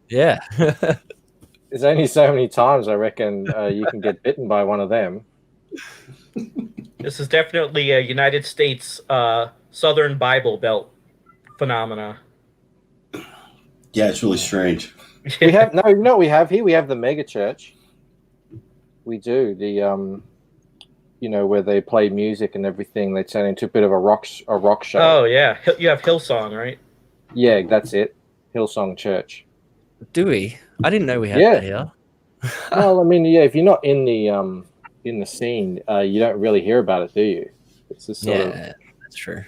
Speaker 1: Yeah.
Speaker 8: there's only so many times I reckon you can get bitten by one of them.
Speaker 3: This is definitely a United States Southern Bible Belt phenomena.
Speaker 4: Yeah, it's really strange.
Speaker 8: We have no, you know what we have here? We have the mega church. We do the where they play music and everything. They turn into a bit of a rock show.
Speaker 3: Oh yeah, you have Hillsong, right?
Speaker 8: Yeah, that's it. Hillsong Church.
Speaker 1: Do we? I didn't know we had
Speaker 8: Yeah.
Speaker 1: that here.
Speaker 8: Well, I mean, if you're not in the scene, you don't really hear about it, do you? It's just sort of.
Speaker 1: That's true.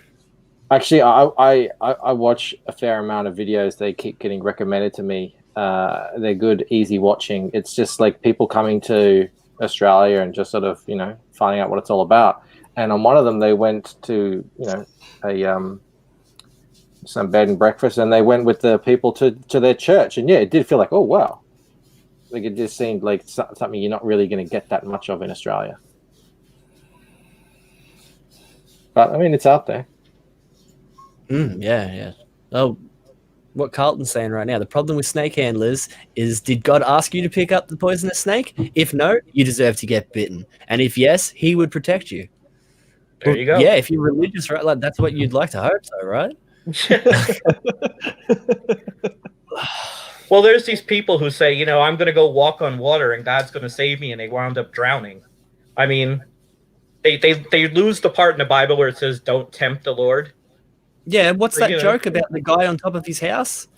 Speaker 8: Actually, I watch a fair amount of videos. They keep getting recommended to me. They're good, easy watching. It's just like people coming to Australia and just sort of finding out what it's all about. And on one of them, they went to some bed and breakfast, and they went with the people to their church. And yeah, it did feel like, oh wow, like it just seemed like something you're not really going to get that much of in Australia. But I mean, it's out there.
Speaker 1: Yeah. Oh, what Carlton's saying right now, the problem with snake handlers is, did God ask you to pick up the poisonous snake? If no, you deserve to get bitten. And if yes, he would protect you.
Speaker 3: There you go.
Speaker 1: Yeah, if you're religious, right? Like, that's what you'd like to hope so, right?
Speaker 3: Well, there's these people who say, I'm going to go walk on water and God's going to save me, and they wound up drowning. I mean, they lose the part in the Bible where it says, "Don't tempt the Lord."
Speaker 1: Yeah, what's that joke about the guy on top of his house?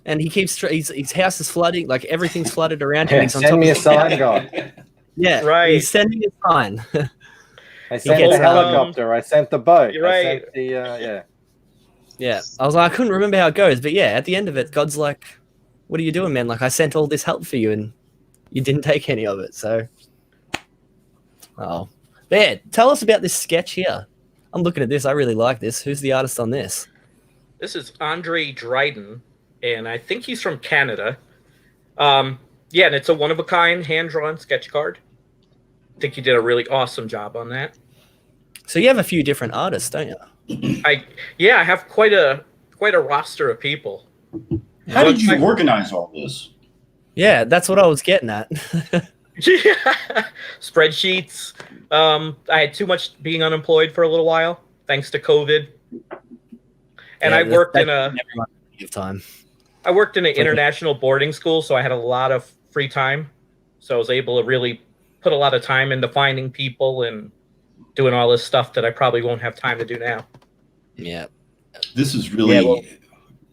Speaker 1: And he keeps his house is flooding, like everything's flooded around him. He's on
Speaker 8: Send
Speaker 1: top
Speaker 8: me a
Speaker 1: of his
Speaker 8: sign,
Speaker 1: house.
Speaker 8: God.
Speaker 1: Yeah,
Speaker 3: right.
Speaker 1: He's sending a sign.
Speaker 8: I sent
Speaker 1: gets
Speaker 8: the helicopter. I sent the boat.
Speaker 3: You're
Speaker 8: I
Speaker 3: right.
Speaker 8: sent the
Speaker 1: Yeah, I was like, I couldn't remember how it goes, but yeah, at the end of it, God's like, "What are you doing, man? Like, I sent all this help for you, and you didn't take any of it." So, but yeah, tell us about this sketch here. I'm looking at this. I really like this. Who's the artist on this?
Speaker 3: This is Andre Dryden, and I think he's from Canada. And it's a one-of-a-kind hand-drawn sketch card. I think you did a really awesome job on that.
Speaker 1: So you have a few different artists, don't you?
Speaker 3: I have quite a roster of people.
Speaker 4: How did you organize all this?
Speaker 1: Yeah, that's what I was getting at.
Speaker 3: Spreadsheets. I had too much being unemployed for a little while, thanks to COVID. And
Speaker 1: Yeah,
Speaker 3: I worked in
Speaker 1: time.
Speaker 3: I worked in an international boarding school, so I had a lot of free time. So I was able to really put a lot of time into finding people and doing all this stuff that I probably won't have time to do now.
Speaker 1: Yeah.
Speaker 4: This is really,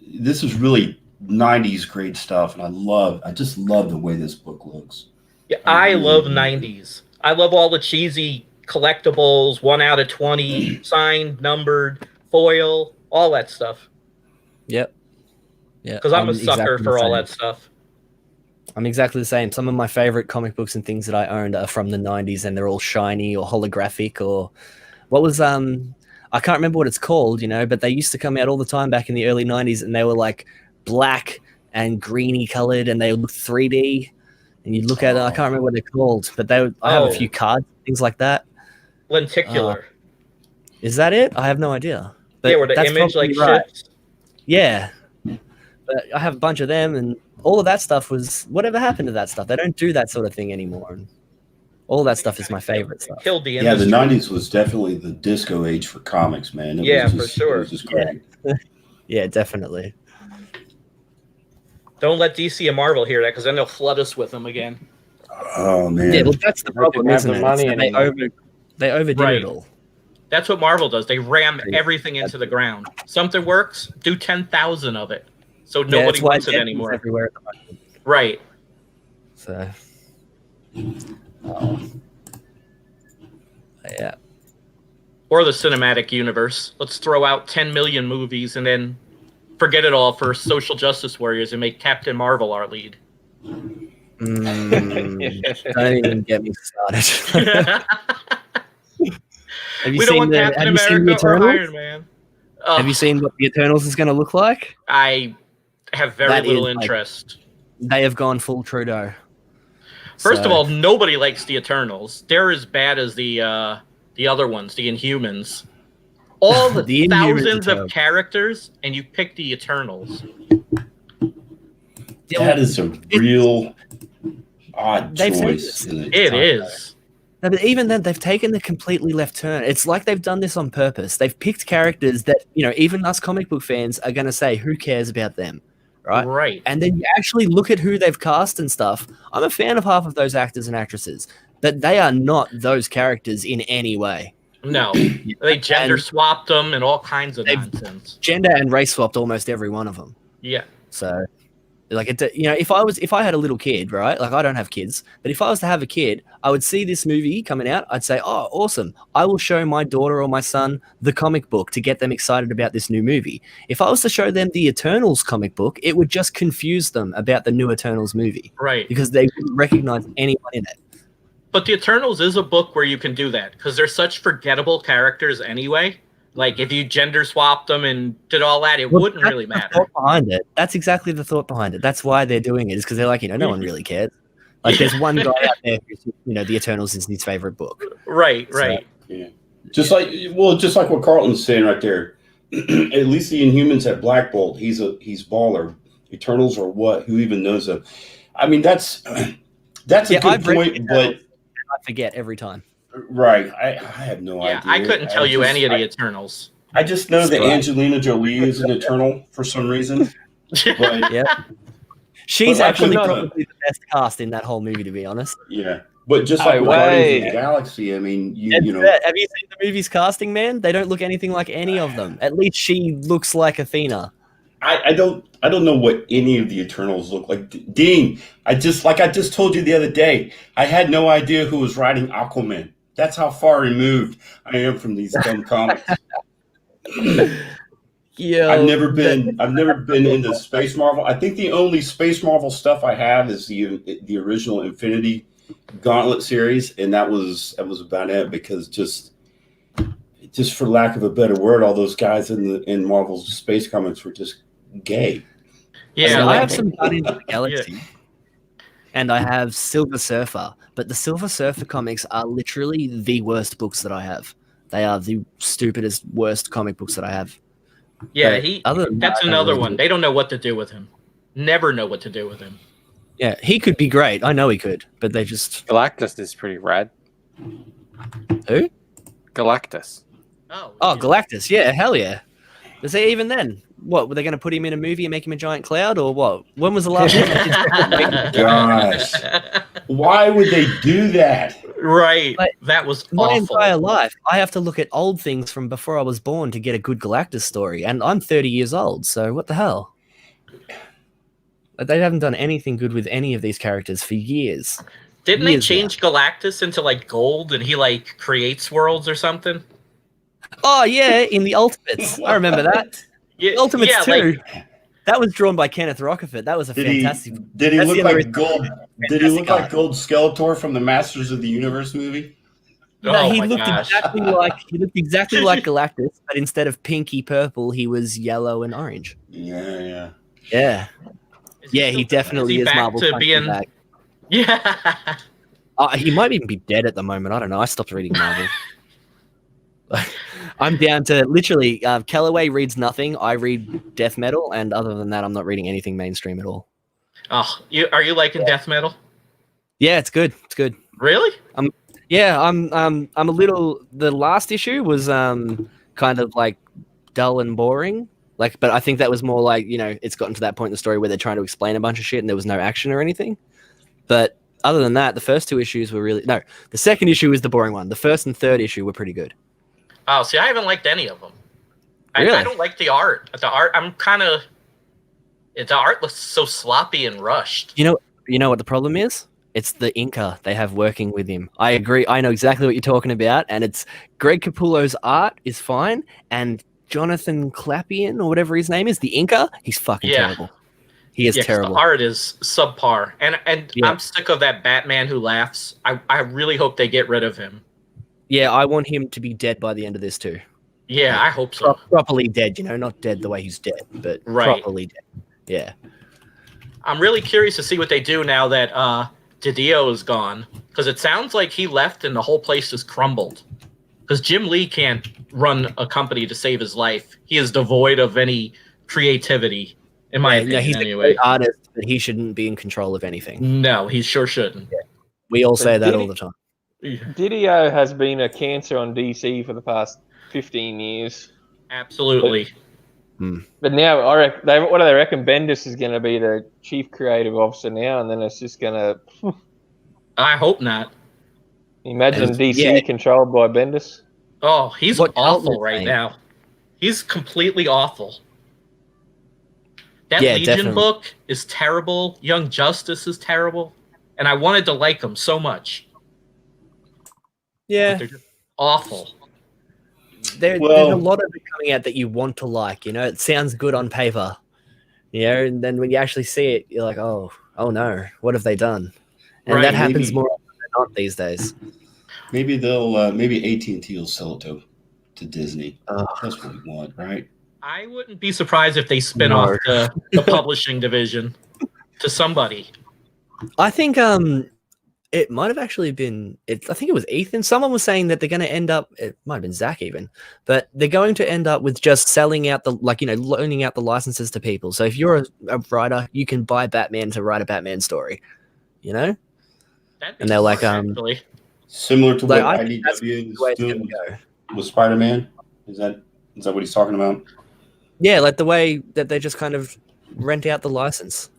Speaker 4: this is really 90s grade stuff, and I just love the way this book looks.
Speaker 3: Yeah, I love 90s. I love all the cheesy collectibles, 1 out of 20, signed, numbered, foil, all that stuff.
Speaker 1: Yep. Yeah.
Speaker 3: Because I'm a sucker for all that stuff.
Speaker 1: I'm exactly the same. Some of my favorite comic books and things that I owned are from the 90s, and they're all shiny or holographic, or what was I can't remember what it's called, but they used to come out all the time back in the early 90s, and they were like black and greeny colored, and they look 3D, and you look at it, I can't remember what they're called, but I have a few cards, things like that.
Speaker 3: Lenticular.
Speaker 1: Is that it? I have no idea. But
Speaker 3: yeah, where the image like shifts.
Speaker 1: Yeah. But I have a bunch of them, and all of that stuff was, whatever happened to that stuff? They don't do that sort of thing anymore. And all that stuff is my favorite stuff.
Speaker 3: Killed the
Speaker 4: industry.
Speaker 3: industry.
Speaker 4: Yeah, the 90s was definitely the disco age for comics, man. It was just,
Speaker 3: for sure.
Speaker 4: It was just great.
Speaker 1: Yeah, definitely.
Speaker 3: Don't let DC and Marvel hear that, because then they'll flood us with them again.
Speaker 4: Oh, man.
Speaker 1: Yeah, well, that's the problem, isn't it?
Speaker 8: Money
Speaker 1: they overdid it all.
Speaker 3: That's what Marvel does. They ram everything into the ground. Something works, do 10,000 of it. So nobody wants it anymore.
Speaker 1: Everywhere at the moment.
Speaker 3: Right.
Speaker 1: So, yeah.
Speaker 3: Or the cinematic universe. Let's throw out 10 million movies and then forget it all for social justice warriors and make Captain Marvel our lead.
Speaker 1: Don't even get me started.
Speaker 3: We don't want Captain America or Iron Man.
Speaker 1: Have you seen what the Eternals is going to look like?
Speaker 3: I have very little interest.
Speaker 1: They have gone full Trudeau.
Speaker 3: First of
Speaker 1: So-
Speaker 3: all, nobody likes the Eternals. They're as bad as the other ones, the Inhumans. All the,
Speaker 1: The Inhumans
Speaker 3: thousands
Speaker 1: are
Speaker 3: of
Speaker 1: terrible.
Speaker 3: characters, and you pick the Eternals.
Speaker 4: That is a real odd
Speaker 1: They've taken
Speaker 4: choice.
Speaker 3: It is.
Speaker 1: No, but even then, they've taken the completely left turn. It's like they've done this on purpose. They've picked characters that, you know, even us comic book fans are going to say, who cares about them, right?
Speaker 3: Right.
Speaker 1: And then you actually look at who they've cast and stuff. I'm a fan of half of those actors and actresses, but they are not those characters in any way.
Speaker 3: No, they gender
Speaker 1: And
Speaker 3: swapped them and all kinds of
Speaker 1: they've-
Speaker 3: nonsense.
Speaker 1: Gender and race swapped almost every one of them.
Speaker 3: Yeah.
Speaker 1: So, like, you know, if I had a little kid, right? Like, I don't have kids, but if I was to have a kid, I would see this movie coming out. I'd say, oh, awesome. I will show my daughter or my son the comic book to get them excited about this new movie. If I was to show them the Eternals comic book, it would just confuse them about the new Eternals movie
Speaker 3: Right.
Speaker 1: because they wouldn't recognize anyone in it.
Speaker 3: But the Eternals is a book where you can do that because they're such forgettable characters anyway. Like if you gender swapped them and did all that, it wouldn't really
Speaker 1: That's
Speaker 3: matter.
Speaker 1: the thought behind it. That's exactly the thought behind it. That's why they're doing it, is because they're like, you know, no one really cares. Like, there's one guy out there who's, you know, the Eternals is his favorite book.
Speaker 3: Right,
Speaker 1: So-
Speaker 3: right.
Speaker 4: Yeah. Just like what Carlton's saying right there. At least the Inhumans have Black Bolt. He's baller. Eternals or what? Who even knows him? I mean, that's a good
Speaker 1: I've read
Speaker 4: point, but
Speaker 1: I forget every time.
Speaker 4: right. I have no
Speaker 3: Yeah,
Speaker 4: idea.
Speaker 3: I couldn't tell you
Speaker 4: just-
Speaker 3: any of the Eternals.
Speaker 4: I just know that
Speaker 1: Right.
Speaker 4: Angelina Jolie is an Eternal for some reason. But
Speaker 1: Yeah. She's
Speaker 4: But I
Speaker 1: actually
Speaker 4: couldn't-
Speaker 1: probably the best cast in that whole movie, to be honest.
Speaker 4: yeah. But just
Speaker 2: Hey,
Speaker 4: like with Guardians of the
Speaker 2: wait.
Speaker 4: Galaxy, I mean, you
Speaker 1: And
Speaker 4: know,
Speaker 1: have you seen the movie's casting, man? They don't look anything like any of them. At least she looks like Athena.
Speaker 4: I don't know what any of the Eternals look like. Dean, I just told you the other day, I had no idea who was writing Aquaman. That's how far removed I am from these dumb comics.
Speaker 1: Yeah.
Speaker 4: I've never been into Space Marvel. I think the only Space Marvel stuff I have is the original Infinity Gauntlet series, and that was about it, because just for lack of a better word, all those guys in Marvel's space comics were just gay.
Speaker 3: Yeah,
Speaker 1: I
Speaker 3: like-
Speaker 1: have some Guardians of the Galaxy, and I have Silver Surfer, but the Silver Surfer comics are literally the worst books that I have. They are the stupidest, worst comic books that I have.
Speaker 3: yeah,
Speaker 1: But other than
Speaker 3: that's
Speaker 1: that, I don't
Speaker 3: another
Speaker 1: really
Speaker 3: one.
Speaker 1: do-
Speaker 3: They don't know what to do with him. Never know what to do with him.
Speaker 1: Yeah, he could be great. I know he could, but they just
Speaker 8: Galactus is pretty rad.
Speaker 1: who?
Speaker 8: Galactus.
Speaker 3: Oh,
Speaker 1: Oh,
Speaker 3: yeah.
Speaker 1: Galactus. Yeah, hell yeah. Is he even then? What, were they going to put him in a movie and make him a giant cloud, or what? When was the last time they did
Speaker 4: Gosh, why would they do that?
Speaker 3: Right.
Speaker 1: Like,
Speaker 3: that was
Speaker 1: my
Speaker 3: awful.
Speaker 1: entire life, I have to look at old things from before I was born to get a good Galactus story, and I'm 30 years old, so what the hell? Like, they haven't done anything good with any of these characters for years.
Speaker 3: Didn't they
Speaker 1: years
Speaker 3: change Galactus into like gold and he like creates worlds or something?
Speaker 1: Oh yeah, in the Ultimates, I remember that.
Speaker 3: Yeah,
Speaker 1: Ultimates
Speaker 3: yeah,
Speaker 1: too.
Speaker 3: like,
Speaker 1: That was drawn by Kenneth Rocafort. That was a
Speaker 4: Did he
Speaker 1: fantastic.
Speaker 4: did he
Speaker 1: That's
Speaker 4: look
Speaker 1: the other
Speaker 4: like
Speaker 1: reason-
Speaker 4: gold? Did he look
Speaker 1: fantastic
Speaker 4: like Gold Skeletor from the Masters of the Universe movie?
Speaker 1: No,
Speaker 3: oh
Speaker 1: he
Speaker 3: my
Speaker 1: looked
Speaker 3: gosh.
Speaker 1: exactly like Galactus, but instead of pinky purple, he was yellow and orange.
Speaker 4: Yeah.
Speaker 1: Yeah,
Speaker 3: Is
Speaker 1: yeah, he
Speaker 3: still-
Speaker 1: definitely
Speaker 3: he
Speaker 1: is
Speaker 3: back
Speaker 1: Marvel.
Speaker 3: to
Speaker 1: punching
Speaker 3: being
Speaker 1: bag.
Speaker 3: yeah.
Speaker 1: He might even be dead at the moment. I don't know. I stopped reading Marvel. I'm down to literally. Callaway reads nothing. I read death metal, and other than that, I'm not reading anything mainstream at all.
Speaker 3: Oh, are you liking death metal?
Speaker 1: Yeah, it's good. It's good.
Speaker 3: Really?
Speaker 1: Yeah, I'm a little. The last issue was kind of like dull and boring. Like, but I think that was more like, you know, it's gotten to that point in the story where they're trying to explain a bunch of shit and there was no action or anything. But other than that, the first two issues were really no. The second issue is the boring one. The first and third issue were pretty good.
Speaker 3: Oh, see, I haven't liked any of them.
Speaker 1: Really?
Speaker 3: I don't like the art. The art, I'm kind of. The art looks so sloppy and rushed.
Speaker 1: You know what the problem is? It's the inker they have working with him. I agree. I know exactly what you're talking about, and it's Greg Capullo's art is fine, and Jonathan Clapian or whatever his name is, the inker, he's fucking
Speaker 3: Yeah.
Speaker 1: terrible. He is
Speaker 3: 'cause
Speaker 1: terrible.
Speaker 3: The art is subpar, and
Speaker 1: Yeah.
Speaker 3: I'm sick of that Batman who laughs. I really hope they get rid of him.
Speaker 1: Yeah, I want him to be dead by the end of this too.
Speaker 3: Yeah, I hope so.
Speaker 1: Properly dead, you know, not dead the way he's dead, but
Speaker 3: Right.
Speaker 1: properly dead. Yeah.
Speaker 3: I'm really curious to see what they do now that Didio is gone, because it sounds like he left and the whole place just crumbled. Because Jim Lee can't run a company to save his life. He is devoid of any creativity, in my opinion.
Speaker 1: He's
Speaker 3: anyway,
Speaker 1: a great artist, but he shouldn't be in control of anything.
Speaker 3: No, he sure shouldn't.
Speaker 1: Yeah. We all say that all the time.
Speaker 2: Didio has been a cancer on DC for the past 15 years.
Speaker 3: Absolutely.
Speaker 2: But now, what do they reckon? Bendis is going to be the chief creative officer now, and then it's just going to...
Speaker 3: I hope not.
Speaker 2: Imagine DC controlled by Bendis.
Speaker 3: Oh, he's awful right now. He's completely awful. That Legion book is terrible. Young Justice is terrible. And I wanted to like them so much.
Speaker 1: Yeah.
Speaker 3: But they're just awful.
Speaker 1: There's a lot of it coming out that you want to like, you know, it sounds good on paper, you know, and then when you actually see it, you're like, oh no, what have they done? And that happens more often than not these days.
Speaker 4: Maybe they'll, maybe AT&T will sell it to Disney. That's what we want, right?
Speaker 3: I wouldn't be surprised if they spin off the publishing division to somebody.
Speaker 1: I think it might have actually been, I think it was Ethan. Someone was saying that they're going to end up, it might have been Zach even, but they're going to end up with just selling out loaning out the licenses to people. So if you're a writer, you can buy Batman to write a Batman story, you know? And they're like,
Speaker 4: similar to what
Speaker 1: I
Speaker 4: IDW is doing with Spider-Man. Is that what he's talking about?
Speaker 1: Yeah, like the way that they just kind of rent out the license.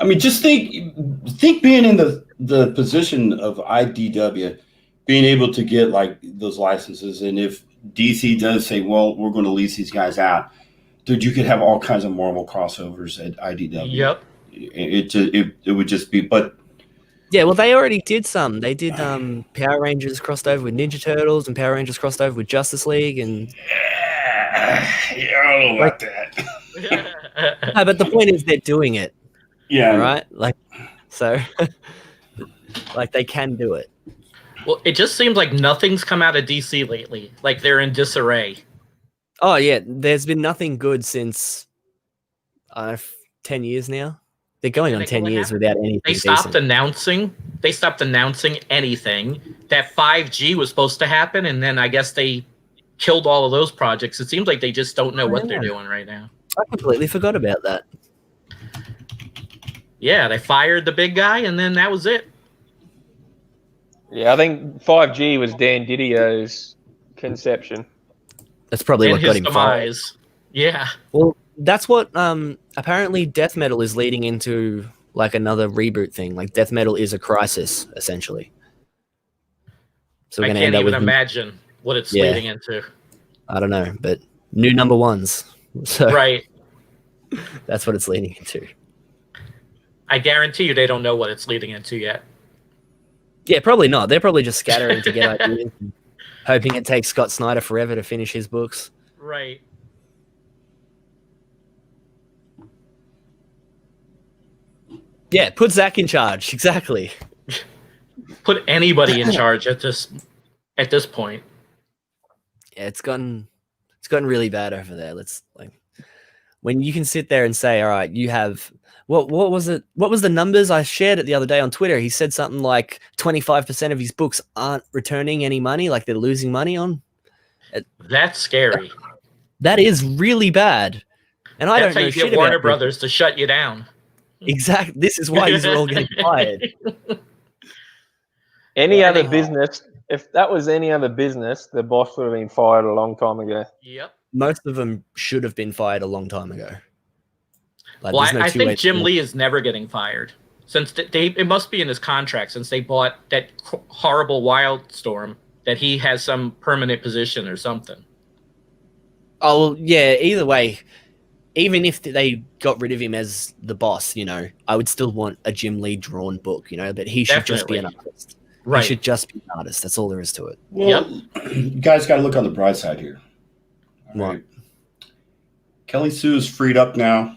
Speaker 4: I mean, just think being in the position of IDW, being able to get like those licenses, and if DC does say, well, we're going to lease these guys out, dude, you could have all kinds of Marvel crossovers at IDW.
Speaker 3: Yep.
Speaker 4: It would just be, but
Speaker 1: yeah, well, they already did some. They did Power Rangers crossed over with Ninja Turtles, and Power Rangers crossed over with Justice League, and
Speaker 4: I don't know about that.
Speaker 1: No, but the point is they're doing it.
Speaker 4: Yeah.
Speaker 1: Right? Like, so, like, they can do it.
Speaker 3: Well, it just seems like nothing's come out of DC lately. Like, they're in disarray.
Speaker 1: Oh, yeah. There's been nothing good since 10 years now. They're going on 10 years without anything.
Speaker 3: They stopped announcing. They stopped announcing anything. That 5G was supposed to happen, and then I guess they killed all of those projects. It seems like they just don't know what they're doing right now.
Speaker 1: I completely forgot about that.
Speaker 3: Yeah, they fired the big guy, and then that was it.
Speaker 2: Yeah, I think 5G was Dan Didio's conception.
Speaker 1: That's probably
Speaker 3: and
Speaker 1: what got him fired.
Speaker 3: Yeah.
Speaker 1: Well, that's what apparently death metal is leading into, like another reboot thing. Like death metal is a crisis, essentially. So
Speaker 3: I can't even imagine what it's leading into.
Speaker 1: I don't know, but new number ones. So
Speaker 3: right.
Speaker 1: That's what it's leading into.
Speaker 3: I guarantee you they don't know what it's leading into yet.
Speaker 1: Yeah, probably not. They're probably just scattering to get ideas, and hoping it takes Scott Snyder forever to finish his books.
Speaker 3: Right.
Speaker 1: Yeah, put Zach in charge. Exactly.
Speaker 3: Put anybody in charge at this point.
Speaker 1: Yeah, it's gotten really bad over there. Let's when you can sit there and say, all right, you have what was it? What was the numbers? I shared it the other day on Twitter. He said something like 25% of his books aren't returning any money, like they're losing money on.
Speaker 3: That's scary.
Speaker 1: That is really bad. And I don't know
Speaker 3: That's how you get Warner Brothers to shut you down.
Speaker 1: Exactly. This is why these are all getting fired.
Speaker 2: Any other business, if that was any other business, the boss would have been fired a long time ago.
Speaker 3: Yep.
Speaker 1: Most of them should have been fired a long time ago.
Speaker 3: Like, well, I think Jim Lee is never getting fired. Since it must be in his contract, since they bought that horrible Wildstorm, that he has some permanent position or something.
Speaker 1: Oh, well, yeah, either way, even if they got rid of him as the boss, you know, I would still want a Jim Lee drawn book, you know, that he should just be an artist. Right. He should just be an artist. That's all there is to it.
Speaker 4: Well, you guys got to look on the bright side here. All right. Kelly Sue is freed up now.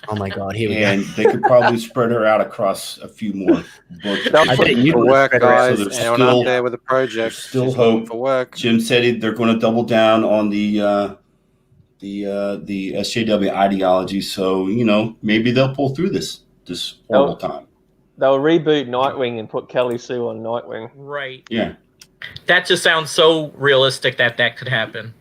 Speaker 1: Oh my God! Here we go.
Speaker 4: And they could probably spread her out across a few more books.
Speaker 9: I bet you for work, guys. So anyone out there with a project?
Speaker 4: Still hope
Speaker 9: for work.
Speaker 4: Jim said they're going to double down on the SJW ideology. So maybe they'll pull through this this horrible time.
Speaker 2: They'll reboot Nightwing and put Kelly Sue on Nightwing.
Speaker 3: Right.
Speaker 4: Yeah.
Speaker 3: That just sounds so realistic that could happen.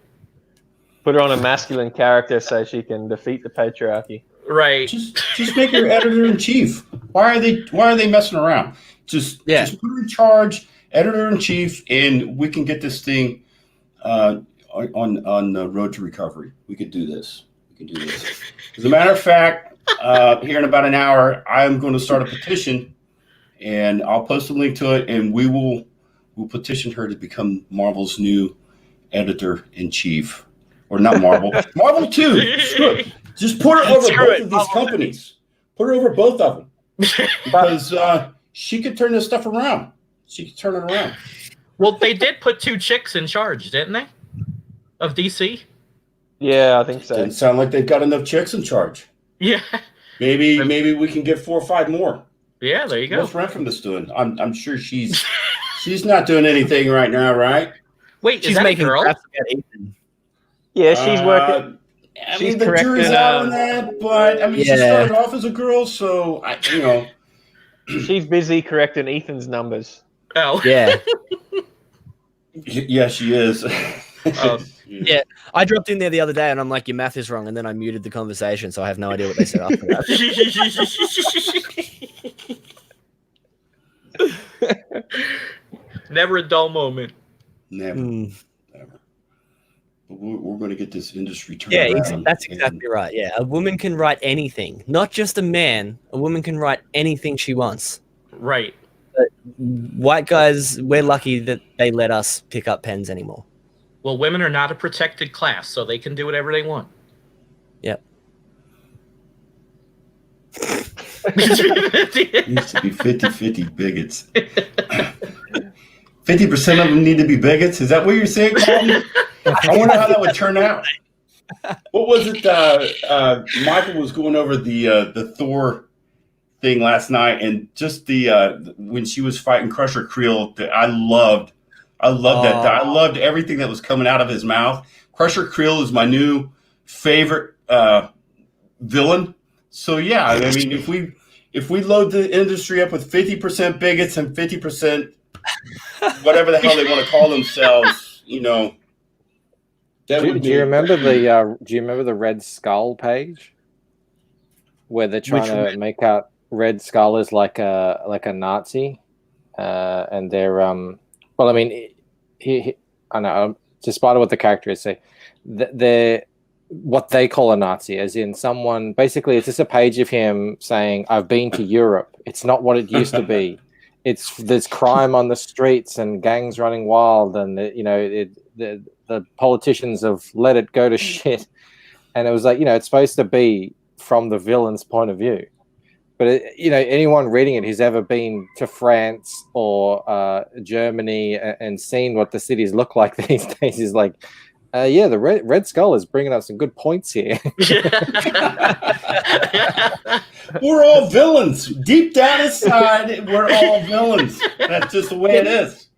Speaker 2: Put her on a masculine character so she can defeat the patriarchy.
Speaker 3: Right.
Speaker 4: Just make her editor in chief. Why are they messing around? Just put her in charge, editor in chief, and we can get this thing on the road to recovery. We could do this. As a matter of fact, here in about an hour, I'm going to start a petition, and I'll post a link to it, and we'll petition her to become Marvel's new editor in chief, or not Marvel, Marvel too. Just put her over both of these companies. Put her over both of them, because she could turn this stuff around. She could turn it around.
Speaker 3: Well, they did put 2 chicks in charge, didn't they? Of DC.
Speaker 2: Yeah, I think so.
Speaker 4: Doesn't sound like they've got enough chicks in charge.
Speaker 3: Yeah.
Speaker 4: Maybe we can get 4 or 5 more.
Speaker 3: Yeah, there you go.
Speaker 4: What's Renfrom's doing? I'm sure she's not doing anything right now, right?
Speaker 3: Wait,
Speaker 1: she's making
Speaker 3: a girl?
Speaker 1: crap about Ethan.
Speaker 2: Yeah, she's working.
Speaker 4: The jury's out on that, but she started off as a girl, so
Speaker 2: she's busy correcting Ethan's numbers.
Speaker 3: Oh,
Speaker 1: yeah.
Speaker 4: Yeah, she is.
Speaker 1: Yeah, I dropped in there the other day, and I'm like, "Your math is wrong," and then I muted the conversation, so I have no idea what they said after that.
Speaker 3: Never a dull moment.
Speaker 4: Never. But we're going to get this industry turned around.
Speaker 1: That's exactly right. Yeah, a woman can write anything, not just a man. A woman can write anything she wants.
Speaker 3: Right.
Speaker 1: But white guys, we're lucky that they let us pick up pens anymore.
Speaker 3: Well, women are not a protected class, so they can do whatever they want.
Speaker 1: Yep.
Speaker 4: Used to be 50-50 bigots. 50% of them need to be bigots? Is that what you're saying, Colton? I wonder how that would turn out. What was it? Michael was going over the Thor thing last night, and just the when she was fighting Crusher Creel, I loved that. I loved everything that was coming out of his mouth. Crusher Creel is my new favorite villain. So yeah, I mean, if we load the industry up with 50% bigots and 50% whatever the hell they want to call themselves, Do you
Speaker 8: remember the Red Skull page where they're trying to make out Red Skull is like a Nazi, and they're well, I mean, I know, despite what the character is say, they're what they call a Nazi, as in someone. Basically, it's just a page of him saying, "I've been to Europe. It's not what it used to be. There's crime on the streets and gangs running wild, and the politicians have let it go to shit." And it was like, it's supposed to be from the villain's point of view. But anyone reading it who's ever been to France or Germany and seen what the cities look like these days is like, the Red Skull is bringing up some good points here.
Speaker 4: We're all villains. Deep down inside, we're all villains. That's just the way it is.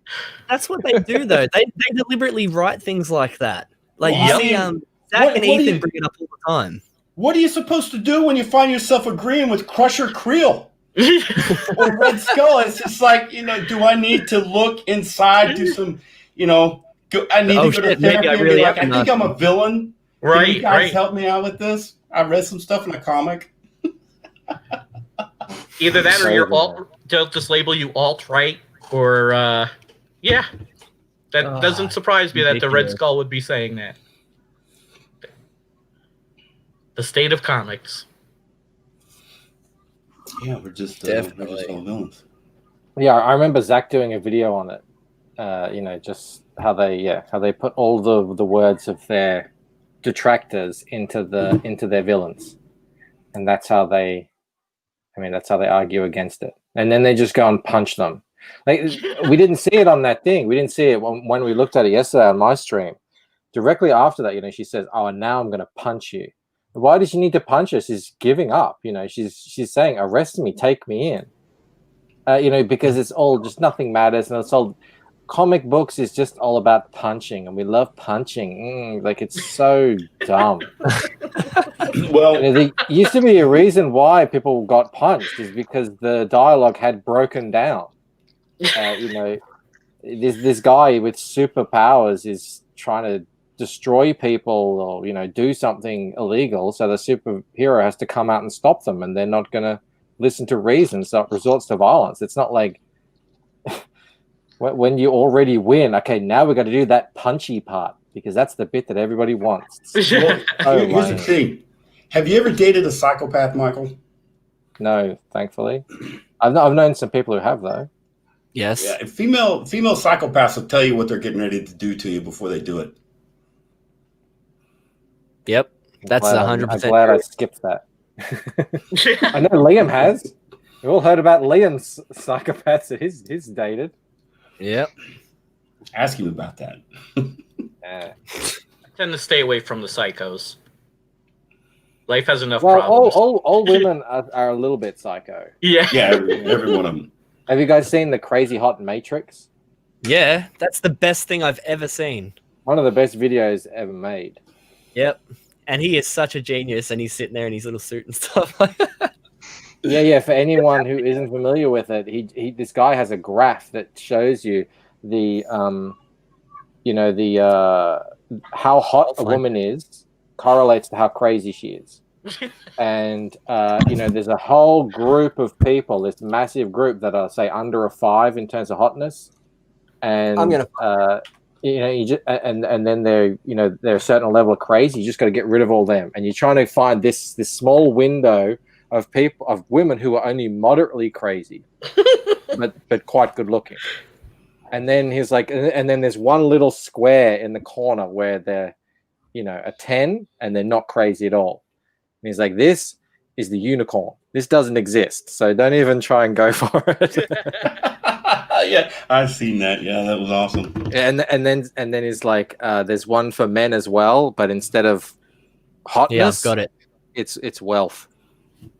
Speaker 1: That's what they do, though. They deliberately write things like that. Like, Zach and Ethan bring it up all the time.
Speaker 4: What are you supposed to do when you find yourself agreeing with Crusher Creel or Red Skull? It's just like, do I need to look inside, do some, I need to go to therapy and be like, I think I'm a villain.
Speaker 3: Right.
Speaker 4: Can you guys help me out with this? I read some stuff in a comic.
Speaker 3: Either that or you're they'll just label you alt-right or, yeah. That doesn't surprise me that the Red Skull would be saying that. The state of comics.
Speaker 4: Yeah, we're just all villains.
Speaker 8: Yeah, I remember Zach doing a video on it. Just how they put all the words of their detractors into their villains, and that's how they argue against it. And then they just go and punch them. Like, we didn't see it on that thing. We didn't see it when we looked at it yesterday on my stream. Directly after that, she says, "Oh, and now I'm going to punch you." Why does she need to punch us? She's giving up. She's saying, "Arrest me, take me in." Because it's all just nothing matters, and it's all. comic books is just all about punching, and we love punching. Like, it's so dumb.
Speaker 4: Well,
Speaker 8: there used to be a reason why people got punched is because the dialogue had broken down. This guy with superpowers is trying to destroy people or do something illegal, so the superhero has to come out and stop them, and they're not going to listen to reason, so it resorts to violence. It's not like when you already win, okay, now we've got to do that punchy part because that's the bit that everybody wants.
Speaker 4: Well, here's the thing. Have you ever dated a psychopath, Michael?
Speaker 8: No, thankfully. I've known some people who have, though.
Speaker 1: Yes.
Speaker 4: Yeah, female psychopaths will tell you what they're getting ready to do to you before they do it.
Speaker 1: Yep. That's 100%.
Speaker 8: I'm glad I skipped that. I know Liam has. We've all heard about Liam's psychopaths that he's dated.
Speaker 1: Yep.
Speaker 4: Ask him about that.
Speaker 3: I tend to stay away from the psychos. Life has enough
Speaker 8: Well,
Speaker 3: problems.
Speaker 8: all women are a little bit psycho.
Speaker 3: Yeah.
Speaker 4: Yeah, every one of them.
Speaker 8: Have you guys seen the Crazy Hot Matrix?
Speaker 1: Yeah, that's the best thing I've ever seen.
Speaker 8: One of the best videos ever made.
Speaker 1: Yep. And he is such a genius, and he's sitting there in his little suit and stuff like that.
Speaker 8: Yeah. For anyone who isn't familiar with it, this guy has a graph that shows you the how hot a woman is correlates to how crazy she is. And there's a whole group of people, this massive group that are, say, under a 5 in terms of hotness, and
Speaker 1: I'm gonna
Speaker 8: and then they're a certain level of crazy. You just got to get rid of all them, and you're trying to find this small window of women who are only moderately crazy, but quite good looking. And then he's like, and then there's one little square in the corner where they're a 10 and they're not crazy at all. And he's like, this is the unicorn. This doesn't exist, so don't even try and go for it.
Speaker 4: Yeah, I've seen that. Yeah, that was awesome.
Speaker 8: And then he's like, there's one for men as well, but instead of hotness,
Speaker 1: Yeah, I've got it.
Speaker 8: It's wealth.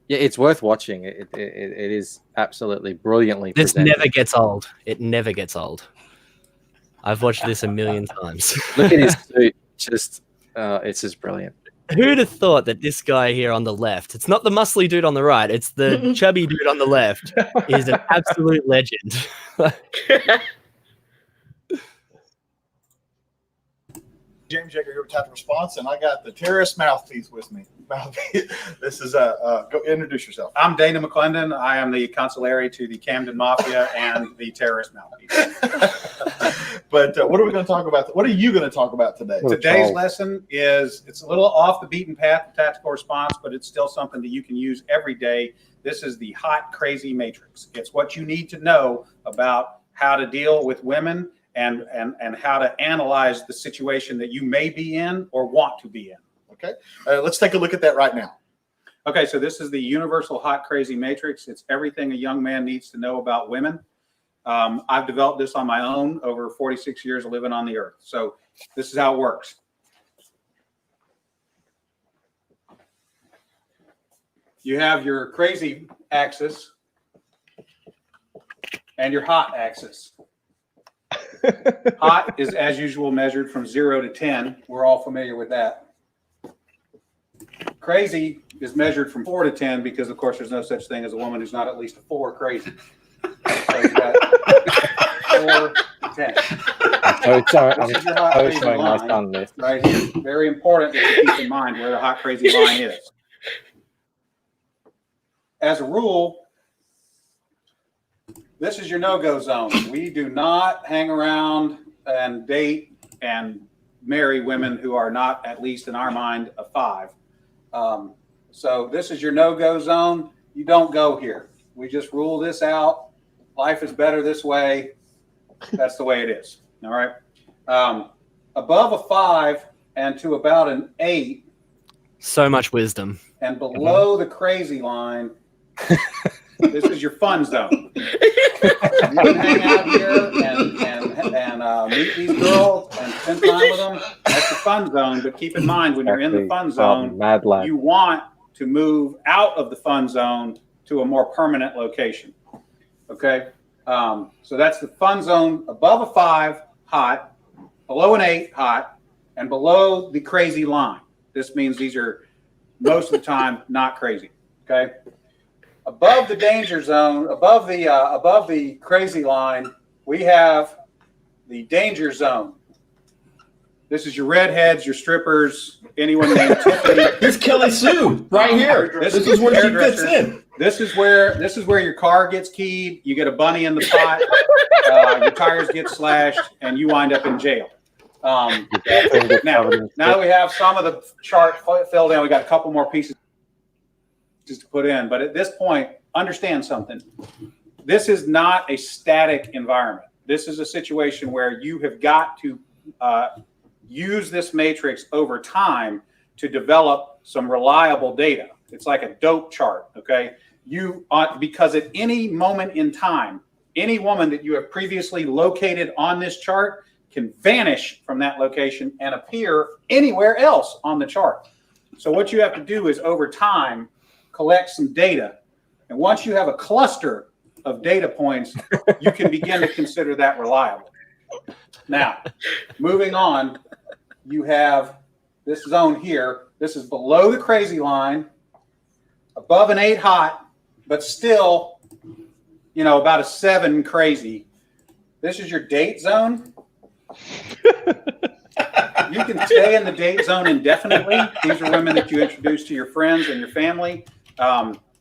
Speaker 8: Yeah, it's worth watching. It is absolutely brilliantly
Speaker 1: This
Speaker 8: presented.
Speaker 1: never gets old. It never gets old. I've watched this a million times.
Speaker 8: Look at his suit. It's just brilliant.
Speaker 1: Who'd have thought that this guy here on the left, it's not the muscly dude on the right, it's the chubby dude on the left, is an absolute legend.
Speaker 10: James Yeager here with Tactical Response, and I got the terrorist mouthpiece with me. This is go introduce yourself.
Speaker 11: I'm Dana McClendon. I am the consigliere to the Camden Mafia and the terrorist mouthpiece.
Speaker 10: But what are we going to talk about? What are you going to talk about today?
Speaker 11: Today's lesson it's a little off the beaten path of tactical response, but it's still something that you can use every day. This is the hot, crazy matrix. It's what you need to know about how to deal with women and how to analyze the situation that you may be in or want to be in.
Speaker 10: Okay, let's take a look at that right now.
Speaker 11: Okay, so this is the universal hot, crazy matrix. It's everything a young man needs to know about women. I've developed this on my own over 46 years of living on the earth. So this is how it works. You have your crazy axis and your hot axis. Hot is, as usual, measured from 0 to 10. We're all familiar with that. Crazy is measured from 4 to 10 because, of course, there's no such thing as a woman who's not at least a 4 crazy. So you got 4 to 10.
Speaker 8: I'm showing my son this.
Speaker 11: Right here. Very important that you keep in mind where the hot, crazy line is. As a rule, this is your no-go zone. We do not hang around and date and marry women who are not, at least in our mind, a 5. So this is your no-go zone. You don't go here. We just rule this out. Life is better this way. That's the way it is. All right. Above a 5 and to about an 8.
Speaker 1: So much wisdom.
Speaker 11: And below the crazy line, this is your fun zone. You can hang out here and meet these girls and spend time with them. That's the fun zone. But keep in mind, when you're in the fun zone, you want to move out of the fun zone to a more permanent location. Okay. So that's the fun zone above a 5, hot, below an 8, hot, and below the crazy line. This means these are most of the time not crazy. Okay. Above the danger zone, above the crazy line, we have the danger zone. This is your redheads, your strippers, anyone named Tiffany.
Speaker 4: This is Kelly Sue right here. This is where she fits in.
Speaker 11: This is where your car gets keyed. You get a bunny in the pot. Your tires get slashed, and you wind up in jail. Now that we have some of the chart filled in, we got a couple more pieces to put in. But at this point, understand something. This is not a static environment. This is a situation where you have got to use this matrix over time to develop some reliable data. It's like a dope chart, okay? Because at any moment in time, any woman that you have previously located on this chart can vanish from that location and appear anywhere else on the chart. So what you have to do is over time, collect some data. And once you have a cluster of data points, you can begin to consider that reliable. Now, moving on, you have this zone here. This is below the crazy line, above an 8 hot, but still, about a 7 crazy. This is your date zone. You can stay in the date zone indefinitely. These are women that you introduce to your friends and your family.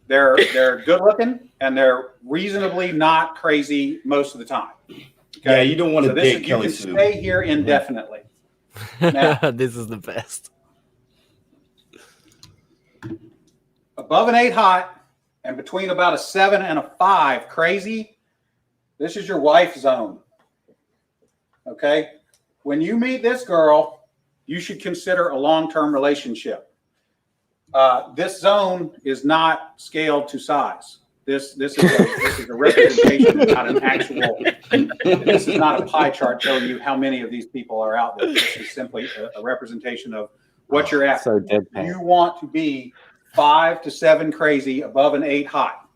Speaker 11: They're good looking and they're reasonably not crazy most of the time. Okay?
Speaker 4: Yeah, you don't want to date Kelly Sue.
Speaker 11: You can stay here indefinitely. Now,
Speaker 1: this is the best.
Speaker 11: Above an 8 hot and between about a 7 and a 5 crazy, this is your wife zone. Okay? When you meet this girl, you should consider a long-term relationship. This zone is not scaled to size. This is a representation, not an actual. This is not a pie chart showing you how many of these people are out there. This is simply a representation of what you're at.
Speaker 8: So deadpan.
Speaker 11: You want to be 5 to 7 crazy, above an 8 hot.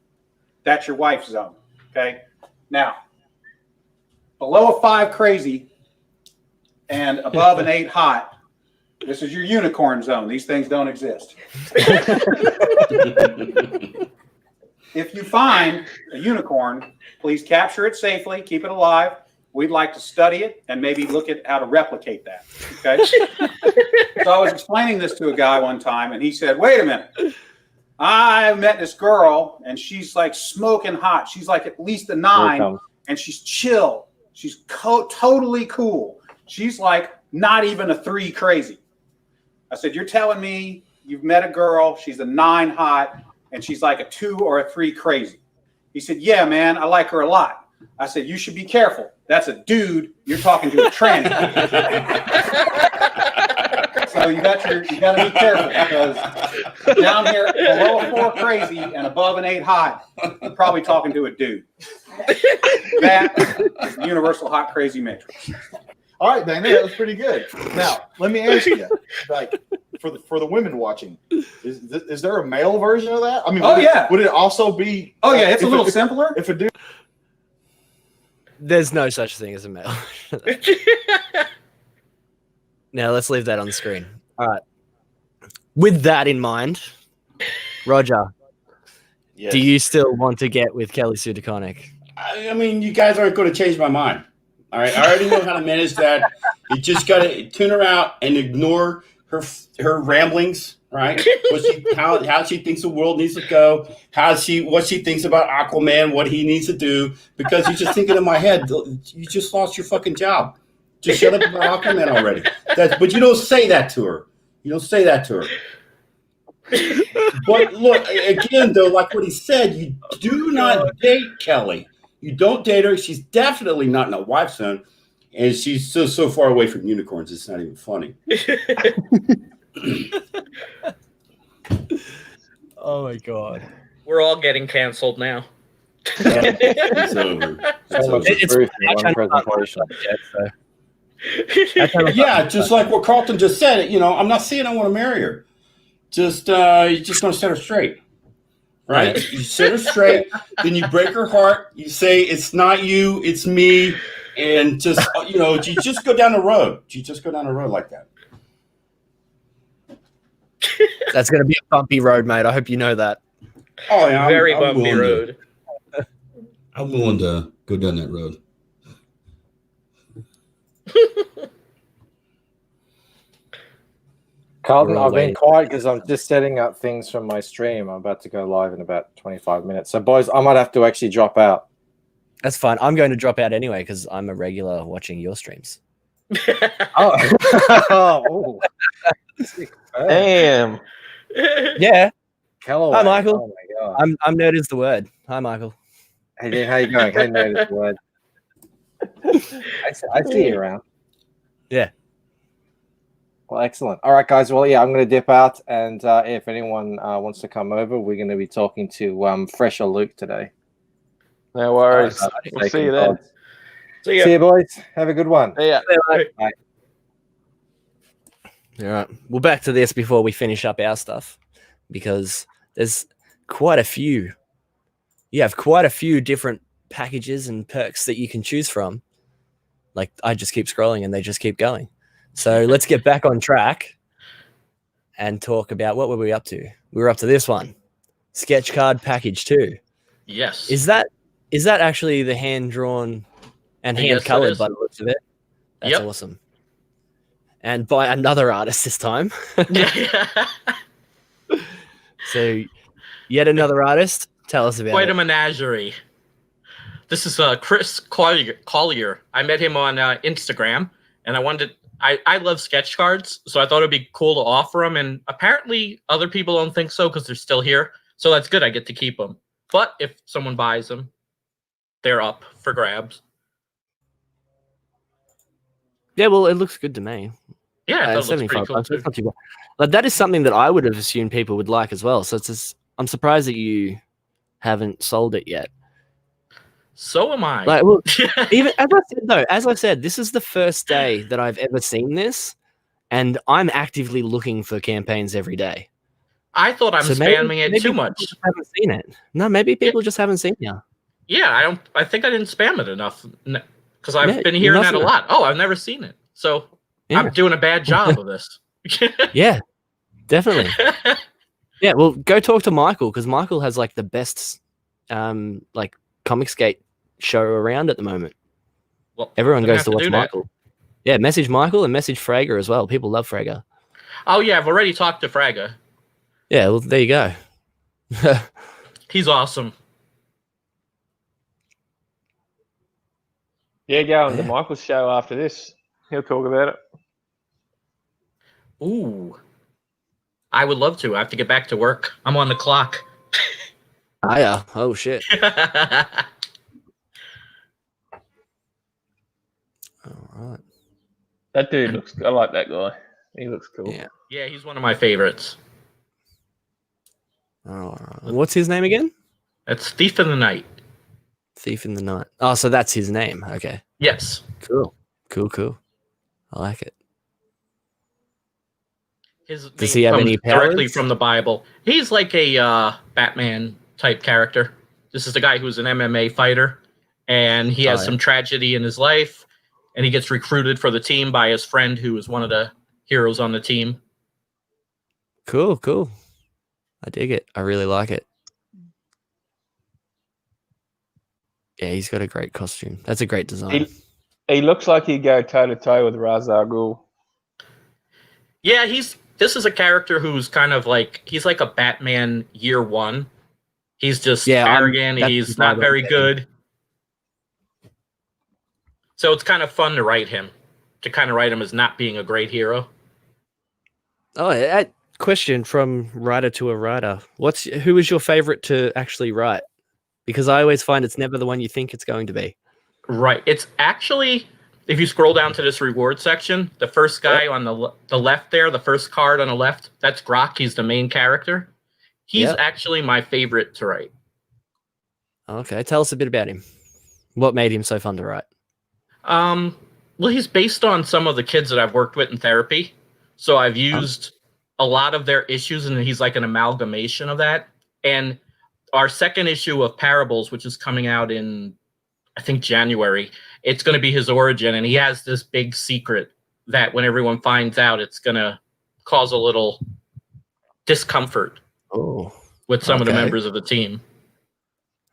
Speaker 11: That's your wife zone. Okay. Now, below a 5 crazy and above an 8 hot, this is your unicorn zone. These things don't exist. If you find a unicorn, please capture it safely, keep it alive. We'd like to study it and maybe look at how to replicate that. Okay. So I was explaining this to a guy one time, and he said, "Wait a minute. I met this girl, and she's like smoking hot. She's like at least a 9, and she's chill. She's totally cool. She's like not even a 3 crazy." I said, "You're telling me you've met a girl, she's a 9 hot, and she's like a 2 or a 3 crazy?" He said, "Yeah, man, I like her a lot." I said, "You should be careful. That's a dude. You're talking to a tranny." So you got to be careful, because down here below a 4 crazy and above an 8 hot, you're probably talking to a dude. That is the universal hot crazy matrix.
Speaker 10: All right, Dana, that was pretty good. Now, let me ask you, like, for the women watching, is there a male version of that? I mean, would it also be?
Speaker 11: Oh yeah, it's a little simpler.
Speaker 10: If a dude,
Speaker 1: there's no such thing as a male. Now let's leave that on the screen. All right. With that in mind, Roger,
Speaker 4: Yes.
Speaker 1: do you still want to get with Kelly Sue DeConnick?
Speaker 4: I mean, you guys aren't going to change my mind. All right, I already know how to manage that. You just got to tune her out and ignore her ramblings, right? How she thinks the world needs to go, what she thinks about Aquaman, what he needs to do, because you're just thinking in my head, you just lost your fucking job. Just shut up about Aquaman already. But you don't say that to her. You don't say that to her. But look, again, though, like what he said, you do not date Kelly. You don't date her. She's definitely not in a wife zone. And she's so far away from unicorns, it's not even funny.
Speaker 1: Oh, my God.
Speaker 3: We're all getting canceled now.
Speaker 4: It's over.
Speaker 8: It's one presentation.
Speaker 4: Yeah, just like what Carlton just said. I'm not saying I want to marry her. You're just going to set her straight. right? You set her straight, then you break her heart. You say, it's not you, it's me. And just, you just go down the road. You just go down the road like that.
Speaker 1: That's going to be a bumpy road, mate. I hope you know that.
Speaker 4: Oh, yeah.
Speaker 3: Very bumpy road.
Speaker 4: I'm willing to go down that road.
Speaker 8: Carlton, I've been quiet because I'm just setting up things from my stream. I'm about to go live in about 25 minutes. So, boys, I might have to actually drop out.
Speaker 1: That's fine. I'm going to drop out anyway because I'm a regular watching your streams.
Speaker 8: Oh.
Speaker 2: Damn.
Speaker 1: Yeah.
Speaker 8: Callaway.
Speaker 1: Hi, Michael.
Speaker 8: Oh, my God.
Speaker 1: I'm nerd is the word. Hi, Michael.
Speaker 8: Hey, Dean, how you going? Hey, nerd is the word. I see you around.
Speaker 1: Yeah.
Speaker 8: Well, excellent. All right, guys. Well, yeah, I'm going to dip out. And if anyone wants to come over, we're going to be talking to Fresher Luke today.
Speaker 2: No worries. We'll see you then.
Speaker 8: See you, boys. Have a good one.
Speaker 2: Yeah.
Speaker 8: Bye.
Speaker 1: All right. Well, back to this before we finish up our stuff, because there's quite a few. You have quite a few different packages and perks that you can choose from. Like, I just keep scrolling and they just keep going. So let's get back on track and talk about what were we up to? We were up to this one, sketch card package 2.
Speaker 3: Yes.
Speaker 1: Is that actually the hand drawn and hand colored by the looks of it? That's awesome. And by another artist this time. So, yet another artist. Tell us about
Speaker 3: Quite
Speaker 1: it.
Speaker 3: a menagerie. This is Chris Collier. I met him on Instagram, and I love sketch cards, so I thought it'd be cool to offer them. And apparently, other people don't think so because they're still here. So that's good. I get to keep them. But if someone buys them, they're up for grabs.
Speaker 1: Yeah, well, it looks good to me.
Speaker 3: Yeah, I thought it looks pretty cool too.
Speaker 1: Not too bad. But that is something that I would have assumed people would like as well. So I'm surprised that you haven't sold it yet.
Speaker 3: So am I.
Speaker 1: Like, well, even as I said, this is the first day that I've ever seen this, and I'm actively looking for campaigns every day.
Speaker 3: I thought I'm spamming it too much.
Speaker 1: Just haven't seen it. No, maybe people just haven't seen you.
Speaker 3: Yeah, I think I didn't spam it enough because I've been hearing that a lot. Oh, I've never seen it, so I'm doing a bad job of this.
Speaker 1: Yeah, definitely. Yeah, well, go talk to Michael because Michael has like the best, like ComicsGate show around at the moment.
Speaker 3: Well,
Speaker 1: everyone goes to watch Michael. Yeah, message Michael and message Frager as well. People love Frager.
Speaker 3: Oh yeah, I've already talked to Frager.
Speaker 1: Yeah, well, there you go.
Speaker 3: He's awesome.
Speaker 2: Yeah, go on to Michael's show after this. He'll talk about it.
Speaker 3: Ooh. I would love to. I have to get back to work. I'm on the clock.
Speaker 1: Oh, yeah. Oh, shit. All right.
Speaker 2: That dude looks... I like that guy. He looks cool.
Speaker 3: Yeah, he's one of my favorites.
Speaker 1: All right. What's his name again?
Speaker 3: It's Thief in the Night.
Speaker 1: Thief in the Night. Oh, so that's his name. Okay.
Speaker 3: Yes.
Speaker 1: Cool. Cool. I like it.
Speaker 3: Does he have any powers? Directly from the Bible. He's like a Batman type character. This is the guy who's an MMA fighter, and he has some tragedy in his life, and he gets recruited for the team by his friend who is one of the heroes on the team.
Speaker 1: Cool. I dig it. I really like it. Yeah, he's got a great costume. That's a great design.
Speaker 2: He looks like he'd go toe-to-toe with Ra's al Ghul.
Speaker 3: Yeah, this is a character who's kind of like, he's like a Batman year one. He's just arrogant. He's not very good. So it's kind of fun to write him as not being a great hero.
Speaker 1: Oh, question from writer to a writer. Who is your favorite to actually write? Because I always find it's never the one you think it's going to be.
Speaker 3: Right. It's actually, if you scroll down to this reward section, the first guy on the left there, the first card on the left, that's Grok. He's the main character. He's actually my favorite to write.
Speaker 1: Okay. Tell us a bit about him. What made him so fun to write?
Speaker 3: Well, he's based on some of the kids that I've worked with in therapy. So I've used a lot of their issues, and he's like an amalgamation of that. And our second issue of Parables, which is coming out in, I think, January, it's going to be his origin, and he has this big secret that when everyone finds out, it's going to cause a little discomfort with some of the members of the team.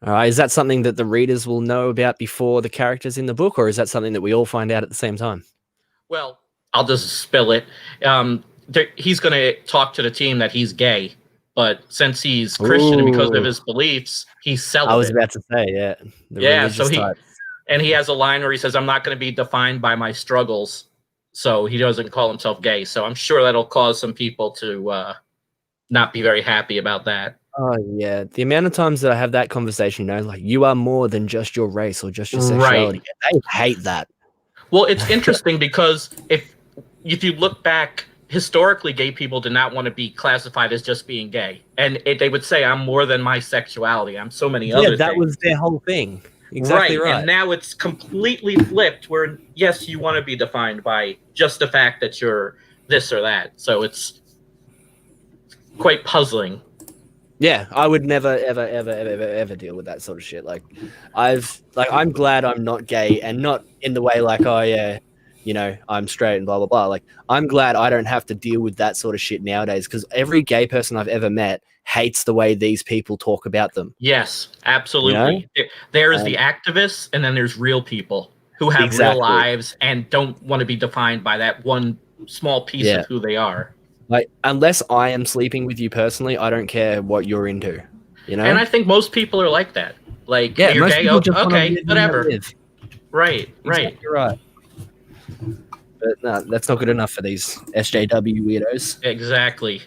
Speaker 1: Is that something that the readers will know about before the characters in the book, or is that something that we all find out at the same time?
Speaker 3: Well, I'll just spill it. He's going to talk to the team that he's gay, but since he's Christian and because of his beliefs, he's celibate.
Speaker 1: I was about to say, yeah.
Speaker 3: So he has a line where he says, "I'm not going to be defined by my struggles," so he doesn't call himself gay. So I'm sure that'll cause some people to not be very happy about that.
Speaker 1: Oh yeah, the amount of times that I have that conversation, like you are more than just your race or just your sexuality. Right. They hate that.
Speaker 3: Well, it's interesting because if you look back historically, gay people did not want to be classified as just being gay, and they would say, "I'm more than my sexuality. I'm so many other things." Yeah,
Speaker 1: that was their whole thing. Exactly right.
Speaker 3: And now it's completely flipped. Where yes, you want to be defined by just the fact that you're this or that. So it's quite puzzling.
Speaker 1: Yeah, I would never, ever deal with that sort of shit. I'm glad I'm not gay, and not in the way like, oh yeah, I'm straight and blah blah blah. Like, I'm glad I don't have to deal with that sort of shit nowadays, because every gay person I've ever met hates the way these people talk about them.
Speaker 3: Yes, absolutely. There is the activists, and then there's real people who have real lives and don't want to be defined by that one small piece of who they are.
Speaker 1: Like, unless I am sleeping with you personally, I don't care what you're into,
Speaker 3: And I think most people are like that. Like, you're gay, okay, whatever. Right.
Speaker 1: You're right. But no, that's not good enough for these SJW weirdos.
Speaker 3: Exactly.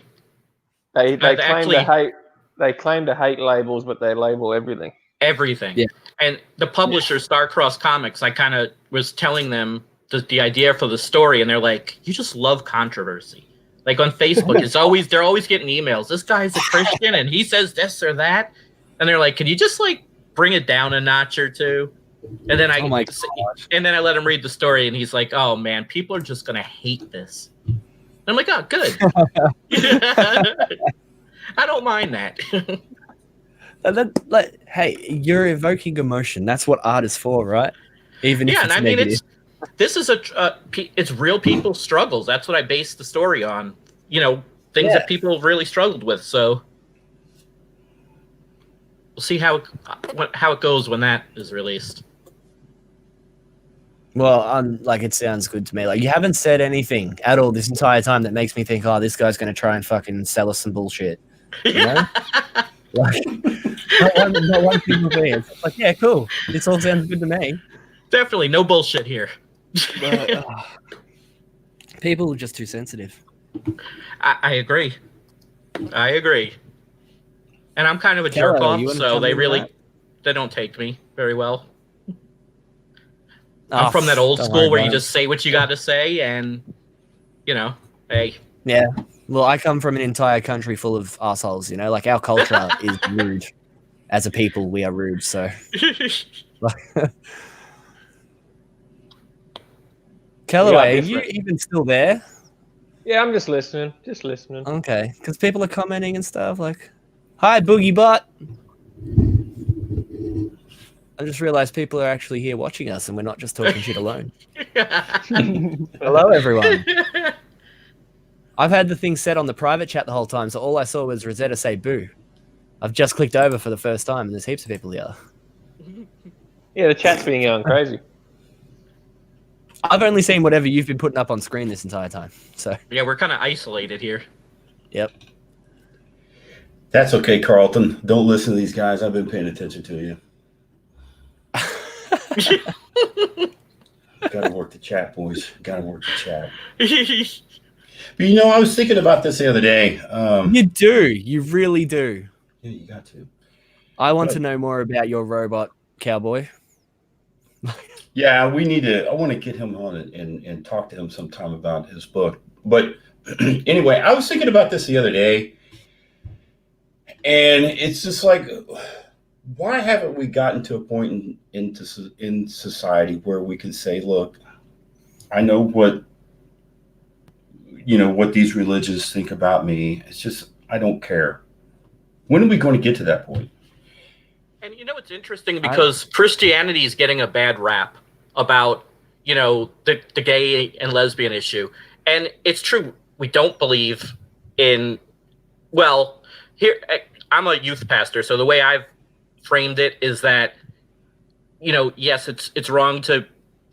Speaker 2: They claim to hate labels, but they label everything.
Speaker 3: Everything. Yeah. And the publisher, Starcross Comics, I kind of was telling them the idea for the story, and they're like, "You just love controversy." Like on Facebook, they're always getting emails. This guy's a Christian and he says this or that, and they're like, "Can you just bring it down a notch or two?" And then I let him read the story, and he's like, "Oh man, people are just gonna hate this." And I'm like, "Oh, good." I don't mind that.
Speaker 1: Hey, you're evoking emotion. That's what art is for, right? Even if it's negative.
Speaker 3: This is it's real people's struggles. That's what I based the story on. Things that people have really struggled with. So we'll see how it goes when that is released.
Speaker 1: Well, it sounds good to me. Like, you haven't said anything at all this entire time that makes me think, oh, this guy's going to try and fucking sell us some bullshit. Not one single thing. It's like, yeah, cool. This all sounds good to me.
Speaker 3: Definitely no bullshit here.
Speaker 1: But, people are just too sensitive.
Speaker 3: I agree. And I'm kind of a jerk off, so they don't take me very well. I'm from that old school where you just say what you got to say, and hey.
Speaker 1: Yeah. Well, I come from an entire country full of assholes. Like, our culture is rude. As a people, we are rude. So. Callaway, are you even still there?
Speaker 2: Yeah, I'm just listening.
Speaker 1: Okay, because people are commenting and stuff like, "Hi, Boogie Butt." I just realized people are actually here watching us, and we're not just talking shit alone. Hello, everyone. I've had the thing set on the private chat the whole time, so all I saw was Rosetta say boo. I've just clicked over for the first time, and there's heaps of people here.
Speaker 2: Yeah, the chat's been going crazy.
Speaker 1: I've only seen whatever you've been putting up on screen this entire time. So
Speaker 3: yeah, we're kind of isolated here.
Speaker 1: Yep.
Speaker 4: That's okay, Carlton. Don't listen to these guys. I've been paying attention to you. Gotta work the chat, boys. Gotta work the chat. But I was thinking about this the other day.
Speaker 1: You do. You really do.
Speaker 4: Yeah, you got to.
Speaker 1: I want to know more about your robot cowboy.
Speaker 4: Yeah, we need to. I want to get him on and talk to him sometime about his book. But anyway, I was thinking about this the other day, and it's just like, why haven't we gotten to a point in society where we can say, look, I know what these religions think about me. It's just I don't care. When are we going to get to that point?
Speaker 3: And you know, it's interesting because Christianity is getting a bad rap about, you know, the gay and lesbian issue. And it's true. We don't believe in, well, here, I'm a youth pastor. So the way I've framed it is that, you know, yes, it's wrong to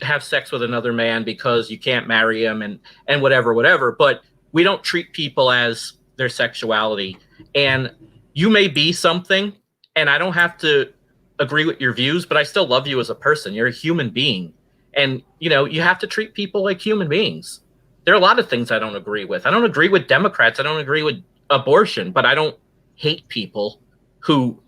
Speaker 3: have sex with another man because you can't marry him and whatever. But we don't treat people as their sexuality. And you may be something, and I don't have to agree with your views, but I still love you as a person. You're a human being. And, you know, you have to treat people like human beings. There are a lot of things I don't agree with. I don't agree with Democrats. I don't agree with abortion, but I don't hate people who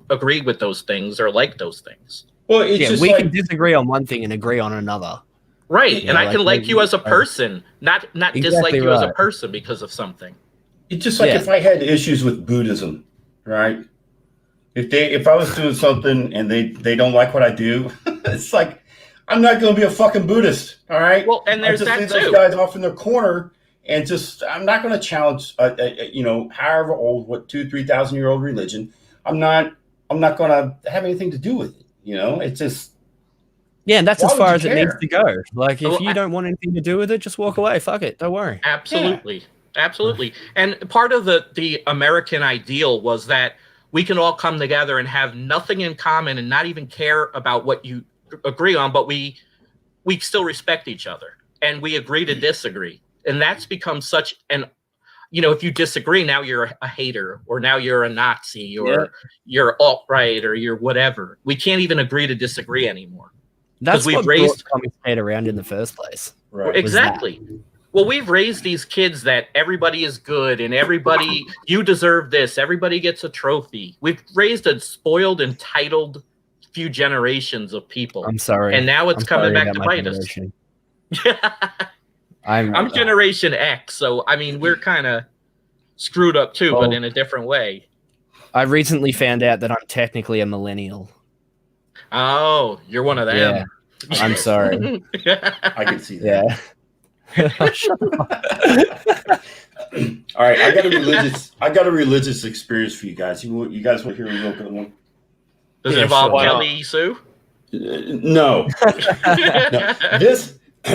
Speaker 3: agree with those things or like those things.
Speaker 1: Well, we can disagree on one thing and agree on another.
Speaker 3: Right. And I can like you as a person, not exactly dislike you as a person because of something.
Speaker 4: It's just like if I had issues with Buddhism, right? If I was doing something and they don't like what I do, it's like I'm not going to be a fucking Buddhist, all right?
Speaker 3: Well, and there's that
Speaker 4: leave
Speaker 3: too.
Speaker 4: Those guys off in their corner, and just I'm not going to challenge, you know, however old, 2,000-3,000-year-old religion. I'm not going to have anything to do with it. You know, it's just
Speaker 1: and that's as far as it needs to go. Like, if you don't want anything to do with it, just walk away. Fuck it. Don't worry.
Speaker 3: Absolutely. Absolutely. And part of the American ideal was that we can all come together and have nothing in common and not even care about what you agree on, but we still respect each other and we agree to disagree. And that's become such an, you know, if you disagree, now you're a hater, or now you're a Nazi, or you're alt-right, or you're whatever. We can't even agree to disagree anymore.
Speaker 1: That's what brought ComicsMATE around in the first place.
Speaker 3: Right. Exactly. Well, we've raised these kids that everybody is good and everybody, you deserve this. Everybody gets a trophy. We've raised a spoiled, entitled few generations of people.
Speaker 1: I'm sorry.
Speaker 3: And now it's coming back to bite us. I'm Generation X, so I mean, we're kind of screwed up too, but in a different way.
Speaker 1: I recently found out that I'm technically a millennial.
Speaker 3: Oh, you're one of them.
Speaker 1: Yeah. I'm sorry.
Speaker 4: I can see that.
Speaker 1: Yeah.
Speaker 4: All right, I got a religious experience for you guys. You guys want to hear a real good one?
Speaker 3: Does it involve Kelly Sue?
Speaker 4: No. No.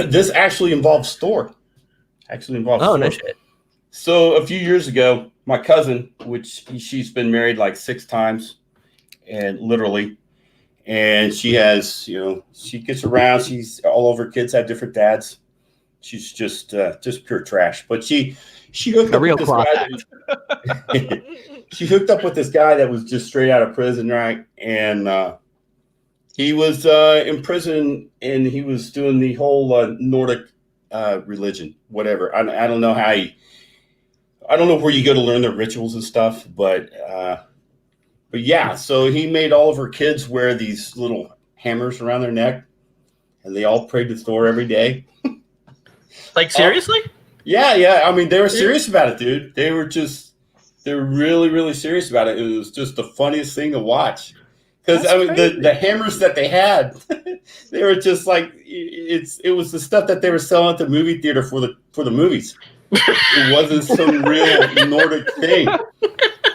Speaker 4: This actually involves Thor.
Speaker 1: No shit.
Speaker 4: So a few years ago, my cousin, which she's been married like 6 times, and literally, and she has, you know, she gets around. She's all of her kids have different dads. She's just pure trash. But she hooked up with this guy. She hooked up with this guy that was just straight out of prison, right? And he was in prison, and he was doing the whole Nordic religion, whatever. I don't know how I don't know where you go to learn their rituals and stuff, but yeah. So he made all of her kids wear these little hammers around their neck, and they all prayed to Thor every day.
Speaker 3: Like, seriously?
Speaker 4: Yeah. I mean, they were serious about it, dude. They were really, really serious about it. It was just the funniest thing to watch. Because I mean, the hammers that they had, they were just like it was the stuff that they were selling at the movie theater for the movies. It wasn't some real Nordic thing.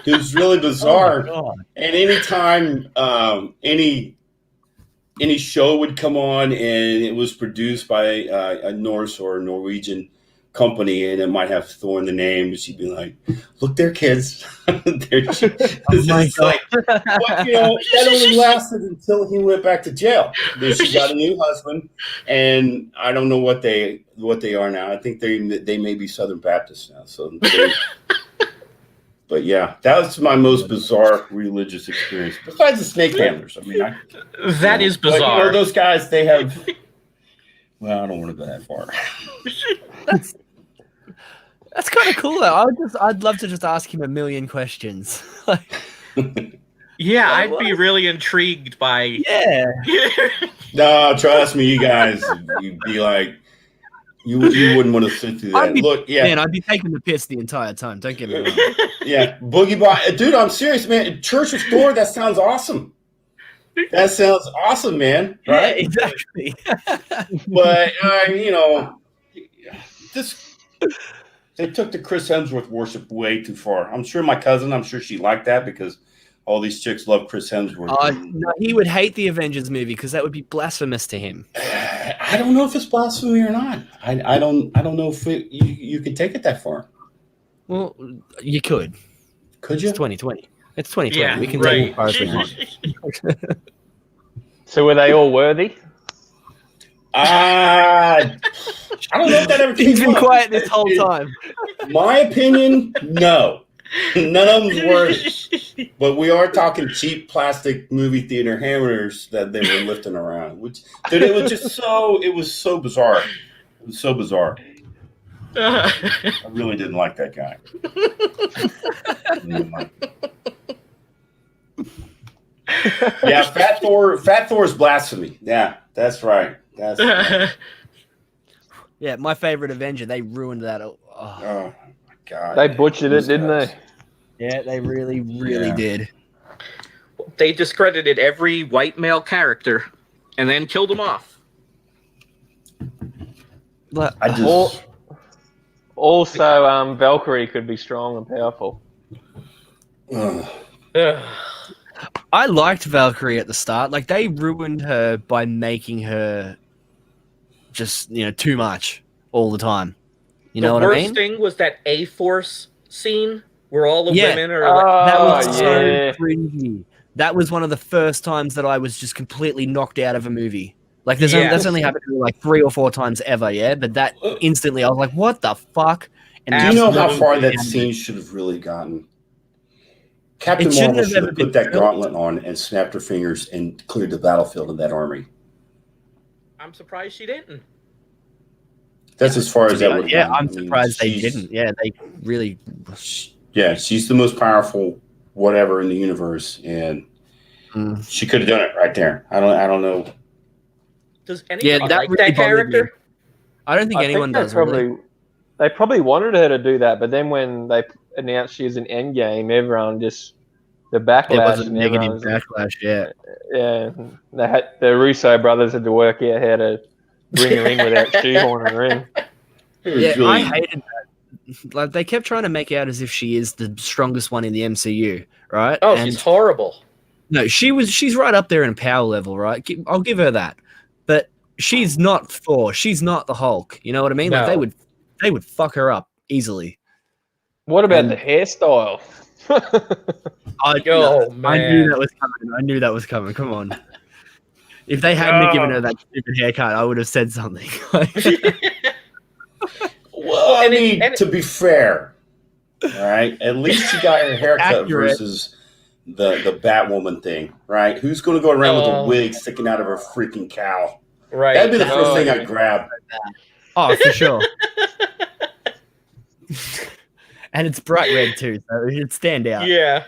Speaker 4: It was really bizarre. Oh, and anytime any show would come on and it was produced by a Norse or Norwegian company, and it might have Thor in the name, she'd be like, "Look, they're kids." Well, you know, that only lasted until he went back to jail. Then she got a new husband, and I don't know what they are now. I think they may be Southern Baptists now. So, but yeah, that was my most bizarre religious experience. Besides the snake handlers, I mean,
Speaker 3: that is bizarre.
Speaker 4: But, you know, those guys, they have. Well, I don't want to go that far.
Speaker 1: That's kind of cool though. I'd love to just ask him a million questions.
Speaker 3: Yeah, I'd be really intrigued by.
Speaker 1: Yeah.
Speaker 4: No, trust me, you guys, you'd be like, you wouldn't want to sit through that. Look, yeah,
Speaker 1: man, I'd be taking the piss the entire time. Don't get me wrong.
Speaker 4: Yeah, Boogie Boy, dude, I'm serious, man. Church of Thor, that sounds awesome. That sounds awesome, man. Right?
Speaker 1: Yeah, exactly.
Speaker 4: But you know, they took the Chris Hemsworth worship way too far. I'm sure my cousin, she liked that because all these chicks love Chris Hemsworth.
Speaker 1: No, he would hate the Avengers movie because that would be blasphemous to him.
Speaker 4: I don't know if it's blasphemy or not. I don't know if you could take it that far.
Speaker 1: Well, you could.
Speaker 4: Could you?
Speaker 1: It's 2020. It's 2020.
Speaker 3: Yeah,
Speaker 1: we can
Speaker 3: right.
Speaker 1: take it far as we want.
Speaker 2: So were they all worthy?
Speaker 4: I don't know if that ever came
Speaker 1: He's been
Speaker 4: up.
Speaker 1: quiet this whole time.
Speaker 4: My opinion, no. None of them's worth. But we are talking cheap plastic movie theater hammers that they were lifting around. Which, dude, it was just so bizarre. It was so bizarre. I really didn't like that guy. Yeah, Fat Thor is blasphemy. Yeah, that's right. That's right.
Speaker 1: Yeah, my favorite Avenger. They ruined that. Oh
Speaker 4: my god!
Speaker 2: They butchered it, didn't they?
Speaker 1: Yeah, they really did.
Speaker 3: They discredited every white male character and then killed them off.
Speaker 1: But
Speaker 2: also, Valkyrie could be strong and powerful.
Speaker 1: I liked Valkyrie at the start. Like, they ruined her by making her just, too much all the time. You know what I mean?
Speaker 3: The worst thing was that A-Force scene where all the women are
Speaker 1: that was so
Speaker 2: yeah.
Speaker 1: cringy. That was one of the first times that I was just completely knocked out of a movie. Like, that's only happened to me like 3 or 4 times ever, yeah? But that instantly, I was like, what the fuck? And
Speaker 4: do you know how far that scene should have really gotten? Captain Marvel should have put that gauntlet on and snapped her fingers and cleared the battlefield of that army.
Speaker 3: I'm surprised she didn't.
Speaker 4: That's as far as that would have
Speaker 1: Yeah,
Speaker 4: gone.
Speaker 1: I'm surprised they didn't. Yeah, they really...
Speaker 4: Yeah, she's the most powerful whatever in the universe, and she could have done it right there. I don't know.
Speaker 3: Does anyone like that character?
Speaker 1: I don't think anyone does.
Speaker 2: They probably wanted her to do that, but then when they announced she was in Endgame, everyone just the backlash.
Speaker 1: It was a negative backlash. Yeah,
Speaker 2: yeah. The Russo brothers had to work out how to bring her in without shoehorning her in.
Speaker 1: Yeah, I hated that. Like, they kept trying to make out as if she is the strongest one in the MCU, right?
Speaker 3: Oh, she's horrible.
Speaker 1: No, she's right up there in power level, right? I'll give her that. But she's not Thor. She's not the Hulk. You know what I mean?
Speaker 3: No.
Speaker 1: Like, they would fuck her up easily.
Speaker 2: What about the hairstyle?
Speaker 1: I knew that was coming. Come on. If they hadn't given her that stupid haircut, I would have said something.
Speaker 4: Well, I mean, to be fair, all right, at least she got her haircut versus the Batwoman thing, right? Who's going to go around with a wig sticking out of her freaking cow?
Speaker 3: Right.
Speaker 4: That'd be the first thing I'd grab.
Speaker 1: Oh, for sure. And it's bright red too, so it'd stand out.
Speaker 3: Yeah.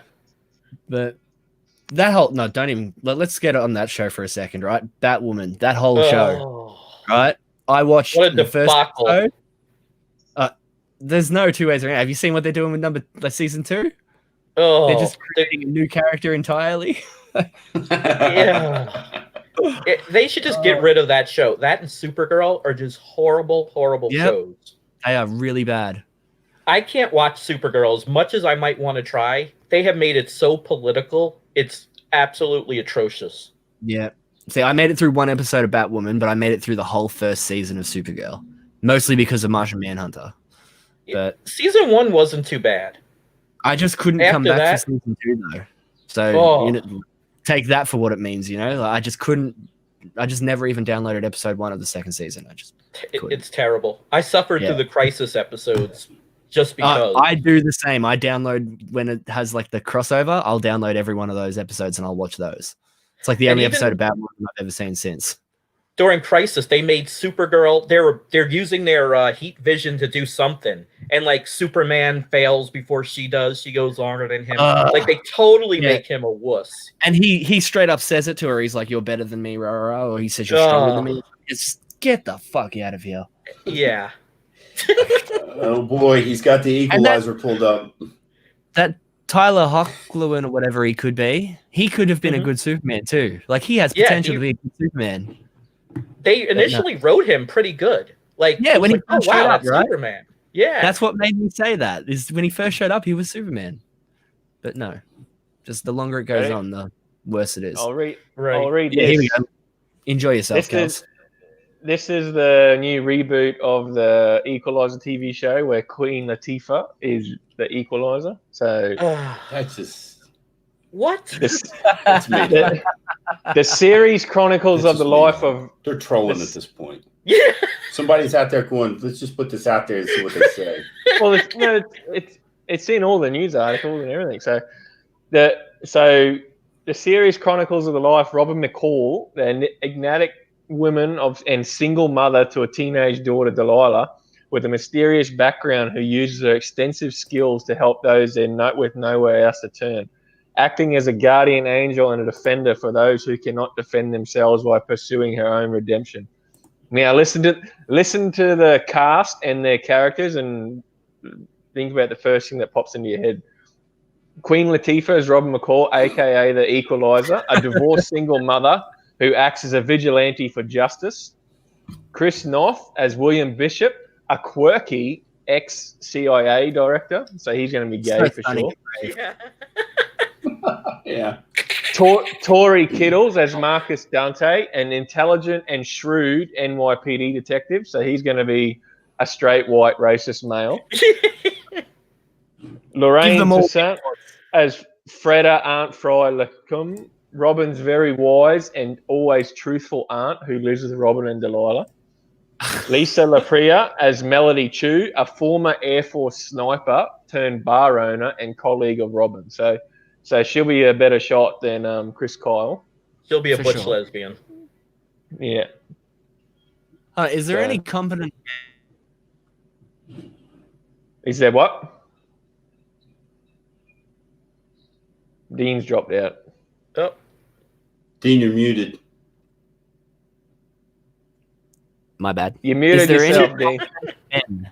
Speaker 1: But that whole let's get on that show for a second, right? Batwoman, that whole show, right? I watched the first episode. There's no two ways around. Have you seen what they're doing with season 2?
Speaker 3: Oh,
Speaker 1: they're just creating a new character entirely.
Speaker 3: Yeah. They should just get rid of that show. That and Supergirl are just horrible shows.
Speaker 1: They are really bad.
Speaker 3: I can't watch Supergirl as much as I might want to try. They have made it so political. It's absolutely atrocious.
Speaker 1: Yeah. See, I made it through one episode of Batwoman, but I made it through the whole first season of Supergirl. Mostly because of Martian Manhunter. But
Speaker 3: season 1 wasn't too bad.
Speaker 1: I just couldn't come back for season 2 though. So take that for what it means, Like, I just never even downloaded episode 1 of the second season.
Speaker 3: It's terrible. I suffered through the Crisis episodes just because.
Speaker 1: I do the same. I download when it has like the crossover. I'll download every one of those episodes and I'll watch those. It's like the only episode of Batman I've ever seen since.
Speaker 3: During Crisis, they made Supergirl. They're using their heat vision to do something, and like Superman fails before she does. She goes harder than him. Like they totally make him a wuss.
Speaker 1: And he straight up says it to her. He's like, "You're better than me," rah, rah, rah. Or he says, "You're stronger than me." Just get the fuck out of here.
Speaker 3: Yeah.
Speaker 4: Oh boy, he's got the equalizer pulled up.
Speaker 1: That Tyler Hoechlin or whatever he could be, he could have been a good Superman too. Like he has potential to be a good Superman.
Speaker 3: They initially wrote him pretty good. Like
Speaker 1: when he
Speaker 3: first
Speaker 1: showed up, right?
Speaker 3: Superman. Yeah.
Speaker 1: That's what made me say that. Is when he first showed up, he was Superman. But no. Just the longer it goes
Speaker 2: Ready?
Speaker 1: on, the worse it is.
Speaker 2: I'll read.
Speaker 3: Right.
Speaker 2: I'll read
Speaker 1: Yeah,
Speaker 2: this.
Speaker 1: here we go. Enjoy yourself,
Speaker 2: This
Speaker 1: Kels.
Speaker 2: This is the new reboot of the Equalizer TV show where Queen Latifah is the Equalizer. So
Speaker 4: That's just
Speaker 3: what?
Speaker 4: that's made up.
Speaker 2: The series chronicles
Speaker 4: That's
Speaker 2: of the
Speaker 4: just made
Speaker 2: life
Speaker 4: up.
Speaker 2: of
Speaker 4: They're trolling
Speaker 2: this-
Speaker 4: at this point.
Speaker 3: Yeah.
Speaker 4: Somebody's out there going, let's just put this out there and see what they say.
Speaker 2: well, it's in all the news articles and everything. So the series chronicles of the life of Robin McCall, the enigmatic woman and single mother to a teenage daughter, Delilah, with a mysterious background who uses her extensive skills to help those with nowhere else to turn, acting as a guardian angel and a defender for those who cannot defend themselves while pursuing her own redemption. Now, listen to the cast and their characters and think about the first thing that pops into your head. Queen Latifah is Robin McCall, a.k.a. the Equalizer, a divorced single mother who acts as a vigilante for justice. Chris Noth as William Bishop, a quirky ex-CIA director. So he's going to be gay for sure.
Speaker 3: Yeah.
Speaker 4: Yeah.
Speaker 2: Tori Kittles as Marcus Dante, an intelligent and shrewd NYPD detective. So he's going to be a straight white racist male. Lorraine Toussaint as Freda Aunt Fry Lacombe, Robin's very wise and always truthful aunt who lives with Robin and Delilah. Lisa LaPria as Melody Chu, a former Air Force sniper turned bar owner and colleague of Robin. So she'll be a better shot than Chris Kyle.
Speaker 3: She'll be a
Speaker 1: For
Speaker 3: butch
Speaker 1: sure.
Speaker 3: lesbian.
Speaker 2: Yeah.
Speaker 1: Is there any competent?
Speaker 2: Is there what? Dean's dropped out.
Speaker 3: Oh.
Speaker 4: Dean, you're muted.
Speaker 1: My bad.
Speaker 2: You muted yourself, Dean.
Speaker 1: Men?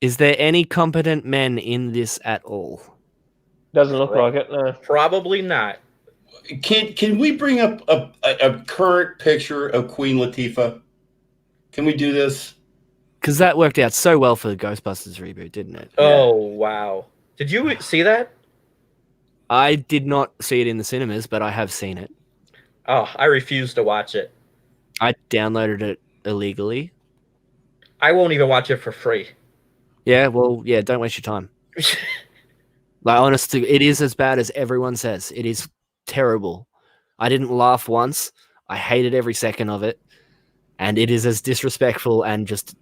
Speaker 1: Is there any competent men in this at all?
Speaker 2: Doesn't look like it, no.
Speaker 3: Probably not.
Speaker 4: Can we bring up a current picture of Queen Latifah? Can we do this?
Speaker 1: Because that worked out so well for the Ghostbusters reboot, didn't it?
Speaker 3: Oh, wow. Did you see that?
Speaker 1: I did not see it in the cinemas, but I have seen it.
Speaker 3: Oh, I refuse to watch it.
Speaker 1: I downloaded it illegally.
Speaker 3: I won't even watch it for free.
Speaker 1: Yeah, well, yeah, don't waste your time. Like, honestly, it is as bad as everyone says. It is terrible. I didn't laugh once. I hated every second of it. And it is as disrespectful and just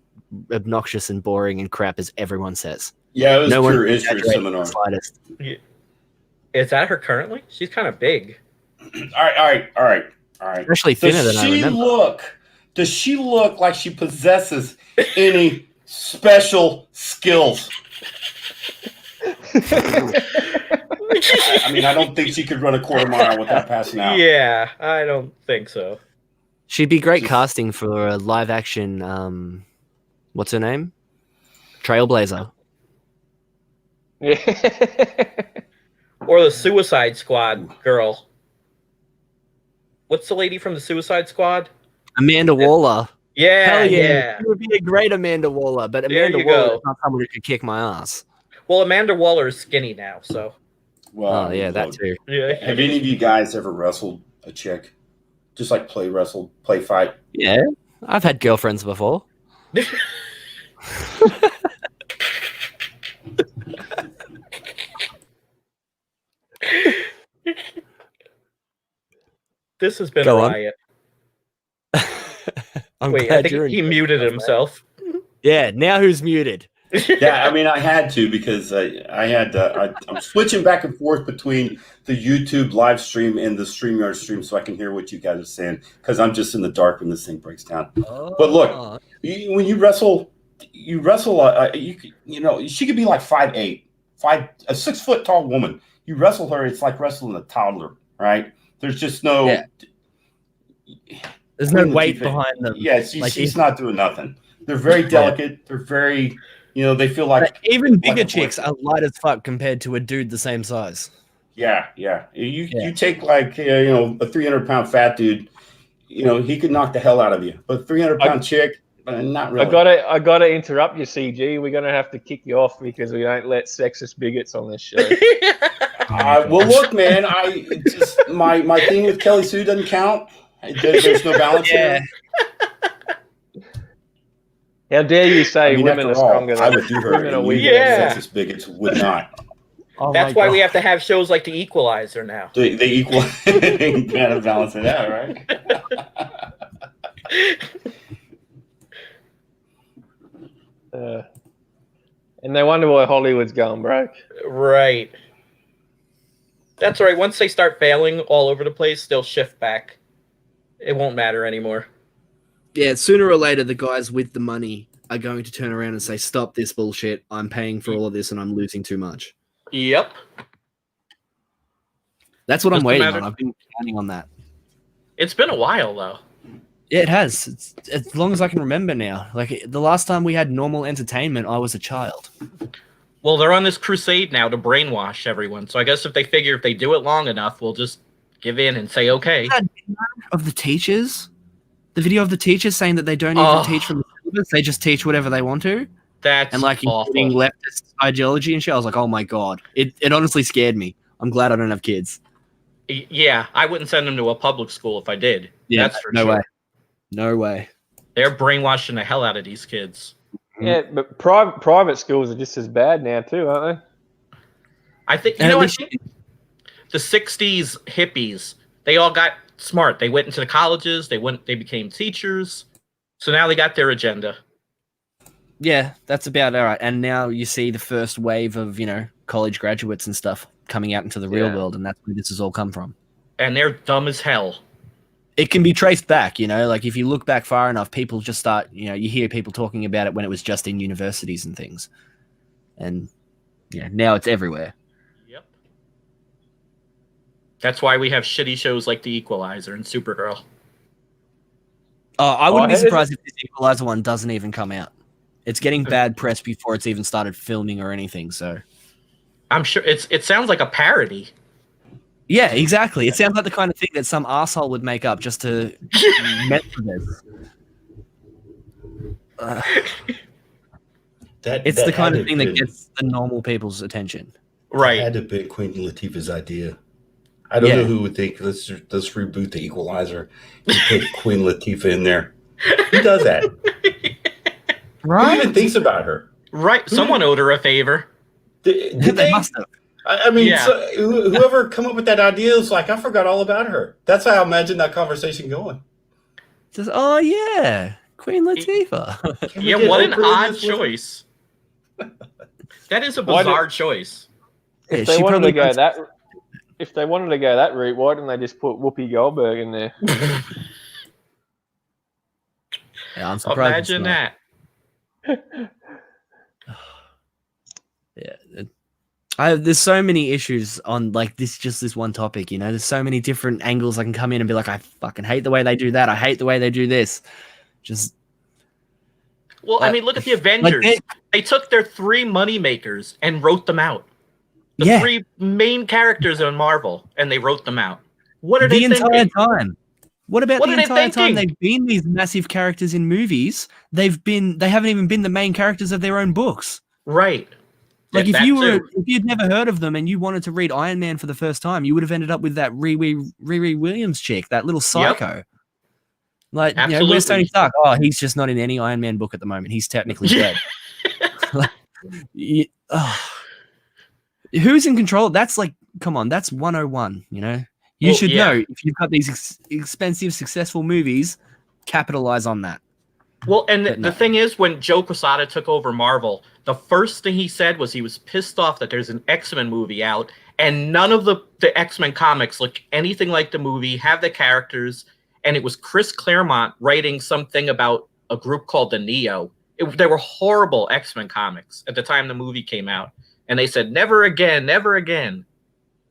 Speaker 1: obnoxious and boring and crap as everyone says.
Speaker 4: Yeah, it was
Speaker 1: No one
Speaker 4: pure history
Speaker 1: exaggerated
Speaker 4: seminar.
Speaker 1: the slightest.
Speaker 3: Yeah. Is that her currently? She's kind of big.
Speaker 4: All right.
Speaker 1: Especially thinner than I remember.
Speaker 4: Does she look like she possesses any special skills? I mean, I don't think she could run a quarter mile without passing out.
Speaker 3: Yeah, I don't think so.
Speaker 1: She'd be great casting for a live action, what's her name? Trailblazer.
Speaker 2: Yeah.
Speaker 3: Or the Suicide Squad girl. What's the lady from the Suicide Squad?
Speaker 1: Amanda Waller.
Speaker 3: Yeah,
Speaker 1: Hell yeah.
Speaker 3: yeah.
Speaker 1: She would be a great Amanda Waller, but
Speaker 3: There
Speaker 1: Amanda
Speaker 3: you
Speaker 1: Waller
Speaker 3: go.
Speaker 1: is not someone who could kick my ass.
Speaker 3: Well, Amanda Waller is skinny now, so.
Speaker 4: Well,
Speaker 1: Oh, yeah, that too.
Speaker 3: Yeah.
Speaker 4: Have any of you guys ever wrestled a chick? Just like play fight?
Speaker 1: Yeah, I've had girlfriends before.
Speaker 3: This has been
Speaker 1: Go
Speaker 3: a
Speaker 1: on.
Speaker 3: riot.
Speaker 1: I'm
Speaker 3: Wait, I
Speaker 1: glad
Speaker 3: think
Speaker 1: you're
Speaker 3: he
Speaker 1: in-
Speaker 3: muted himself.
Speaker 1: Yeah, now who's muted?
Speaker 4: Yeah, I mean, I had to because I'm switching back and forth between the YouTube live stream and the StreamYard stream so I can hear what you guys are saying because I'm just in the dark when this thing breaks down. But look, when you wrestle, you know, she could be like 5'8", a 6 foot tall woman. You wrestle her, it's like wrestling a toddler, right? There's just no.
Speaker 1: Yeah. There's no weight behind them.
Speaker 4: Yeah, she's not doing nothing. They're very delicate. They're very, they feel like
Speaker 1: even bigger
Speaker 4: like
Speaker 1: chicks are light as fuck compared to a dude the same size.
Speaker 4: Yeah. You take like a 300-pound fat dude, he could knock the hell out of you. But 300-pound chick, not really.
Speaker 2: I gotta interrupt you, CG. We're gonna have to kick you off because we don't let sexist bigots on this show.
Speaker 4: Well, look, man. My thing with Kelly Sue doesn't count. There's no balance here.
Speaker 2: How dare you say women are stronger
Speaker 4: I
Speaker 2: than
Speaker 4: would do her.
Speaker 2: women are
Speaker 4: And
Speaker 2: weaker.
Speaker 4: you sexist bigots would not.
Speaker 3: That's why we have to have shows like The Equalizer now.
Speaker 4: They equal. Kind of balance it out, right?
Speaker 2: And they wonder why Hollywood's going broke.
Speaker 3: Right. That's right. Once they start failing all over the place, they'll shift back. It won't matter anymore.
Speaker 1: Yeah, sooner or later, the guys with the money are going to turn around and say, stop this bullshit. I'm paying for all of this and I'm losing too much.
Speaker 3: Yep.
Speaker 1: That's what I'm waiting on. I've been counting on that.
Speaker 3: It's been a while, though.
Speaker 1: Yeah, it has. It's as long as I can remember now. Like, the last time we had normal entertainment, I was a child.
Speaker 3: Well, they're on this crusade now to brainwash everyone. So I guess if they do it long enough, we'll just give in and say, okay.
Speaker 1: Of the teachers? The video of the teachers saying that they don't even teach from the syllabus, they just teach whatever they want to.
Speaker 3: That's
Speaker 1: and like
Speaker 3: awful.
Speaker 1: including leftist ideology and shit. I was like, oh my god. It honestly scared me. I'm glad I don't have kids.
Speaker 3: Yeah, I wouldn't send them to a public school if I did.
Speaker 1: Yeah,
Speaker 3: that's for
Speaker 1: no
Speaker 3: sure.
Speaker 1: way. No way.
Speaker 3: They're brainwashing the hell out of these kids.
Speaker 2: Yeah, but private schools are just as bad now too, aren't they?
Speaker 3: I think I think the '60s hippies, they all got smart. They went into the colleges. They became teachers. So now they got their agenda.
Speaker 1: Yeah, that's about all right. And now you see the first wave of college graduates and stuff coming out into the real world, and that's where this has all come from.
Speaker 3: And they're dumb as hell.
Speaker 1: It can be traced back, like if you look back far enough, people just start, you hear people talking about it when it was just in universities and things. And yeah, now it's everywhere.
Speaker 3: Yep. That's why we have shitty shows like The Equalizer and Supergirl.
Speaker 1: I wouldn't be surprised if this Equalizer one doesn't even come out. It's getting bad press before it's even started filming or anything, so.
Speaker 3: I'm sure it sounds like a parody.
Speaker 1: Yeah, exactly. It sounds like the kind of thing that some asshole would make up just to mess with this. It's the kind of thing that gets the normal people's attention.
Speaker 3: Right.
Speaker 4: It had to have been Queen Latifah's idea. I don't know who would think, let's reboot The Equalizer and put Queen Latifah in there. Who does that?
Speaker 1: Right?
Speaker 4: Who even thinks about her?
Speaker 3: Right. Someone owed her a favor.
Speaker 4: Did they must have. I mean, so whoever come up with that idea is like, I forgot all about her. That's how I imagine that conversation going.
Speaker 1: Just, oh yeah, Queen Latifah.
Speaker 3: Yeah, what an odd choice. That is a bizarre choice.
Speaker 2: If they wanted to go that route, why didn't they just put Whoopi Goldberg in there?
Speaker 1: Yeah, I'm surprised.
Speaker 3: Imagine that.
Speaker 1: Yeah, there's so many issues on like this one topic. There's so many different angles I can come in and be like, I fucking hate the way they do that. I hate the way they do this.
Speaker 3: Well, I mean, look at the Avengers. They took their 3 money makers and wrote them out. The 3 main characters in Marvel, and they wrote them out. What are they thinking?
Speaker 1: The entire time? What about the entire time they've been these massive characters in movies? They haven't even been the main characters of their own books.
Speaker 3: Right.
Speaker 1: Like if you'd never heard of them and you wanted to read Iron Man for the first time, you would have ended up with that Riri Williams chick, that little psycho. Yep. Like, where's Tony Stark? Oh, he's just not in any Iron Man book at the moment. He's technically dead. Who's in control? That's like, come on, that's 101, You should know if you've got these expensive, successful movies, capitalize on that.
Speaker 3: Well, and the thing is, when Joe Quesada took over Marvel, the first thing he said was he was pissed off that there's an X-Men movie out, and none of the X-Men comics look anything like the movie, have the characters, and it was Chris Claremont writing something about a group called the Neo. They were horrible X-Men comics at the time the movie came out, and they said, never again, never again.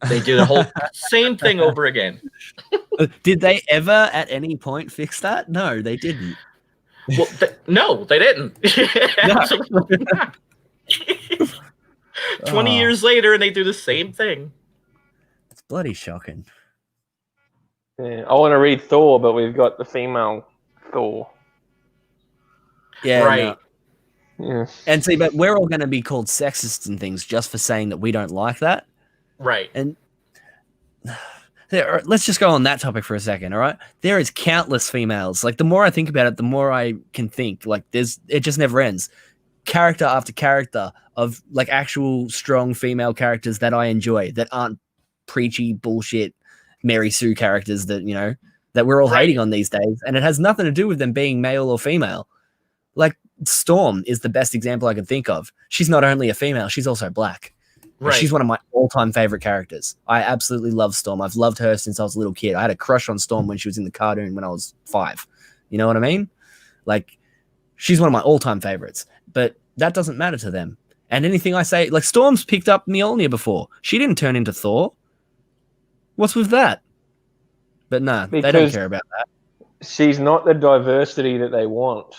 Speaker 3: They did the whole same thing over again.
Speaker 1: Did they ever at any point fix that? No, they didn't.
Speaker 3: Well, no, they didn't. Absolutely not. 20 years later, and they do the same thing.
Speaker 1: It's bloody shocking.
Speaker 2: Yeah, I want to read Thor, but we've got the female Thor.
Speaker 1: Yeah,
Speaker 3: right.
Speaker 2: No. Yeah.
Speaker 1: And see, but we're all going to be called sexists and things just for saying that we don't like that.
Speaker 3: Right.
Speaker 1: And let's just go on that topic for a second, all right? There is countless females. Like, the more I think about it, the more I can think. Like, it just never ends. Character after character of, like, actual strong female characters that I enjoy, that aren't preachy bullshit Mary Sue characters that, you know, that we're all hating on these days. And it has nothing to do with them being male or female. Like, Storm is the best example I can think of. She's not only a female, she's also black. Right. She's one of my all-time favorite characters. I absolutely love Storm. I've loved her since I was a little kid. I had a crush on Storm when she was in the cartoon when I was 5. You know what I mean? Like, she's one of my all-time favorites. But that doesn't matter to them. And anything I say, like, Storm's picked up Mjolnir before. She didn't turn into Thor. What's with that? But no, they don't care about that.
Speaker 2: She's not the diversity that they want.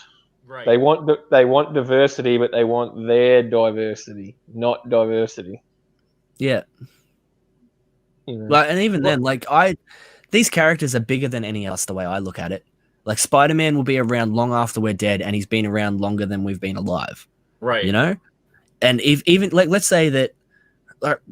Speaker 3: Right.
Speaker 2: They want diversity, but they want their diversity, not diversity.
Speaker 1: Yeah.
Speaker 2: You know?
Speaker 1: Like, and even then, like, these characters are bigger than any else, the way I look at it. Like, Spider-Man will be around long after we're dead, and he's been around longer than we've been alive.
Speaker 3: Right.
Speaker 1: You know? And even like, let's say that,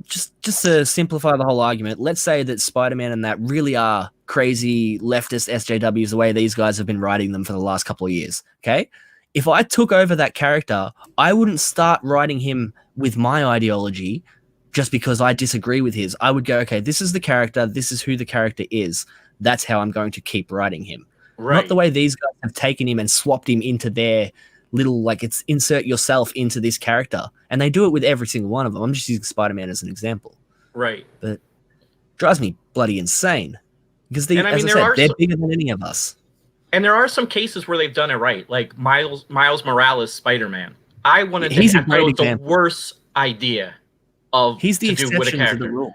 Speaker 1: just to simplify the whole argument, let's say that Spider-Man and that really are crazy leftist SJWs the way these guys have been writing them for the last couple of years. Okay? If I took over that character, I wouldn't start writing him with my ideology just because I disagree with his. I would go, okay, this is the character. This is who the character is. That's how I'm going to keep writing him. Right. Not the way these guys have taken him and swapped him into their little, like, it's insert yourself into this character. And they do it with every single one of them. I'm just using Spider-Man as an example.
Speaker 3: Right.
Speaker 1: But it drives me bloody insane. Because as I said, they're bigger than any of us.
Speaker 3: And there are some cases where they've done it right, like Miles Morales Spider-Man. I wanted to have the worst idea of
Speaker 1: he's the
Speaker 3: to do with a
Speaker 1: exception
Speaker 3: character.
Speaker 1: to the rule.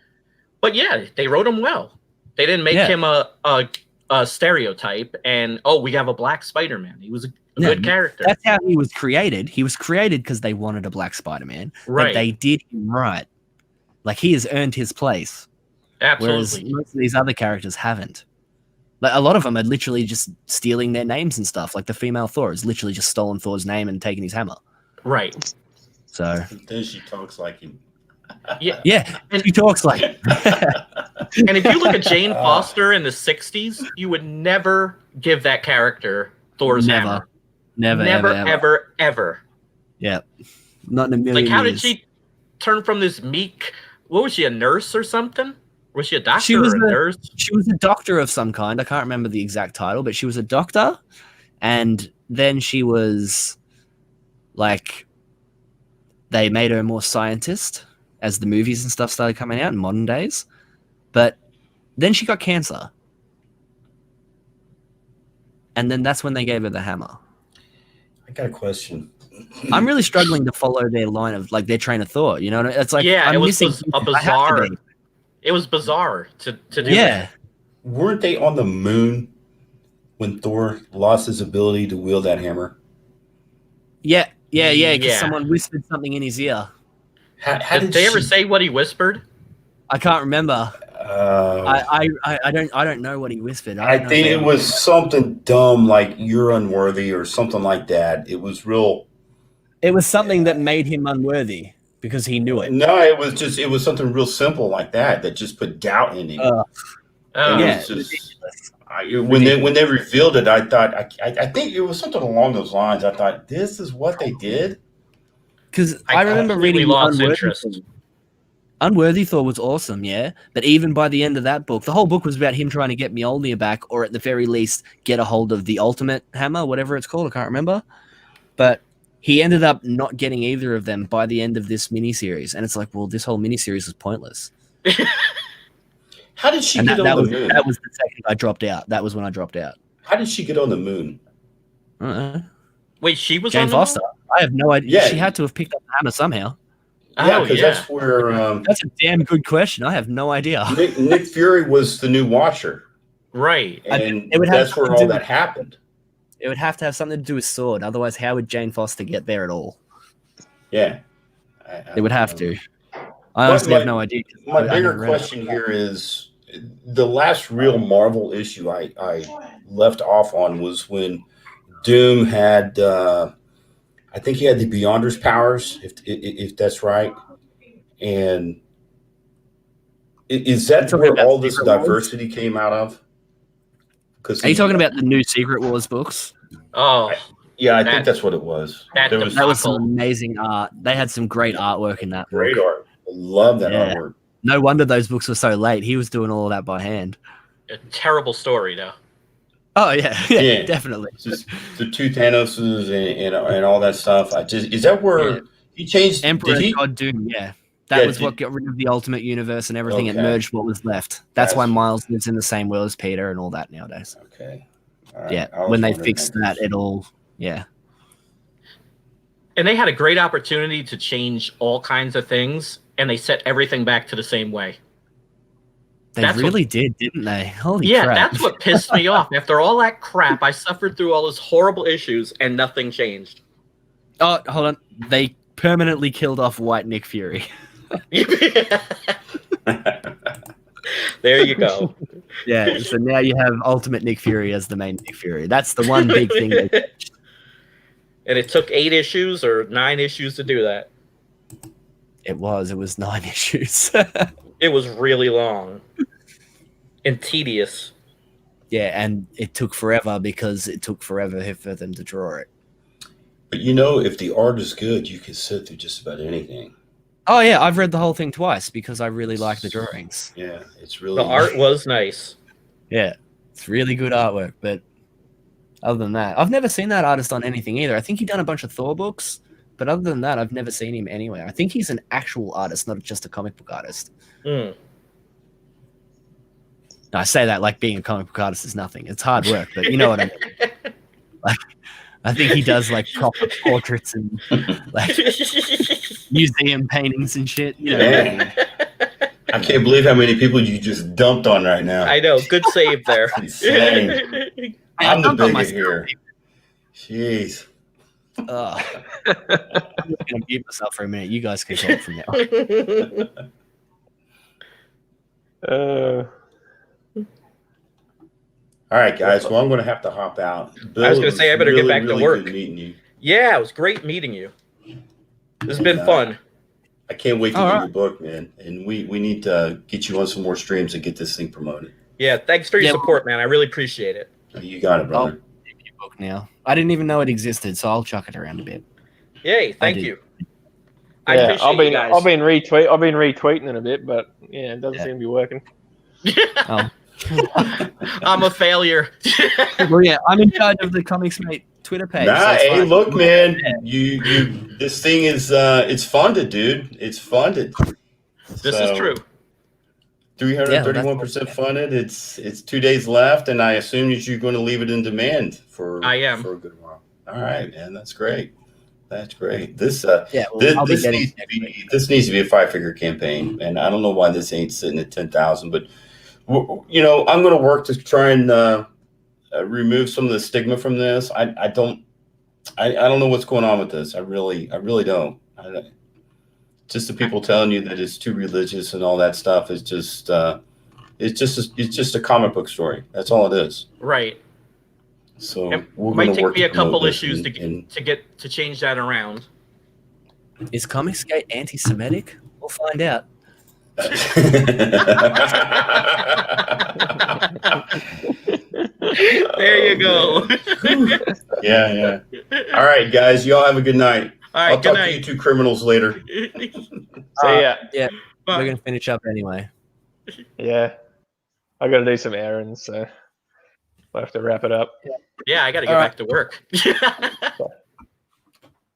Speaker 3: But yeah, they wrote him well. They didn't make him a stereotype and we have a black Spider-Man. He was a good character.
Speaker 1: That's how he was created. He was created because they wanted a black Spider-Man.
Speaker 3: Right.
Speaker 1: But they did him right. Like, he has earned his place.
Speaker 3: Absolutely.
Speaker 1: Whereas most of these other characters haven't. Like, a lot of them are literally just stealing their names and stuff. Like, the female Thor has literally just stolen Thor's name and taken his hammer.
Speaker 3: Right.
Speaker 1: So
Speaker 4: then she talks like him.
Speaker 1: Yeah, and she talks like him.
Speaker 3: And if you look at Jane Foster in the 60s, you would never give that character Thor's hammer. Never, ever.
Speaker 1: Yeah. Not in a million
Speaker 3: Like, how
Speaker 1: years.
Speaker 3: did she turn from this meek, what was she, a nurse or something? Was she a doctor
Speaker 1: She was
Speaker 3: or a nurse?
Speaker 1: She was a doctor of some kind. I can't remember the exact title, but she was a doctor. And then she was, like, they made her more scientist as the movies and stuff started coming out in modern days. But then she got cancer. And then that's when they gave her the hammer.
Speaker 4: I got a question.
Speaker 1: I'm really struggling to follow their line of, like, their train of thought. You know, it's like,
Speaker 3: yeah,
Speaker 1: I'm
Speaker 3: it was
Speaker 1: missing
Speaker 3: a bizarre. It was bizarre to do. Yeah,
Speaker 4: weren't they on the moon when Thor lost his ability to wield that hammer?
Speaker 1: Yeah. Because someone whispered something in his ear.
Speaker 3: Did they ever say what he whispered?
Speaker 1: I can't remember. I don't know what he whispered.
Speaker 4: I think it was something dumb like "you're unworthy" or something like that. It was real.
Speaker 1: It was something that made him unworthy because he knew it.
Speaker 4: No, it was something real simple like that just put doubt in him. When they revealed it, I thought I think it was something along those lines. I thought this is what they did.
Speaker 1: Because I remember reading Unworthy Thor was awesome, yeah. But even by the end of that book, the whole book was about him trying to get Mjolnir back, or at the very least, get a hold of the ultimate hammer, whatever it's called. I can't remember. But he ended up not getting either of them by the end of this miniseries. And it's like, well, this whole miniseries was pointless.
Speaker 4: How did she get on the moon?
Speaker 1: That was the second I dropped out. That was when I dropped out.
Speaker 4: How did she get on the moon?
Speaker 3: Wait, she was
Speaker 1: Jane
Speaker 3: on the
Speaker 1: Foster.
Speaker 3: moon?
Speaker 1: I have no idea.
Speaker 4: Yeah.
Speaker 1: She had to have picked up the hammer somehow.
Speaker 4: Yeah, because that's where.
Speaker 1: That's a damn good question. I have no idea.
Speaker 4: Nick Fury was the new Watcher.
Speaker 3: Right.
Speaker 4: And that's where all that happened.
Speaker 1: It would have to have something to do with sword. Otherwise, how would Jane Foster get there at all?
Speaker 4: Yeah.
Speaker 1: It would have to. I honestly have no idea.
Speaker 4: My bigger question here is the last real Marvel issue I left off on was when Doom had, I think he had the Beyonder's powers, if that's right. And Is that
Speaker 1: Talking
Speaker 4: where
Speaker 1: about
Speaker 4: all this
Speaker 1: Secret Wars?
Speaker 4: diversity came out of? Because
Speaker 1: Are you talking about the new Secret Wars books?
Speaker 3: Oh,
Speaker 4: yeah, I think that's what it was.
Speaker 3: That
Speaker 4: There was
Speaker 1: That was some amazing art. They had some great artwork in that book.
Speaker 4: great art. I love that
Speaker 1: Yeah.
Speaker 4: artwork.
Speaker 1: No wonder those books were so late. He was doing all of that by hand.
Speaker 3: a terrible story though.
Speaker 1: Oh yeah,
Speaker 4: Yeah.
Speaker 1: definitely.
Speaker 4: Just the two Thanoses and all that stuff. Is that where he changed?
Speaker 1: Emperor
Speaker 4: Did he?
Speaker 1: God Doom, yeah. That
Speaker 4: Yeah,
Speaker 1: was what got rid of the Ultimate Universe and everything. It
Speaker 4: Okay.
Speaker 1: merged what was left. That's why
Speaker 4: Gotcha.
Speaker 1: Miles lives in the same world as Peter and all that nowadays.
Speaker 4: Okay. All right.
Speaker 1: Yeah,
Speaker 4: I was
Speaker 1: when they
Speaker 4: wondering
Speaker 1: fixed that, it all, yeah.
Speaker 3: And they had a great opportunity to change all kinds of things, and they set everything back to the same way.
Speaker 1: They
Speaker 3: That's
Speaker 1: really did, didn't they? Holy
Speaker 3: Yeah,
Speaker 1: crap.
Speaker 3: that's what pissed me off. After all that crap, I suffered through all those horrible issues, and nothing changed.
Speaker 1: Oh, hold on. They permanently killed off White Nick Fury.
Speaker 3: There you go.
Speaker 1: Yeah, so now you have Ultimate Nick Fury as the main Nick Fury. That's the one big thing they changed.
Speaker 3: And it took 8 issues or 9 issues to do that.
Speaker 1: It was 9 issues.
Speaker 3: It was really long and tedious.
Speaker 1: Yeah, and it took forever because it took forever for them to draw it.
Speaker 4: But you know, if the art is good, you can sit through just about anything.
Speaker 1: Oh yeah, I've read the whole thing twice because I really like the drawings.
Speaker 4: Yeah, it's really
Speaker 3: The art was nice.
Speaker 1: Yeah, it's really good artwork. But other than that, I've never seen that artist on anything either. I think he's done a bunch of Thor books, but other than that, I've never seen him anywhere. I think he's an actual artist, not just a comic book artist.
Speaker 3: Mm.
Speaker 1: I say that like being a comic book artist is nothing. It's hard work, but you know what I mean. Like, I think he does like proper portraits and like museum paintings and shit. You know what I mean?
Speaker 4: I can't believe how many people you just dumped on right now.
Speaker 3: I know. Good save there.
Speaker 4: Insane. I'm the bigot here. Jeez.
Speaker 1: I'm just gonna mute myself for a minute. You guys can talk from now.
Speaker 4: All right, guys. Well, I'm going to have to hop out. Bill,
Speaker 3: I was going to say I better get back to work.
Speaker 4: Good meeting you.
Speaker 3: Yeah, it was great meeting you. This has been fun.
Speaker 4: I can't wait to get your book, man. And we need to get you on some more streams and get this thing promoted.
Speaker 3: Yeah, thanks for your support, man. I really appreciate it.
Speaker 4: You got it, brother.
Speaker 1: I'll give you a book now. I didn't even know it existed, so I'll chuck it around a bit.
Speaker 3: Yay! Thank you. I
Speaker 2: Yeah,
Speaker 3: appreciate you guys.
Speaker 2: I've been retweeting it a bit, but yeah, it doesn't seem to be working.
Speaker 1: Oh.
Speaker 3: I'm a failure.
Speaker 1: Well, yeah, I'm in charge of the ComicsMATE Twitter page.
Speaker 4: Nah,
Speaker 1: so it's
Speaker 4: hey,
Speaker 1: fine.
Speaker 4: look, man. You this thing is it's funded, dude. It's funded.
Speaker 3: This is true.
Speaker 4: 331% funded. It's 2 days left, and I assume that you're going to leave it in demand for a good while. All right, man. That's great. That's great. This
Speaker 1: I'll be
Speaker 4: this
Speaker 1: getting
Speaker 4: needs to be a 5-figure campaign, and I don't know why this ain't sitting at 10,000, but you know, I'm going to work to try and remove some of the stigma from this. I don't know what's going on with this. I really don't. Just the people telling you that it's too religious and all that stuff is just it's just a comic book story. That's all it is.
Speaker 3: Right.
Speaker 4: So
Speaker 3: It
Speaker 4: we're
Speaker 3: might
Speaker 4: gonna
Speaker 3: take
Speaker 4: work
Speaker 3: me a
Speaker 4: to promote
Speaker 3: couple
Speaker 4: this
Speaker 3: issues to change that around.
Speaker 1: Is ComicsMATE anti-Semitic? We'll find out.
Speaker 3: There you go.
Speaker 4: Yeah. All right, guys. Y'all have a good night.
Speaker 3: All right,
Speaker 4: I'll
Speaker 3: good
Speaker 4: talk
Speaker 3: night.
Speaker 4: to you two criminals later.
Speaker 2: See ya.
Speaker 1: Yeah, we're gonna finish up anyway.
Speaker 2: Yeah, I got to do some errands, so I'll have to wrap it up.
Speaker 3: Yeah, I got to get back to work.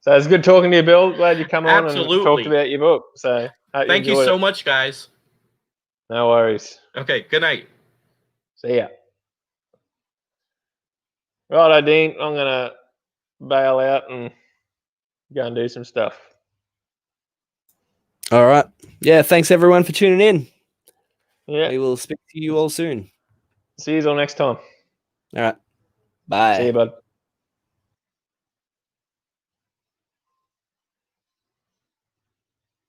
Speaker 2: So it's good talking to you, Bill. Glad you come on and
Speaker 3: Absolutely.
Speaker 2: talked about your book. So
Speaker 3: Thank you so much, guys.
Speaker 2: No worries.
Speaker 3: Okay, good night.
Speaker 2: See ya. Right, Dean. I'm gonna bail out and go and do some stuff.
Speaker 1: All right. Yeah, thanks everyone for tuning in.
Speaker 2: Yeah.
Speaker 1: We will speak to you all soon.
Speaker 2: See you all next time.
Speaker 1: All right. Bye.
Speaker 2: See you, bud.